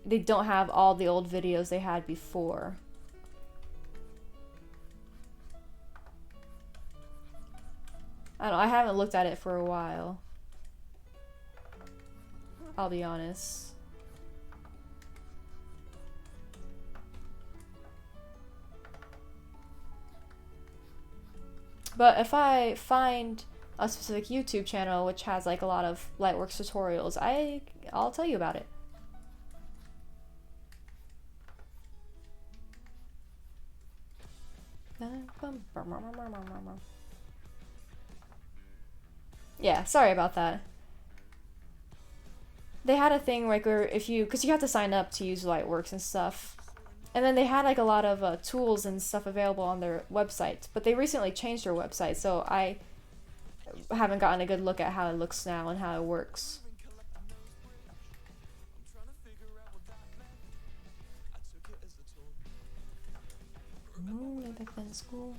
they don't have all the old videos they had before. I don't know, I haven't looked at it for a while. I'll be honest. But if I find a specific YouTube channel which has like a lot of Lightworks tutorials, I'll tell you about it. Yeah, sorry about that. They had a thing like where if you, because you have to sign up to use Lightworks and stuff, and then they had like a lot of tools and stuff available on their website, but they recently changed their website, so I haven't gotten a good look at how it looks now and how it works. Back then in school.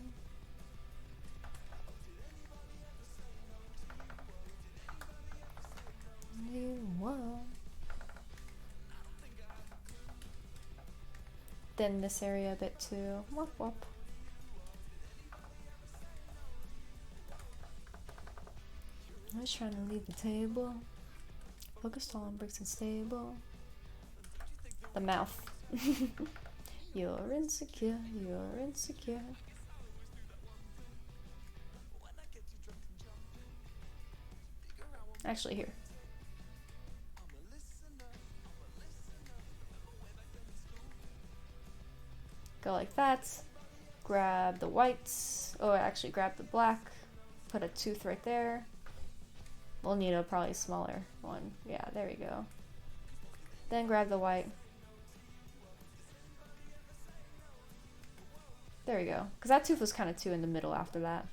Then this area a bit too. Wop wop. I was trying to leave the table. Focused on bricks and stable. The mouth. You're insecure, you're insecure. Actually, here. Go like that. Grab the whites. Oh, actually grab the black. Put a tooth right there. We'll need a probably smaller one. Yeah, there we go. Then grab the white. There we go. Because that tooth was kind of too in the middle after that.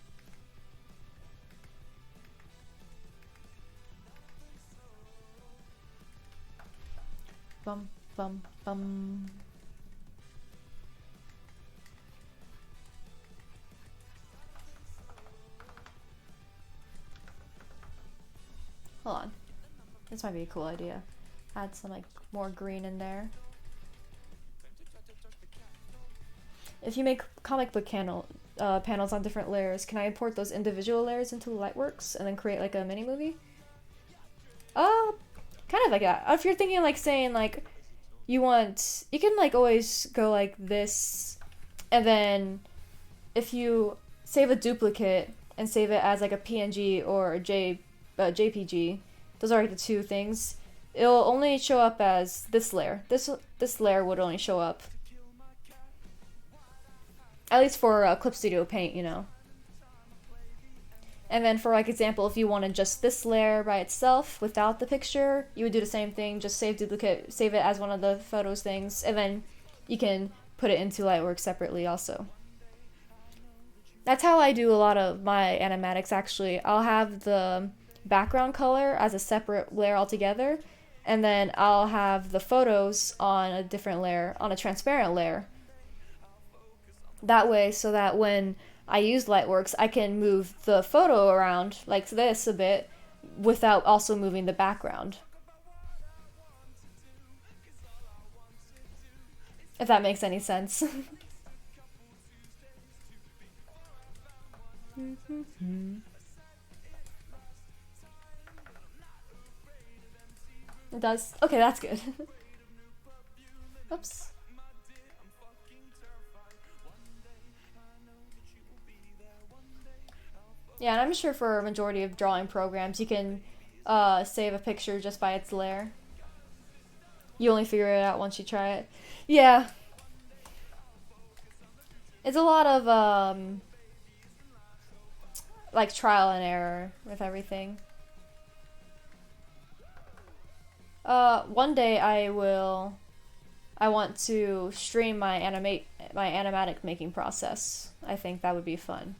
Bum, bum, bum. Hold on. This might be a cool idea. Add some like more green in there. If you make comic book panels on different layers, can I import those individual layers into Lightworks and then create like a mini movie? Kind of like that. If you're thinking like saying like you can like always go like this, and then if you save a duplicate and save it as like a PNG or a JPG, those are like the two things. It'll only show up as this layer. This layer would only show up. At least for Clip Studio Paint, you know. And then for like example, if you wanted just this layer by itself without the picture, you would do the same thing. Just save duplicate, save it as one of the photos things, and then you can put it into Lightworks separately also. That's how I do a lot of my animatics actually. I'll have the background color as a separate layer altogether, and then I'll have the photos on a different layer, on a transparent layer. That way, so that when I use Lightworks, I can move the photo around like this a bit without also moving the background. If that makes any sense. It does? Okay, that's good. Oops. Yeah, and I'm sure for a majority of drawing programs, you can save a picture just by its layer. You only figure it out once you try it. Yeah. It's a lot of, like, trial and error with everything. One day I want to stream my animatic making process. I think that would be fun.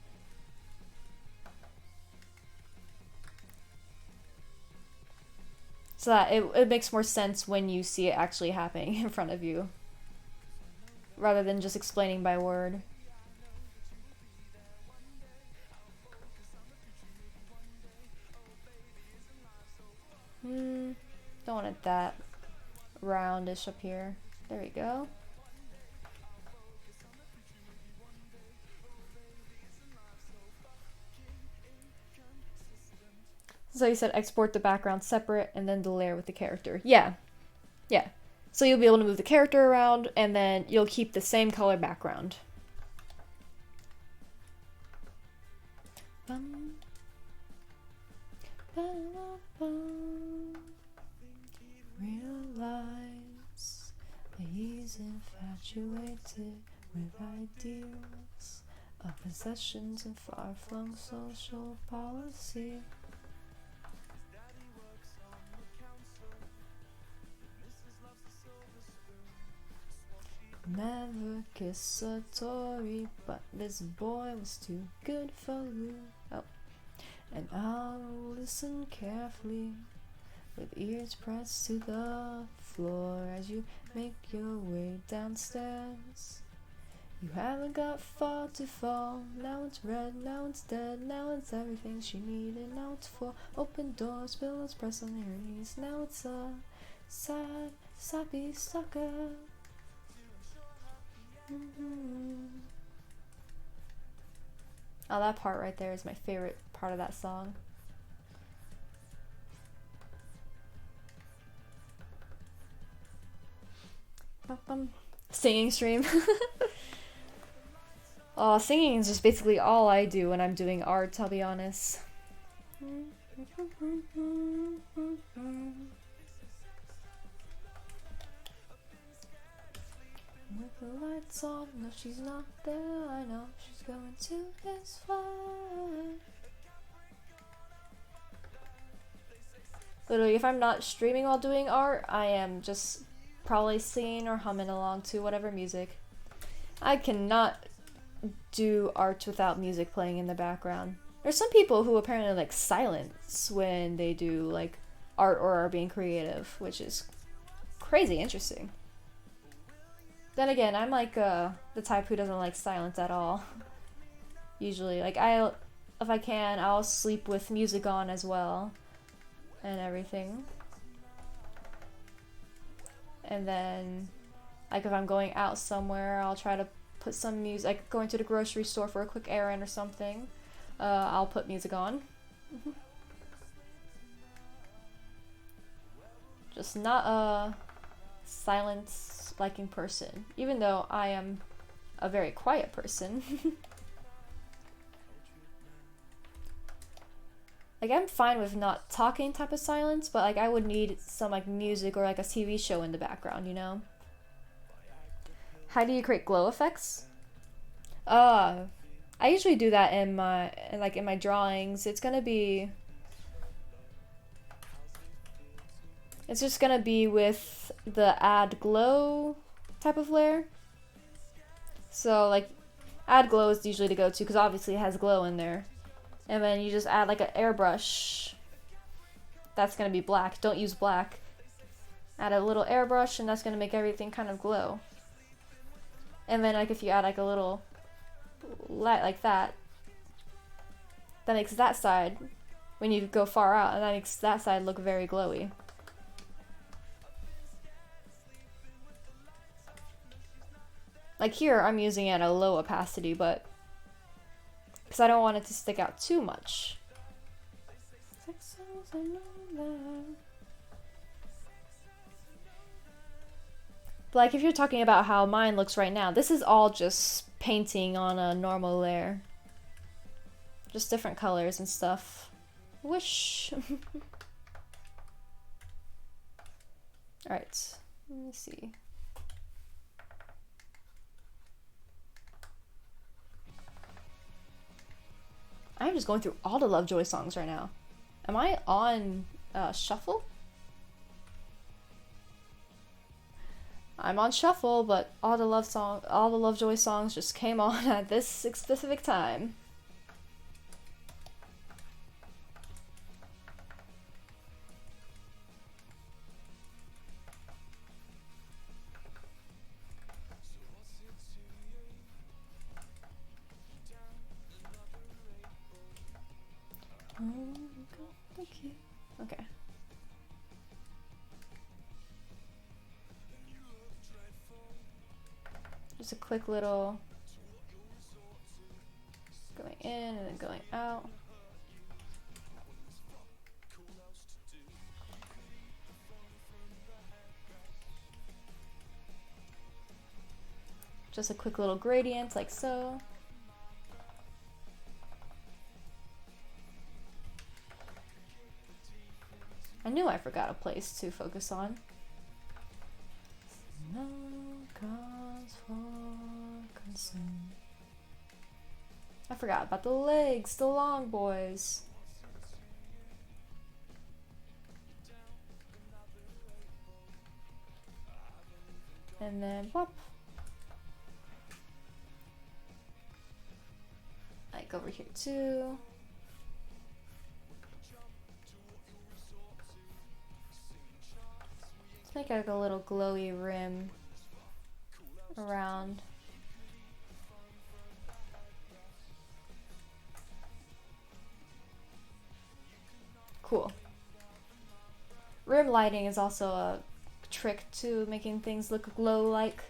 So that it makes more sense when you see it actually happening in front of you, rather than just explaining by word. Don't want it that roundish up here. There we go. So you said export the background separate and then the layer with the character. Yeah. Yeah. So you'll be able to move the character around and then you'll keep the same color background. Realize that he's infatuated with ideals of possessions and far-flung social policy. Never kiss a Tory, but this boy was too good for you. Oh, and I'll listen carefully, with ears pressed to the floor as you make your way downstairs. You haven't got far to fall. Now it's red, now it's dead, now it's everything she needed. Now it's four open doors, pillows pressed on her knees. Now it's a sad, sappy sucker. Oh, that part right there is my favorite part of that song. Singing stream. Oh, singing is just basically all I do when I'm doing art, I'll be honest. With the lights on, no she's not there, I know she's going to his flight. Literally, if I'm not streaming while doing art, I am just probably singing or humming along to whatever music. I cannot do art without music playing in the background. There's some people who apparently like silence when they do like art or are being creative, which is crazy interesting. Then again, I'm like the type who doesn't like silence at all. Usually, like if I can, I'll sleep with music on as well and everything. And then, like if I'm going out somewhere, I'll try to put some music, like going to the grocery store for a quick errand or something. I'll put music on. Just not a silence liking person, even though I am a very quiet person. Like I'm fine with not talking type of silence, but like I would need some like music or like a TV show in the background, you know? How do you create glow effects? I usually do that in my drawings. It's just gonna be with the add glow type of layer. So like add glow is usually to go to because obviously it has glow in there. And then you just add like an airbrush. That's gonna be black. Don't use black. Add a little airbrush and that's gonna make everything kind of glow. And then like if you add like a little light like that, that makes that side, when you go far out, and that makes that side look very glowy. Like here, I'm using it at a low opacity, but because I don't want it to stick out too much. But like if you're talking about how mine looks right now, this is all just painting on a normal layer. Just different colors and stuff. Whoosh. Alright, let me see. I'm just going through all the Lovejoy songs right now. Am I on shuffle? I'm on shuffle, but all the Lovejoy songs just came on at this specific time. Okay. Just a quick little going in and then going out. Just a quick little gradient like so. I knew I forgot a place to focus on. No cause for concern. I forgot about the legs, the long boys. And then whoop. Like over here too. Let's make like a little glowy rim around. Cool. Rim lighting is also a trick to making things look glow-like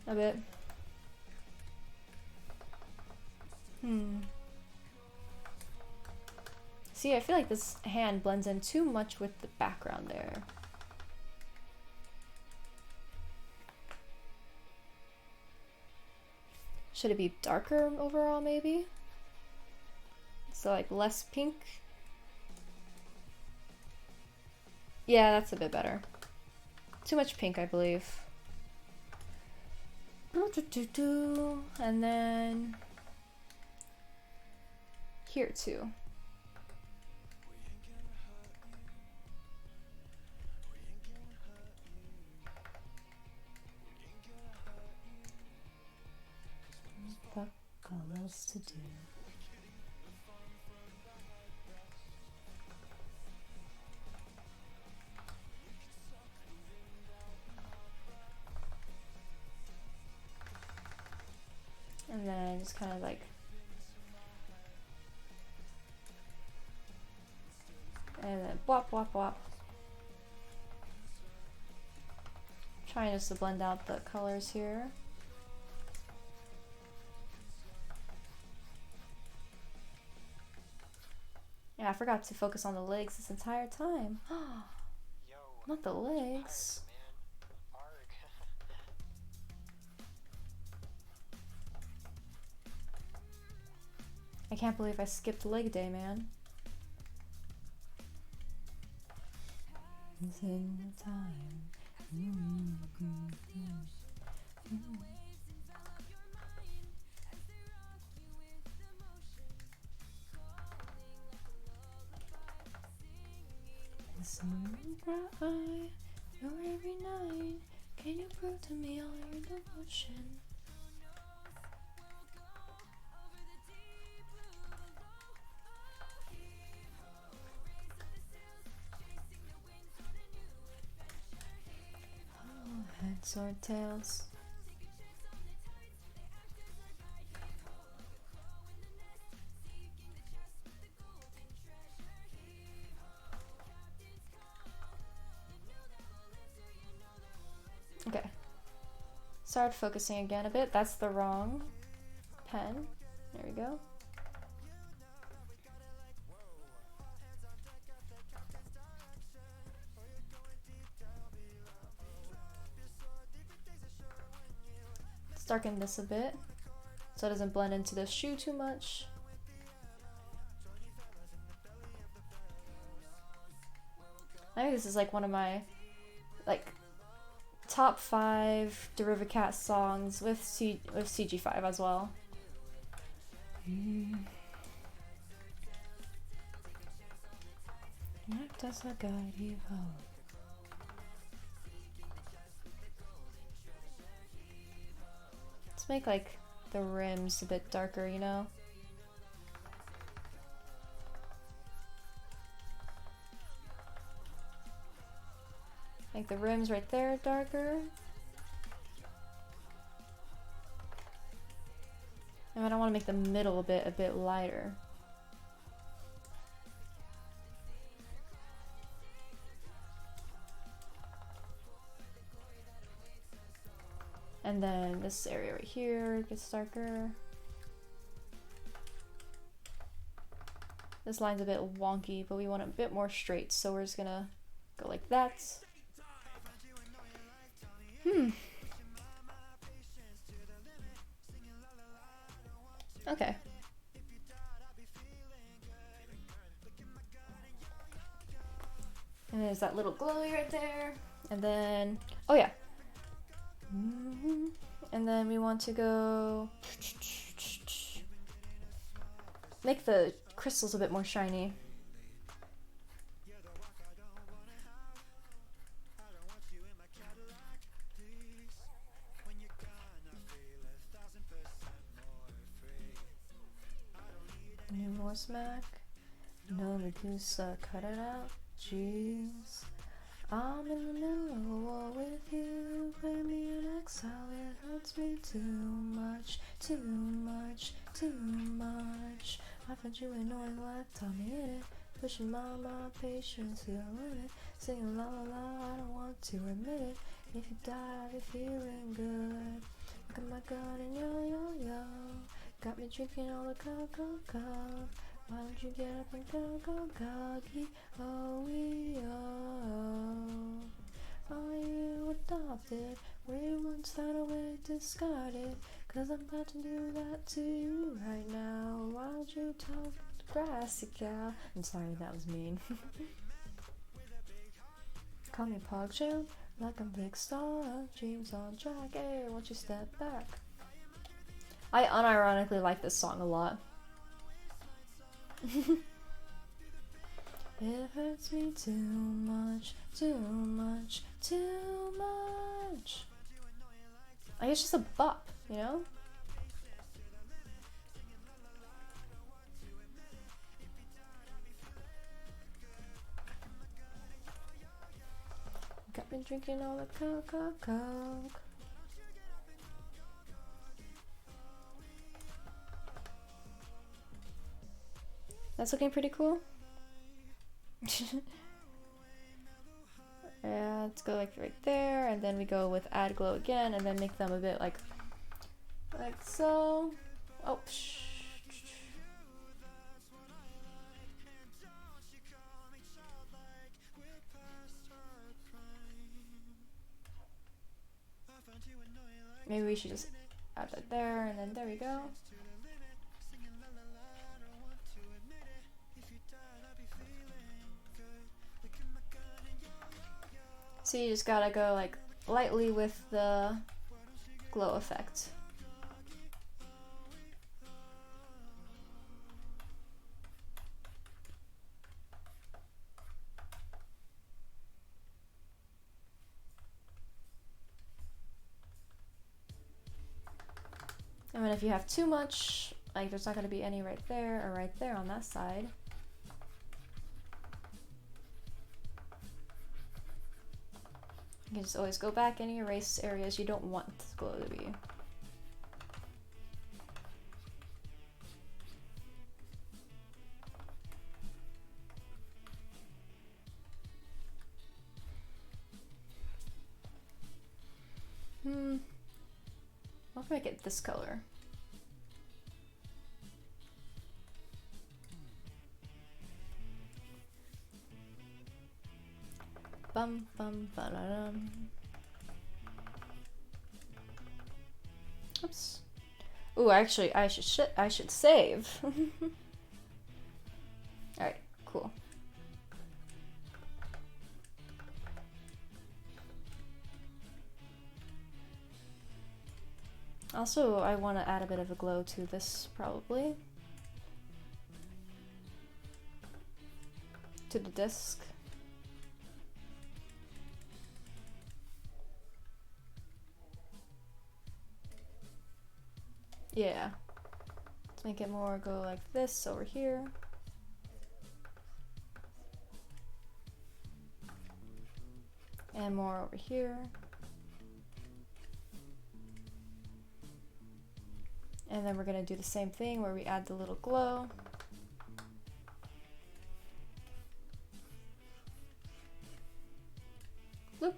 a bit. See, I feel like this hand blends in too much with the background there. Should it be darker overall, maybe? So like less pink? Yeah, that's a bit better. Too much pink, I believe. And then here too. Fuck all else to do. And then just kind of like and then wop wop wop. Trying just to blend out the colors here. Yeah, I forgot to focus on the legs this entire time. Not the legs. I can't believe I skipped leg day, man. It's in the time. You're every night. Can you prove to me all your devotion? Heads or tails. Okay. Start focusing again a bit. That's the wrong pen. There we go. Let's darken this a bit so it doesn't blend into the shoe too much. I think this is like one of my top 5 Derivacat songs with CG5 as well. Let's make like the rims a bit darker, you know? Make the rims right there darker. And I don't want to make the middle a bit lighter. And then this area right here gets darker. This line's a bit wonky, but we want it a bit more straight, so we're just gonna go like that. Okay. And there's that little glowy right there. And then, oh yeah. And then we want to go make the crystals a bit more shiny. Need more smack? No, Medusa, cut it out. Jeez. I'm in the middle of a war with you. Put me in exile, it hurts me too much, too much, too much. I find you annoying like Tommy in it. Pushing my patience to the limit. Singing la la la, I don't want to admit it. If you die, I'll be feeling good. Look at my gun and yo. Got me drinking all the Coca-Cola. Why don't you get up and go, Goggy? Oh, are you adopted? Were you once found away discarded? Cause I'm about to do that to you right now. Why don't you tell the grassy cow? I'm sorry, that was mean. Call me Pogshell, like I'm Big Star. Dreams on track, hey, won't you step back? I unironically like this song a lot. It hurts me too much, too much, too much. I guess just a bop, you know? Got me drinking all the Coke. That's looking pretty cool. Yeah, let's go like right there, and then we go with add glow again, and then make them a bit like so. Oh, maybe we should just add that there, and then there we go. So you just gotta go like lightly with the glow effect. And then if you have too much, like there's not gonna be any right there or right there on that side. You can just always go back and erase areas you don't want the glow to be. What if I get this color? Bum bum ba-da-dum. Oops. Ooh, actually, I should save. All right, cool. Also, I want to add a bit of a glow to this, probably. To the disc. Yeah. Let's make it more go like this over here. And more over here. And then we're gonna do the same thing where we add the little glow. Bloop.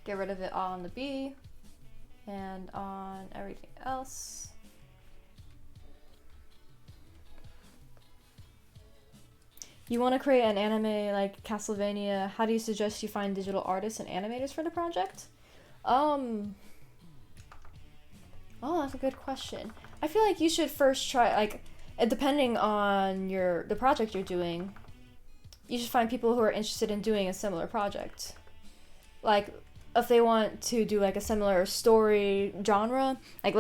Get rid of it on the B and on everything else. You want to create an anime like Castlevania, how do you suggest you find digital artists and animators for the project? Oh, that's a good question. I feel like you should first try, like, depending on the project you're doing, you should find people who are interested in doing a similar project. Like, if they want to do like a similar story genre, like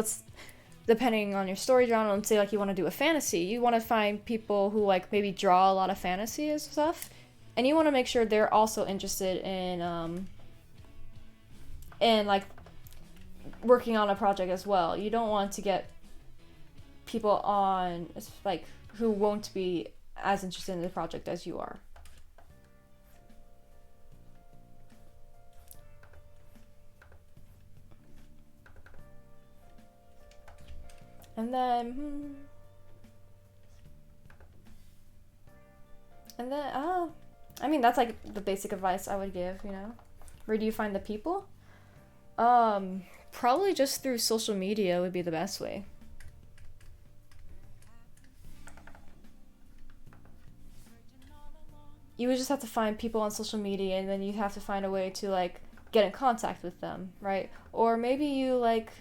depending on your story genre, let's say like you want to do a fantasy, you want to find people who like maybe draw a lot of fantasy and stuff, and you want to make sure they're also interested in like working on a project as well. You don't want to get people on like who won't be as interested in the project as you are. And then I mean, that's like the basic advice I would give, you know. Where do you find the people? Probably just through social media would be the best way. You would just have to find people on social media, and then you have to find a way to like get in contact with them, right? Or maybe you like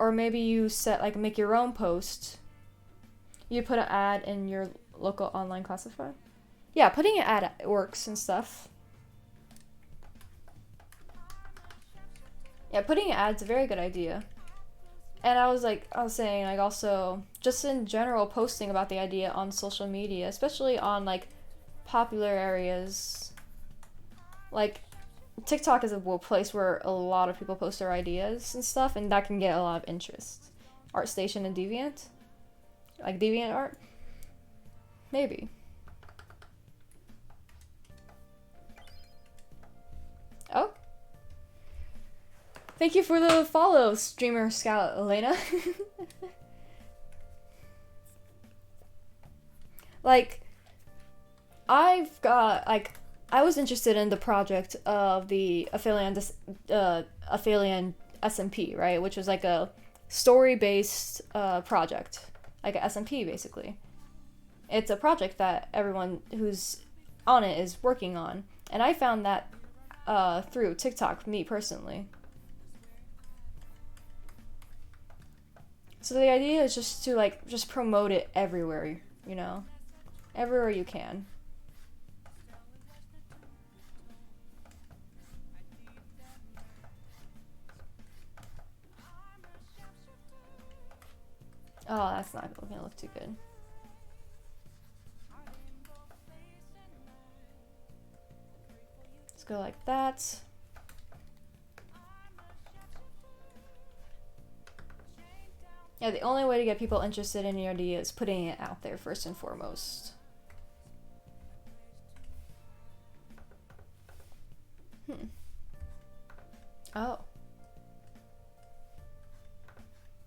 or maybe you set like make your own post. You put an ad in your local online classified. Yeah, putting an ad works and stuff. Yeah, putting an ad's a very good idea. And I was saying like also just in general posting about the idea on social media, especially on like popular areas. Like TikTok is a place where a lot of people post their ideas and stuff, and that can get a lot of interest. ArtStation and Deviant? Like Deviant Art? Maybe. Oh. Thank you for the follow, streamer Scout Elena. Like, I've got, like, I was interested in the project of the Aphelion SMP, right? Which was like a story-based project. Like a SMP, basically. It's a project that everyone who's on it is working on. And I found that through TikTok, me personally. So the idea is just to like, just promote it everywhere, you know? Everywhere you can. Oh, that's not gonna look too good. Let's go like that. Yeah, the only way to get people interested in your idea is putting it out there first and foremost. Oh.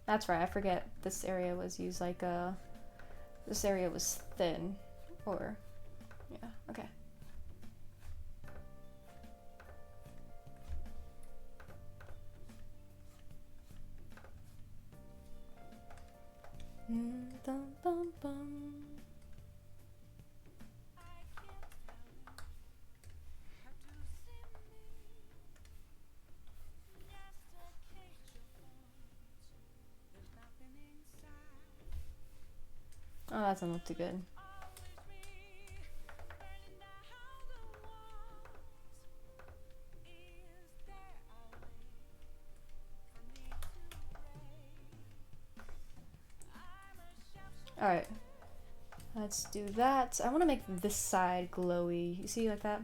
That's right, I forget this area was used like this area was thin, or, yeah, okay. Dum, bum, bum. Oh, that doesn't look too good. Alright. Let's do that. I want to make this side glowy. You see, like that?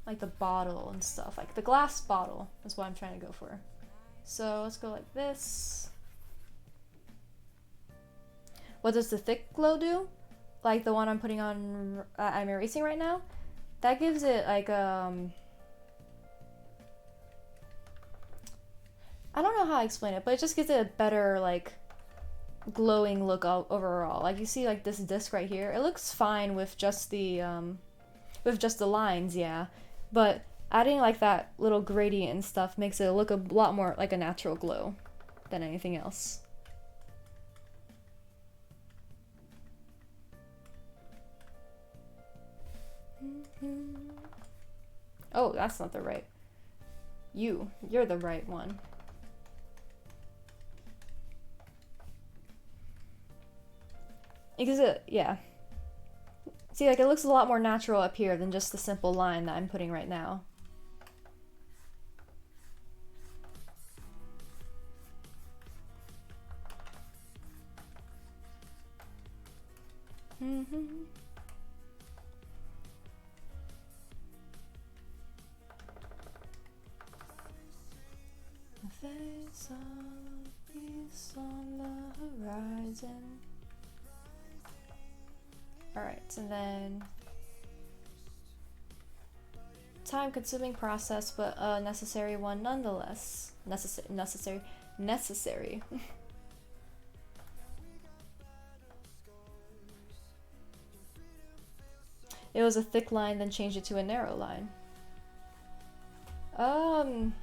Like the bottle and stuff. Like the glass bottle is what I'm trying to go for. So let's go like this. What does the thick glow do? Like the one I'm putting on, I'm erasing right now? That gives it like, I don't know how I explain it, but it just gives it a better, like, glowing look overall. Like, you see, like, this disc right here? It looks fine with just the lines, yeah. But adding, like, that little gradient and stuff makes it look a lot more like a natural glow than anything else. Oh, that's not the right. You're the right one. Because yeah. See, like, it looks a lot more natural up here than just the simple line that I'm putting right now. The face of peace on the horizon. Alright, and then time-consuming process, but a necessary one nonetheless. Necessary. It was a thick line, then changed it to a narrow line. Oh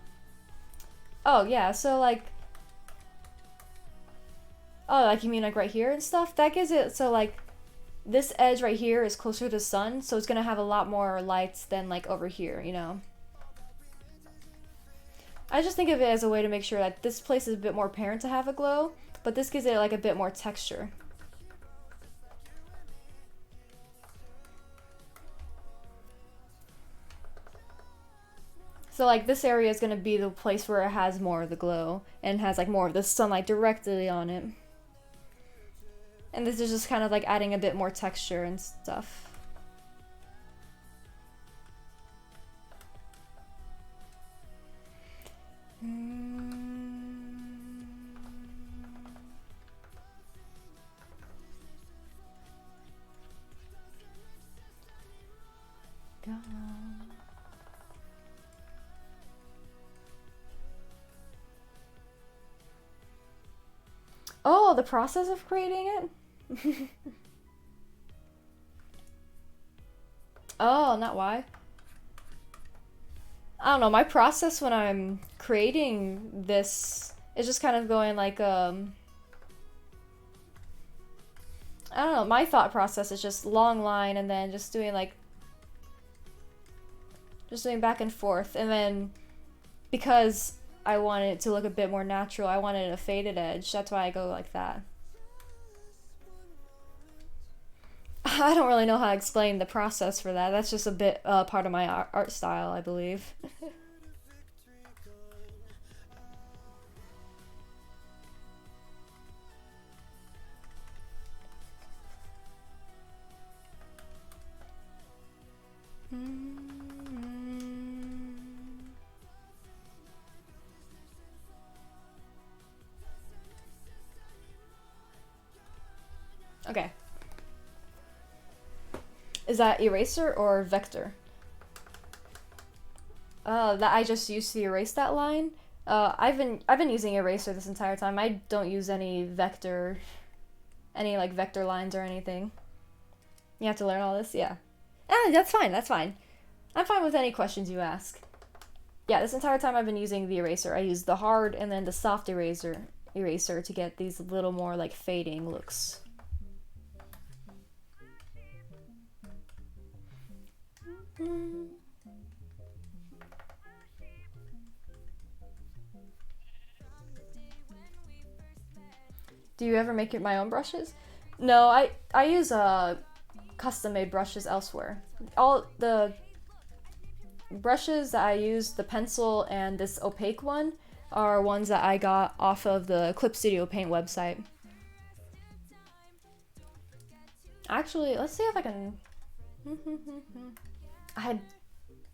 yeah, so like, oh, like you mean like right here and stuff? That gives it, so like, this edge right here is closer to the sun, so it's gonna have a lot more lights than like over here, you know? I just think of it as a way to make sure that this place is a bit more apparent to have a glow, but this gives it like a bit more texture. So like this area is gonna be the place where it has more of the glow and has like more of the sunlight directly on it. And this is just kind of like adding a bit more texture and stuff. Oh, the process of creating it? Oh, not why? I don't know, my process when I'm creating this is just kind of going like, I don't know, my thought process is just long line and then just doing like, just doing back and forth, and then because I wanted it to look a bit more natural, I wanted a faded edge, that's why I go like that. I don't really know how to explain the process for that. That's just a bit part of my art style, I believe. Okay. Is that eraser or vector? That I just used to erase that line. I've been using eraser this entire time. I don't use any vector, like vector lines or anything. You have to learn all this, yeah. That's fine. That's fine. I'm fine with any questions you ask. Yeah, this entire time I've been using the eraser. I use the hard and then the soft eraser to get these little more like fading looks. Do you ever make my own brushes? No, I use custom-made brushes elsewhere. All the brushes that I use, the pencil and this opaque one, are ones that I got off of the Clip Studio Paint website. Actually, let's see if I can... I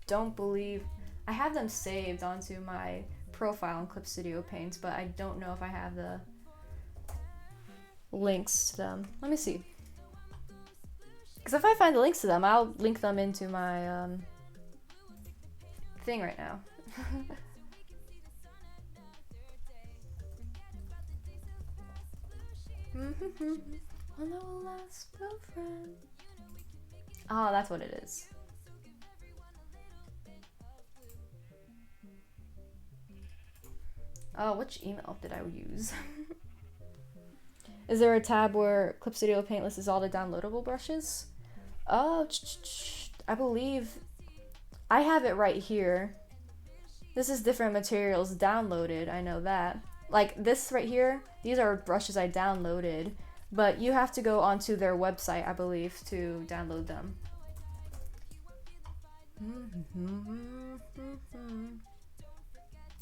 don't believe... I have them saved onto my profile in Clip Studio Paint, but I don't know if I have the links to them. Let me see. Because if I find the links to them, I'll link them into my thing right now. Oh, that's what it is. Oh, which email did I use? Is there a tab where Clip Studio Paint lists all the downloadable brushes? Oh, I believe I have it right here. This is different materials downloaded, I know that. Like this right here, these are brushes I downloaded, but you have to go onto their website, I believe, to download them.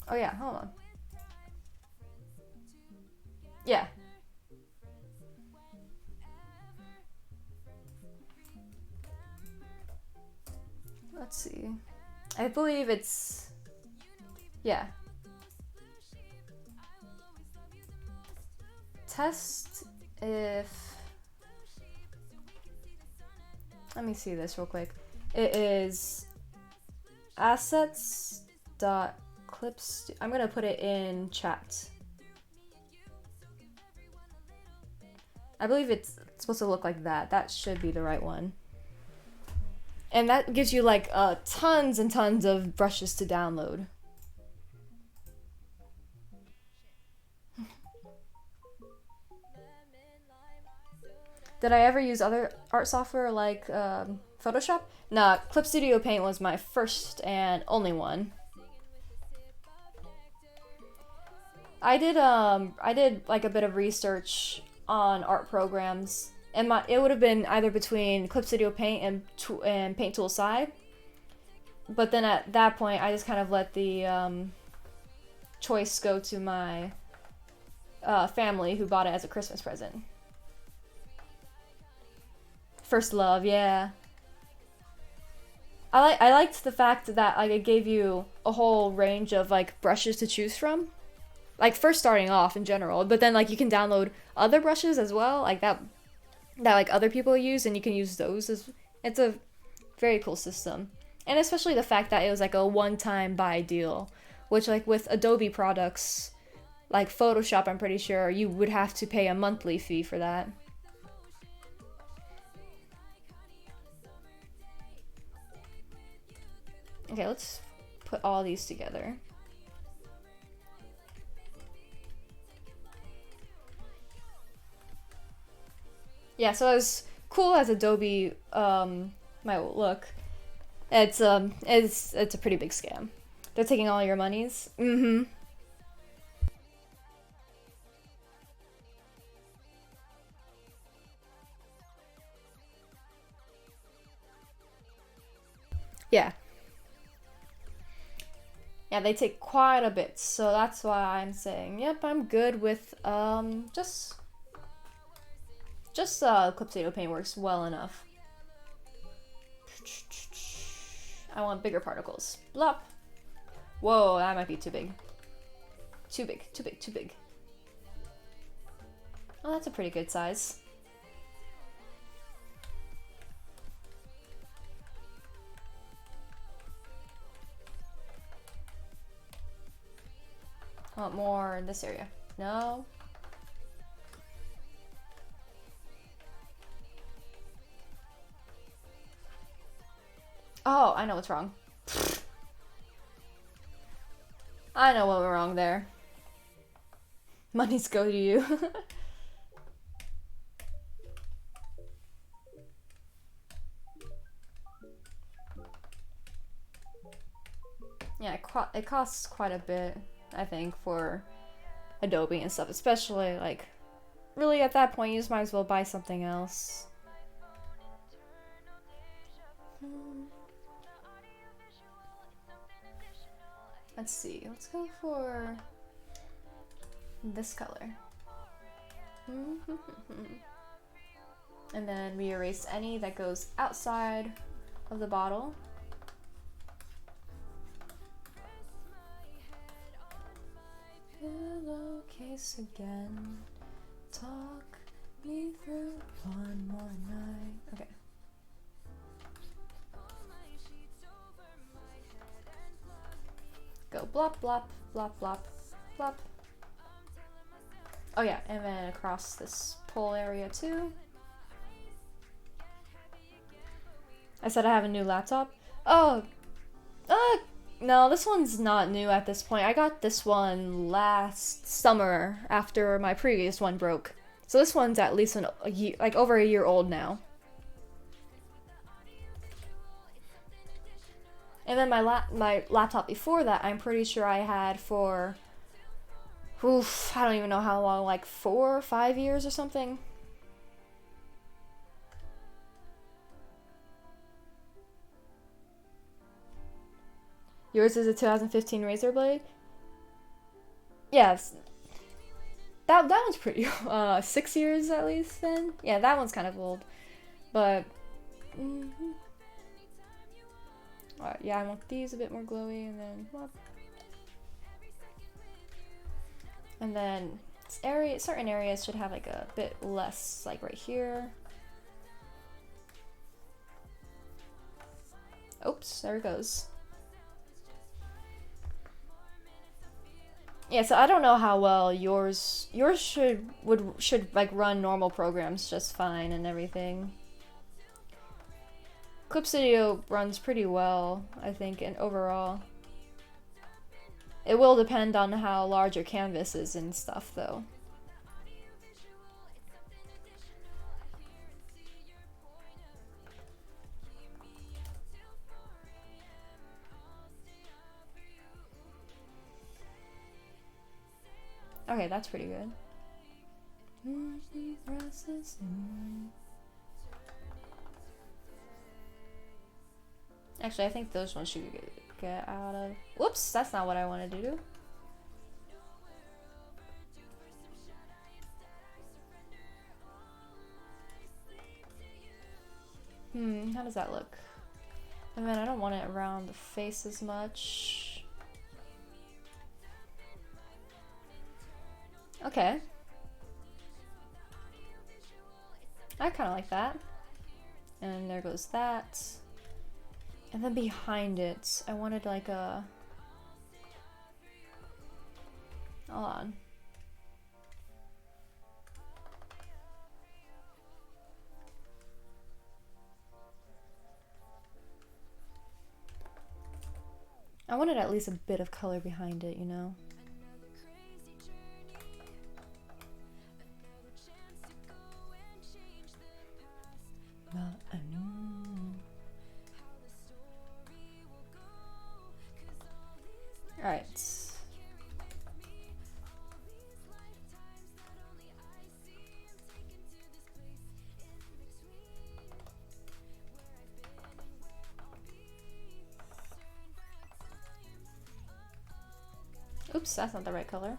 Oh yeah, hold on. Yeah. Let's see. I believe it's... Yeah. Test if... Let me see this real quick. It is assets.clips. I'm gonna put it in chat. I believe it's supposed to look like that. That should be the right one. And that gives you like tons and tons of brushes to download. Did I ever use other art software like Photoshop? Nah, Clip Studio Paint was my first and only one. I did like a bit of research on art programs, and it would have been either between Clip Studio Paint and Paint Tool Sci. But then at that point, I just kind of let the choice go to my family, who bought it as a Christmas present. First love, yeah. I liked the fact that like it gave you a whole range of like brushes to choose from. Like first starting off in general, but then like you can download other brushes as well, like that like other people use, and you can use those as... It's a very cool system. And especially the fact that it was like a one-time buy deal, which like with Adobe products like Photoshop, I'm pretty sure you would have to pay a monthly fee for that. Okay, let's put all these together. Yeah, so as cool as Adobe might look, it's a pretty big scam. They're taking all your monies. Mm-hmm. Yeah. Yeah, they take quite a bit, so that's why I'm saying, yep, I'm good with just Clip Studio Paint works well enough. I want bigger particles. Blop. Whoa, that might be too big. Too big, too big, too big. Oh, that's a pretty good size. I want more in this area. No. Oh, I know what's wrong. I know what went wrong there. Monies go to you. Yeah, it costs quite a bit, I think, for Adobe and stuff, especially like really at that point you just might as well buy something else. Let's see, let's go for this color. And then we erase any that goes outside of the bottle. Pillowcase again. Talk me through one more night. Okay. Go blop, blop, blop, blop, blop. Oh yeah, and then across this pole area too. I said I have a new laptop. Oh, no, this one's not new at this point. I got this one last summer after my previous one broke. So this one's at least a year, like over a year old now. And then my laptop before that, I'm pretty sure I had for, I don't even know how long, like 4 or 5 years or something. Yours is a 2015 Razor Blade? Yes. That one's pretty 6 years at least then. Yeah, that one's kind of old. But yeah, I want these a bit more glowy, and then certain areas should have like a bit less, like right here. Oops, there it goes. Yeah, so I don't know how well yours should like run normal programs just fine and everything. Clip Studio runs pretty well, I think, and overall. It will depend on how large your canvas is and stuff, though. Okay, that's pretty good. Actually, I think those ones should get out of... Whoops, that's not what I wanted to do. How does that look? I mean, I don't want it around the face as much. Okay. I kind of like that. And there goes that. And then behind it, I wanted like a... Hold on. I wanted at least a bit of color behind it, you know? Alright. Oops, that's not the right color.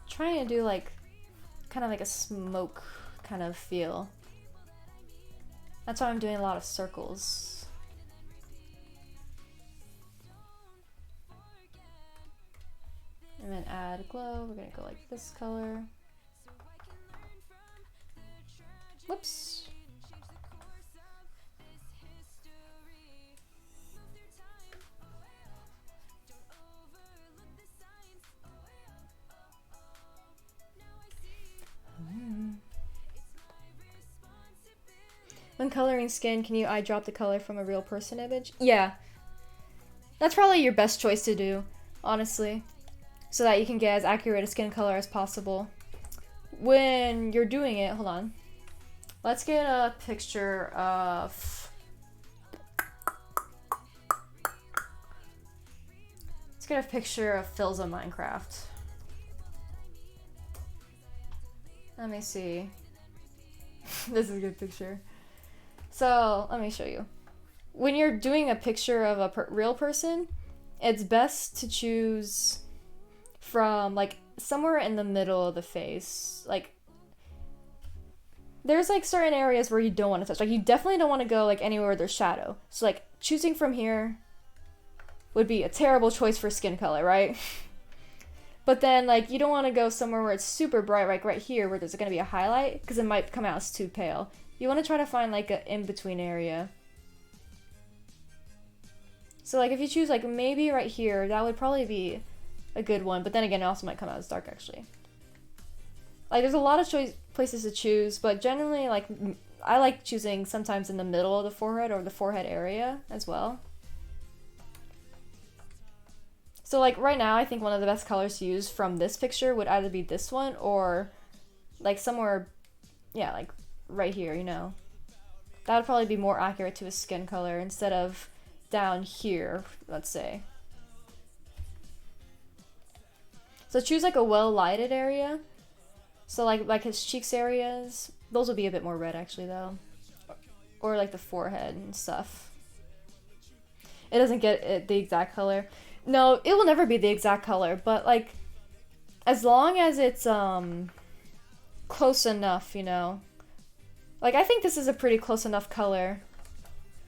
Trying to do like kind of like a smoke kind of feel. That's why I'm doing a lot of circles. And then add glow. We're gonna go like this color. Whoops. When coloring skin, can you eyedrop the color from a real person image? Yeah. That's probably your best choice to do, honestly. So that you can get as accurate a skin color as possible. When you're doing it, hold on. Let's get a picture of... Let's get a picture of Phil's on Minecraft. Let me see. This is a good picture. So, let me show you. When you're doing a picture of a real person, it's best to choose from, like, somewhere in the middle of the face. Like, there's, like, certain areas where you don't want to touch. Like, you definitely don't want to go, like, anywhere where there's shadow. So, like, choosing from here would be a terrible choice for skin color, right? But then, like, you don't want to go somewhere where it's super bright, like right here, where there's going to be a highlight, because it might come out as too pale. You want to try to find, like, an in-between area. So, like, if you choose, like, maybe right here, that would probably be a good one. But then again, it also might come out as dark, actually. Like, there's a lot of places to choose, but generally, like, I like choosing sometimes in the middle of the forehead or the forehead area as well. So, like, right now, I think one of the best colors to use from this picture would either be this one or, like, somewhere, yeah, like, right here, you know. That would probably be more accurate to a skin color instead of down here, let's say. So choose like a well lighted area. So like his cheeks areas, those will be a bit more red actually though. Or like the forehead and stuff. It doesn't get it the exact color. No, it will never be the exact color, but like as long as it's close enough, you know. Like I think this is a pretty close enough color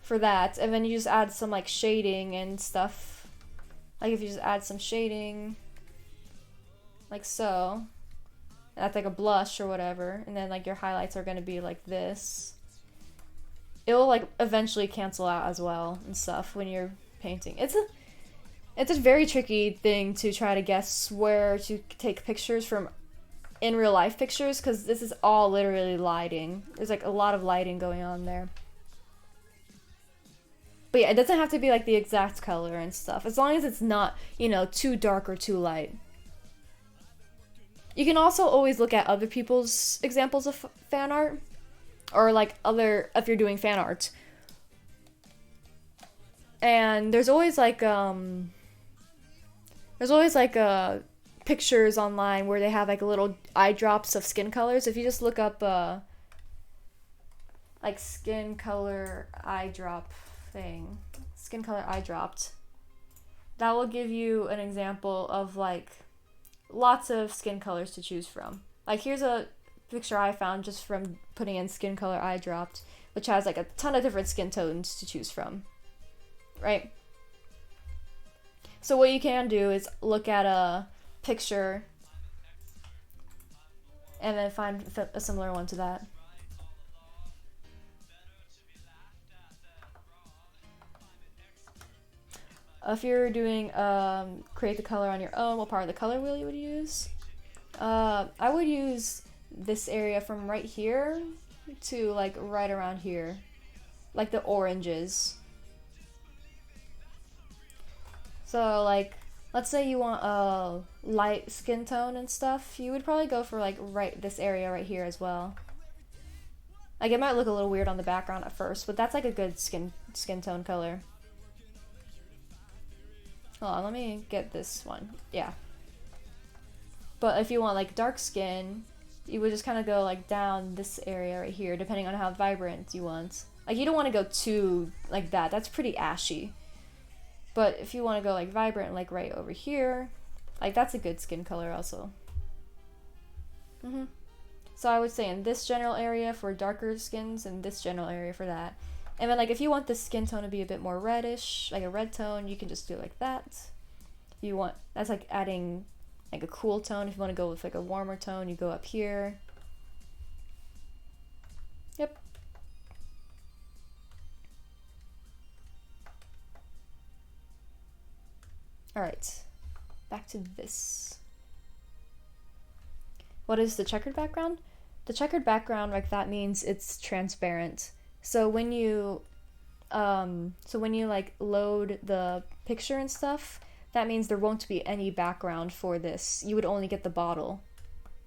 for that. And then you just add some like shading and stuff. Like if you just add some shading like so. That's like a blush or whatever, and then like your highlights are gonna be like this. It will like eventually cancel out as well and stuff when you're painting. It's a very tricky thing to try to guess where to take pictures from in real life pictures, because this is all literally lighting. There's like a lot of lighting going on there. But yeah, it doesn't have to be like the exact color and stuff, as long as it's not, you know, too dark or too light. You can also always look at other people's examples of fan art, or like if you're doing fan art. And there's always like pictures online where they have like little eye drops of skin colors. If you just look up like skin color eye drop thing, skin color eye dropped, that will give you an example of like lots of skin colors to choose from. Like here's a picture I found just from putting in skin color eye dropped, which has like a ton of different skin tones to choose from, right? So what you can do is look at a picture and then find a similar one to that. If you're doing create the color on your own, what part of the color wheel you would use? I would use this area from right here to like right around here, like the oranges. So like, let's say you want a light skin tone and stuff, you would probably go for like right this area right here as well. Like it might look a little weird on the background at first, but that's like a good skin tone color. Hold on, let me get this one. Yeah. But if you want like dark skin, you would just kind of go like down this area right here, depending on how vibrant you want. Like you don't want to go too like that. That's pretty ashy. But if you want to go like vibrant, like right over here, like that's a good skin color also. So I would say in this general area for darker skins and this general area for that. And then like if you want the skin tone to be a bit more reddish, like a red tone, you can just do it like that. If you want, that's like adding like a cool tone. If you want to go with like a warmer tone, you go up here. Yep. Alright, back to this. What is the checkered background? The checkered background, like that means it's transparent. So when you like load the picture and stuff, that means there won't be any background for this. You would only get the bottle.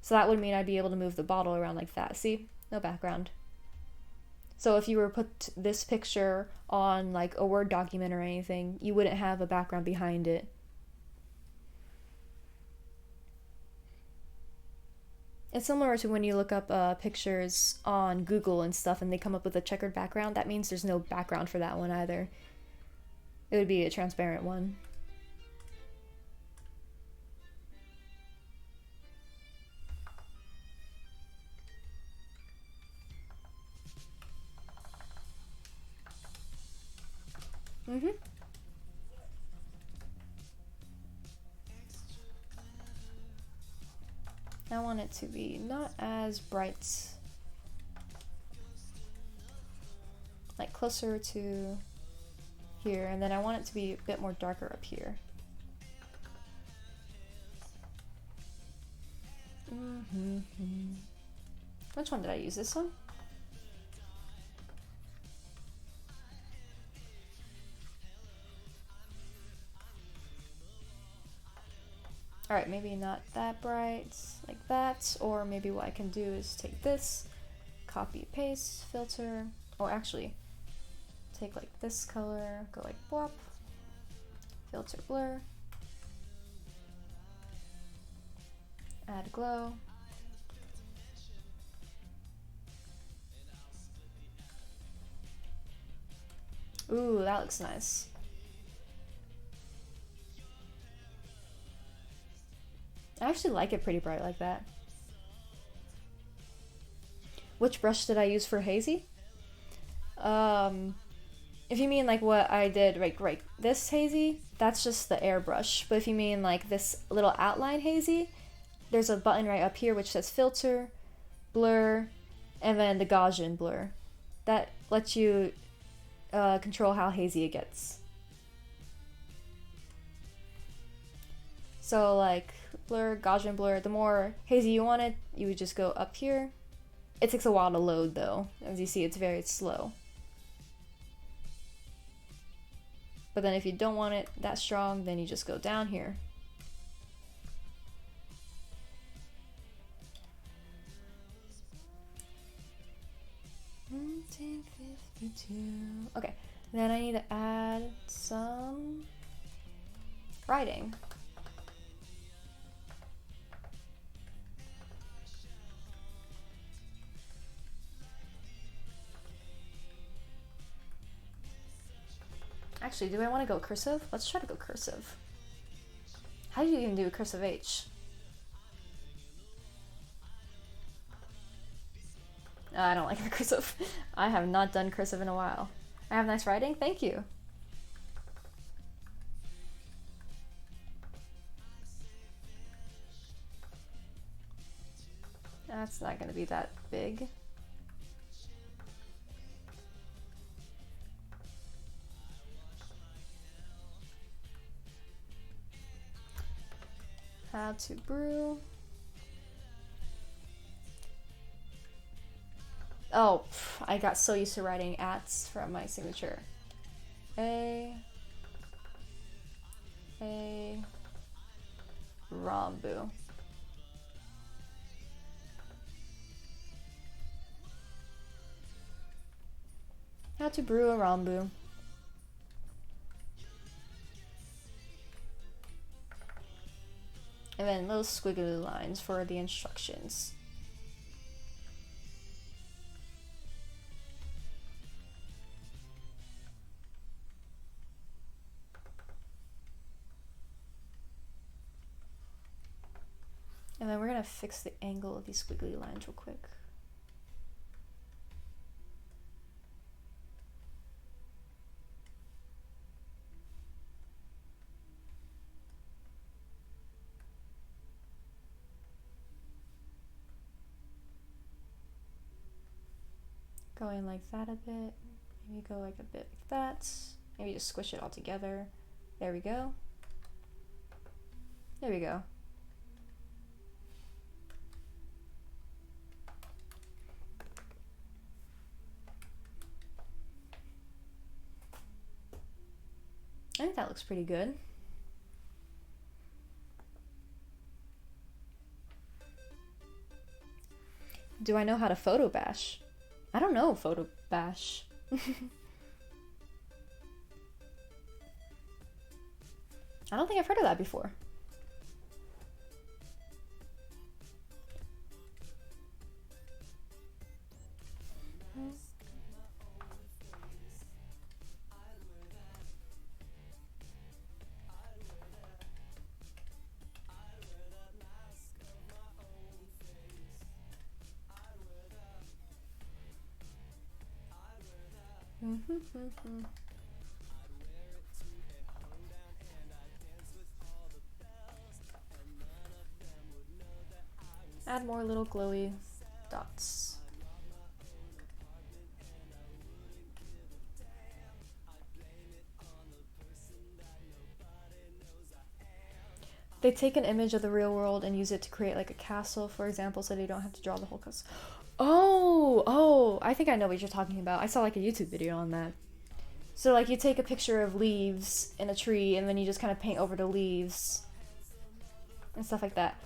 So that would mean I'd be able to move the bottle around like that. See? No background. So if you were to put this picture on like a Word document or anything, you wouldn't have a background behind it. It's similar to when you look up pictures on Google and stuff and they come up with a checkered background. That means there's no background for that one either. It would be a transparent one. I want it to be not as bright, like closer to here, and then I want it to be a bit more darker up here. Which one did I use? This one? Alright, maybe not that bright, like that, or maybe what I can do is take this, copy, paste, filter, or actually, take like this color, go like blop, filter, blur, Add glow. Ooh, that looks nice. I actually like it pretty bright like that. Which brush did I use for hazy? If you mean like what I did, right, this hazy, that's just the airbrush. But if you mean like this little outline hazy, there's a button right up here which says filter, blur, and then the Gaussian blur. That lets you control how hazy it gets. So like blur, Gaussian blur, the more hazy you want it, you would just go up here. It takes a while to load though. As you see, it's very slow. But then if you don't want it that strong, then you just go down here. Okay, then I need to add some writing. Actually, do I want to go cursive? Let's try to go cursive. How do you even do a cursive H? I don't like the cursive. I have not done cursive in a while. I have nice writing? Thank you. That's not going to be that big. How to brew. Oh, I got so used to writing ats from my signature. Ranboo. How to brew a Ranboo. And then little squiggly lines for the instructions. And then we're gonna fix the angle of these squiggly lines real quick. Going like that a bit. Maybe go like a bit like that. Maybe just squish it all together. There we go. There we go. I think that looks pretty good. Do I know how to photo bash? I don't know photo bash. I don't think I've heard of that before. Add more little glowy dots. They take an image of the real world and use it to create like a castle, for example, so they don't have to draw the whole castle. Oh, I think I know what you're talking about. I saw like a YouTube video on that. So like you take a picture of leaves in a tree and then you just kind of paint over the leaves and stuff like that.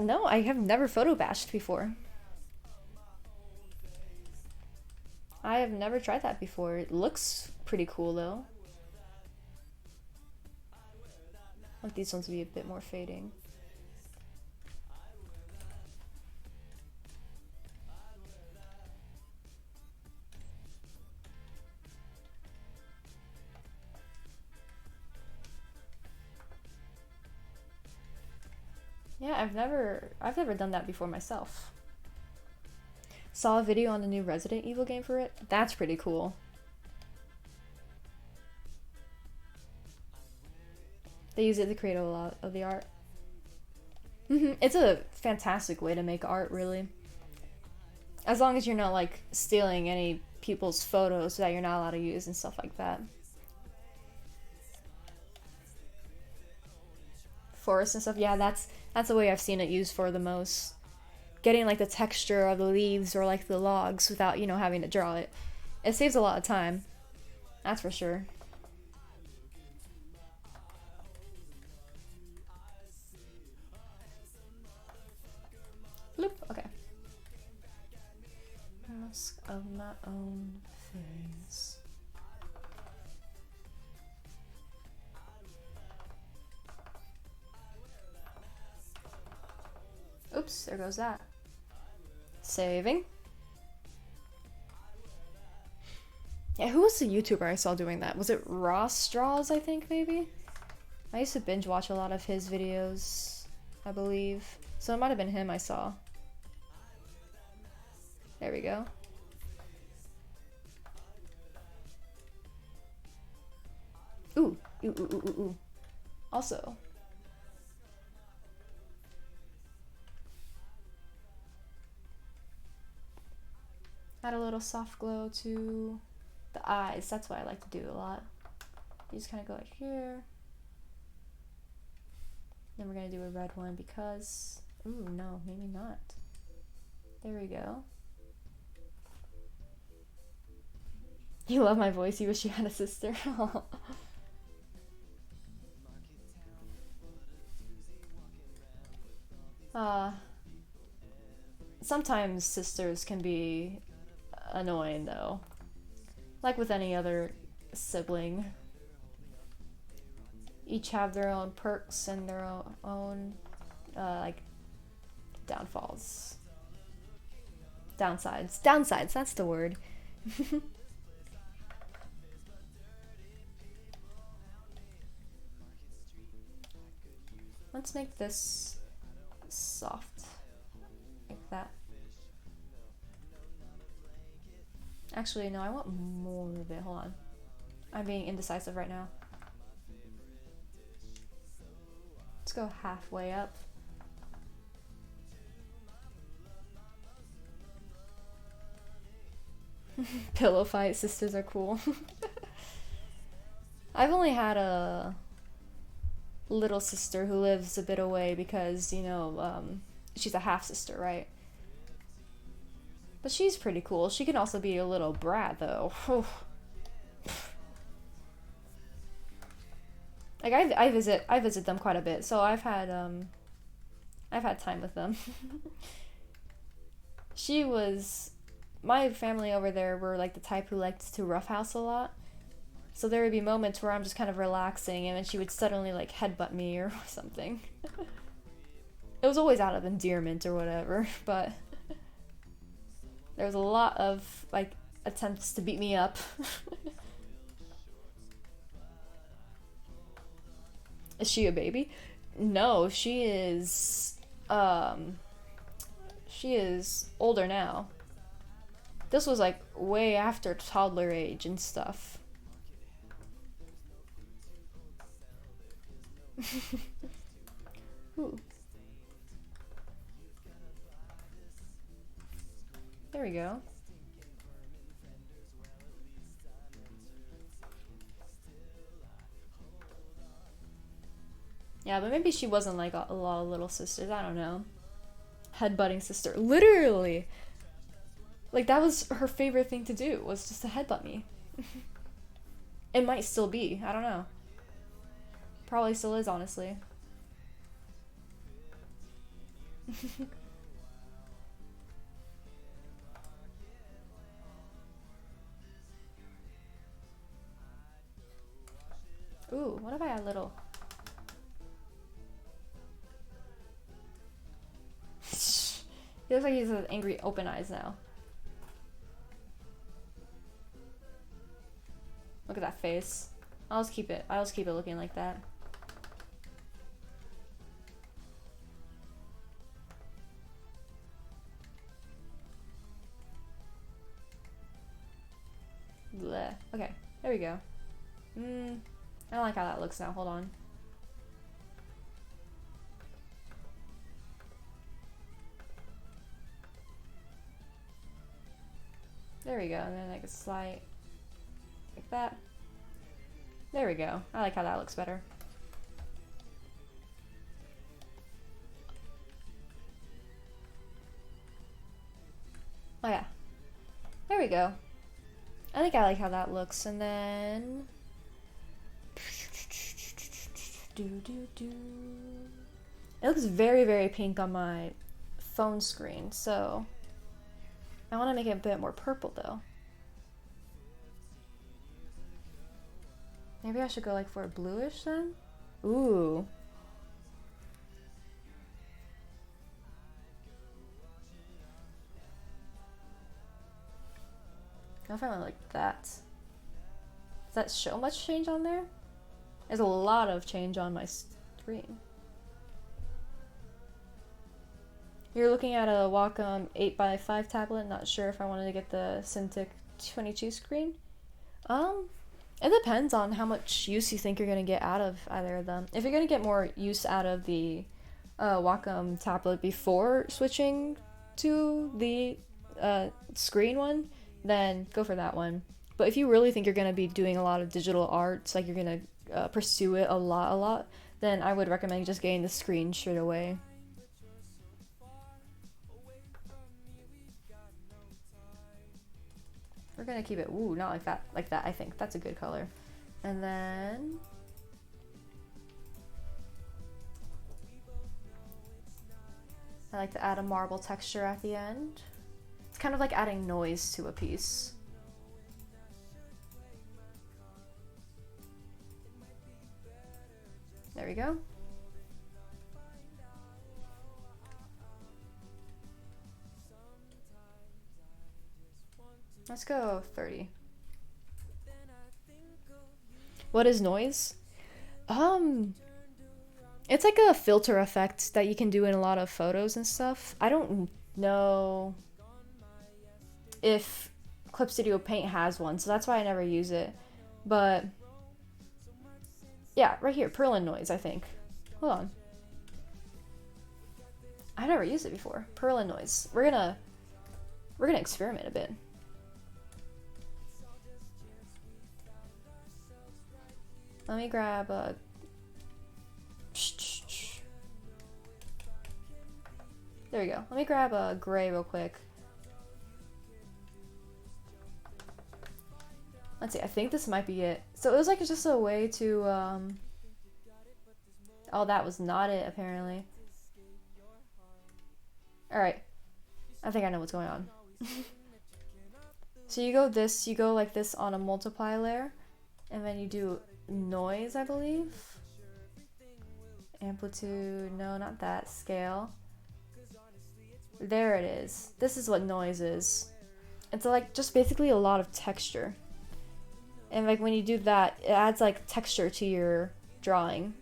No, I have never photo bashed before. I have never tried that before. It looks pretty cool though. I want these ones to be a bit more fading. Yeah, I've never done that before myself. Saw a video on the new Resident Evil game for it. That's pretty cool. They use it to create a lot of the art. It's a fantastic way to make art, really. As long as you're not like stealing any people's photos that you're not allowed to use and stuff like that. Forests and stuff, yeah, that's the way I've seen it used for the most. Getting like the texture of the leaves or like the logs without, you know, having to draw it. It saves a lot of time. That's for sure. Bloop, okay. Mask of my own face. Oops, there goes that. Saving. Yeah, who was the YouTuber I saw doing that? Was it Ross Straws, I think, maybe? I used to binge watch a lot of his videos, I believe. So it might have been him I saw. There we go. Ooh, ooh, ooh, ooh, ooh, ooh. Also, add a little soft glow to the eyes. That's what I like to do a lot. You just kind of go like here. Then we're gonna do a red one because, ooh, no, maybe not. There we go. You love my voice. You wish you had a sister. Sometimes sisters can be annoying though. Like with any other sibling. Each have their own perks and their own like downfalls. Downsides. Downsides, that's the word. Let's make this soft. Like that. Actually, no, I want more of it. Hold on. I'm being indecisive right now. Let's go halfway up. Pillow fight sisters are cool. I've only had a little sister who lives a bit away because, you know, she's a half sister, right? But she's pretty cool. She can also be a little brat though. Like I visit them quite a bit, so I've had time with them. My family over there were like the type who liked to roughhouse a lot. So there would be moments where I'm just kind of relaxing and then she would suddenly like headbutt me or something. It was always out of endearment or whatever, but there was a lot of like attempts to beat me up. Is she a baby? No, she is older now. This was like way after toddler age and stuff. Ooh. There we go. Yeah, but maybe she wasn't like a lot of little sisters. I don't know. Headbutting sister. Literally. Like, that was her favorite thing to do, was just to headbutt me. It might still be. I don't know. Probably still is, honestly. Ooh, what if I add little? He looks like he has angry open eyes now. Look at that face. I'll just keep it looking like that. Okay, there we go. I don't like how that looks now. Hold on. There we go, and then like a slight like that. There we go. I like how that looks better. Oh yeah. There we go. I think I like how that looks, and then it looks very, very pink on my phone screen, so I want to make it a bit more purple though. Maybe I should go like for a bluish then? Ooh. I don't know if I like that. Does that show much change on there? There's a lot of change on my screen. You're looking at a Wacom 8x5 tablet. Not sure if I wanted to get the Cintiq 22 screen. It depends on how much use you think you're gonna get out of either of them. If you're gonna get more use out of the Wacom tablet before switching to the screen one, then go for that one. But if you really think you're gonna be doing a lot of digital arts, like you're gonna pursue it a lot, then I would recommend just getting the screen straight away. We're gonna keep it, ooh, not like that, I think. That's a good color. And then I like to add a marble texture at the end. It's kind of like adding noise to a piece. There we go. Let's go 30. What is noise? It's like a filter effect that you can do in a lot of photos and stuff. I don't know if Clip Studio Paint has one, so that's why I never use it. But yeah, right here, Perlin noise, I think. Hold on. I've never used it before. Perlin noise. We're gonna experiment a bit. Let me grab a... There we go. Let me grab a gray real quick. Let's see, I think this might be it. So it was like just a way to, oh, that was not it, apparently. Alright. I think I know what's going on. So you go like this on a multiply layer, and then you do noise, I believe. Amplitude, no, not that. Scale. There it is. This is what noise is. It's like just basically a lot of texture. And like when you do that, it adds like texture to your drawing.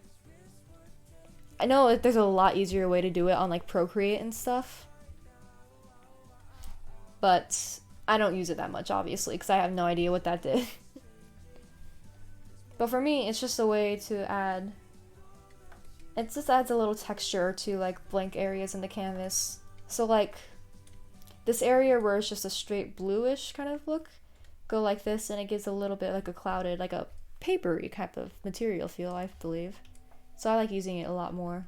I know there's a lot easier way to do it on like Procreate and stuff. But I don't use it that much, obviously, because I have no idea what that did. But for me, it's just a way to add... It just adds a little texture to like blank areas in the canvas. So like this area where it's just a straight bluish kind of look, go like this and it gives a little bit like a clouded, like a papery type of material feel, I believe. So I like using it a lot more.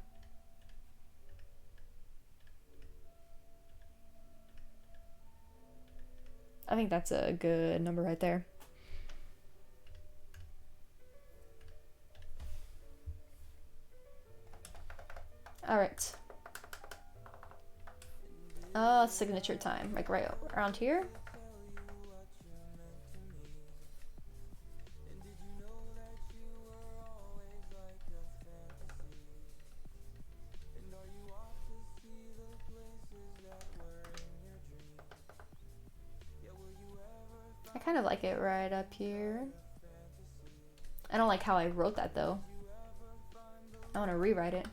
I think that's a good number right there. Alright. Signature time, like right around here. I kind of like it right up here. I don't like how I wrote that though. I want to rewrite it.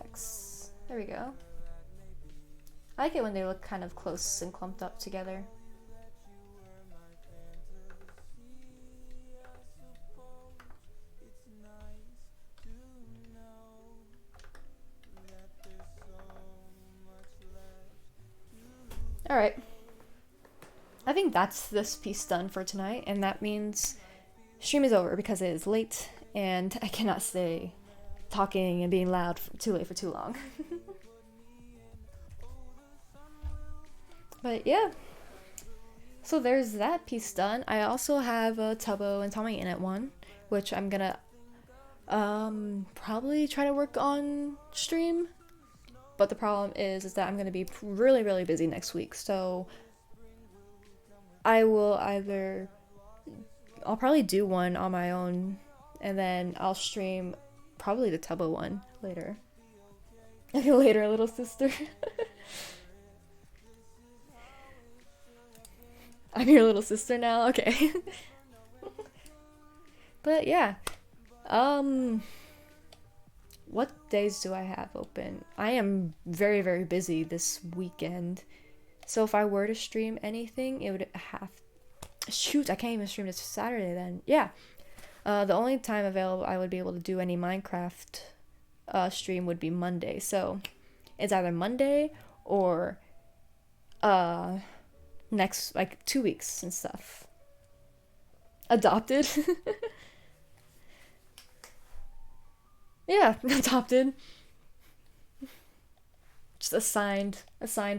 X. There we go. I like it when they look kind of close and clumped up together. Alright. I think that's this piece done for tonight, and that means stream is over because it is late and I cannot stay talking and being loud too late for too long. But yeah, so there's that piece done. I also have a Tubbo and Tommy in at one, which I'm gonna probably try to work on stream. But the problem is that I'm gonna be really busy next week, so I will I'll probably do one on my own, and then I'll stream probably the Tubbo one later. Later, little sister. I'm your little sister now? Okay. But yeah. What days do I have open? I am very busy this weekend. So if I were to stream anything, it would have... Shoot, I can't even stream this Saturday then. Yeah. The only time available I would be able to do any Minecraft stream would be Monday. So it's either Monday or next, like, 2 weeks and stuff. Adopted? Yeah, adopted. Just assigned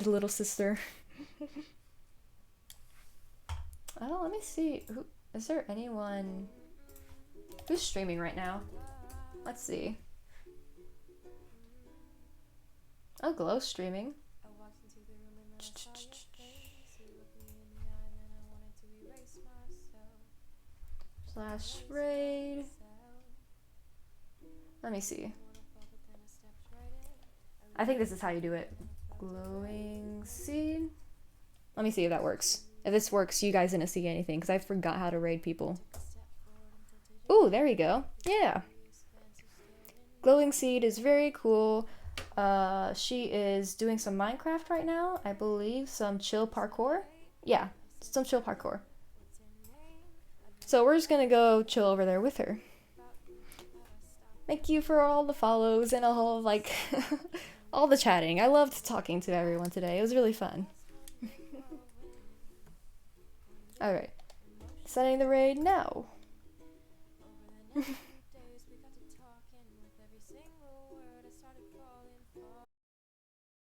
little sister. Oh, let me see. Who is there anyone who's streaming right now? Let's see. Oh, Glow's streaming. Slash raid. Let me see. I think this is how you do it. Glowing seed. Let me see if that works. If this works, you guys didn't see anything because I forgot how to raid people. Ooh, there we go. Yeah. Glowing seed is very cool. She is doing some Minecraft right now, I believe. Some chill parkour. Yeah, some chill parkour. So we're just gonna go chill over there with her. Thank you for all the follows and all, like, all the chatting. I loved talking to everyone today. It was really fun. Alright. Setting the raid now.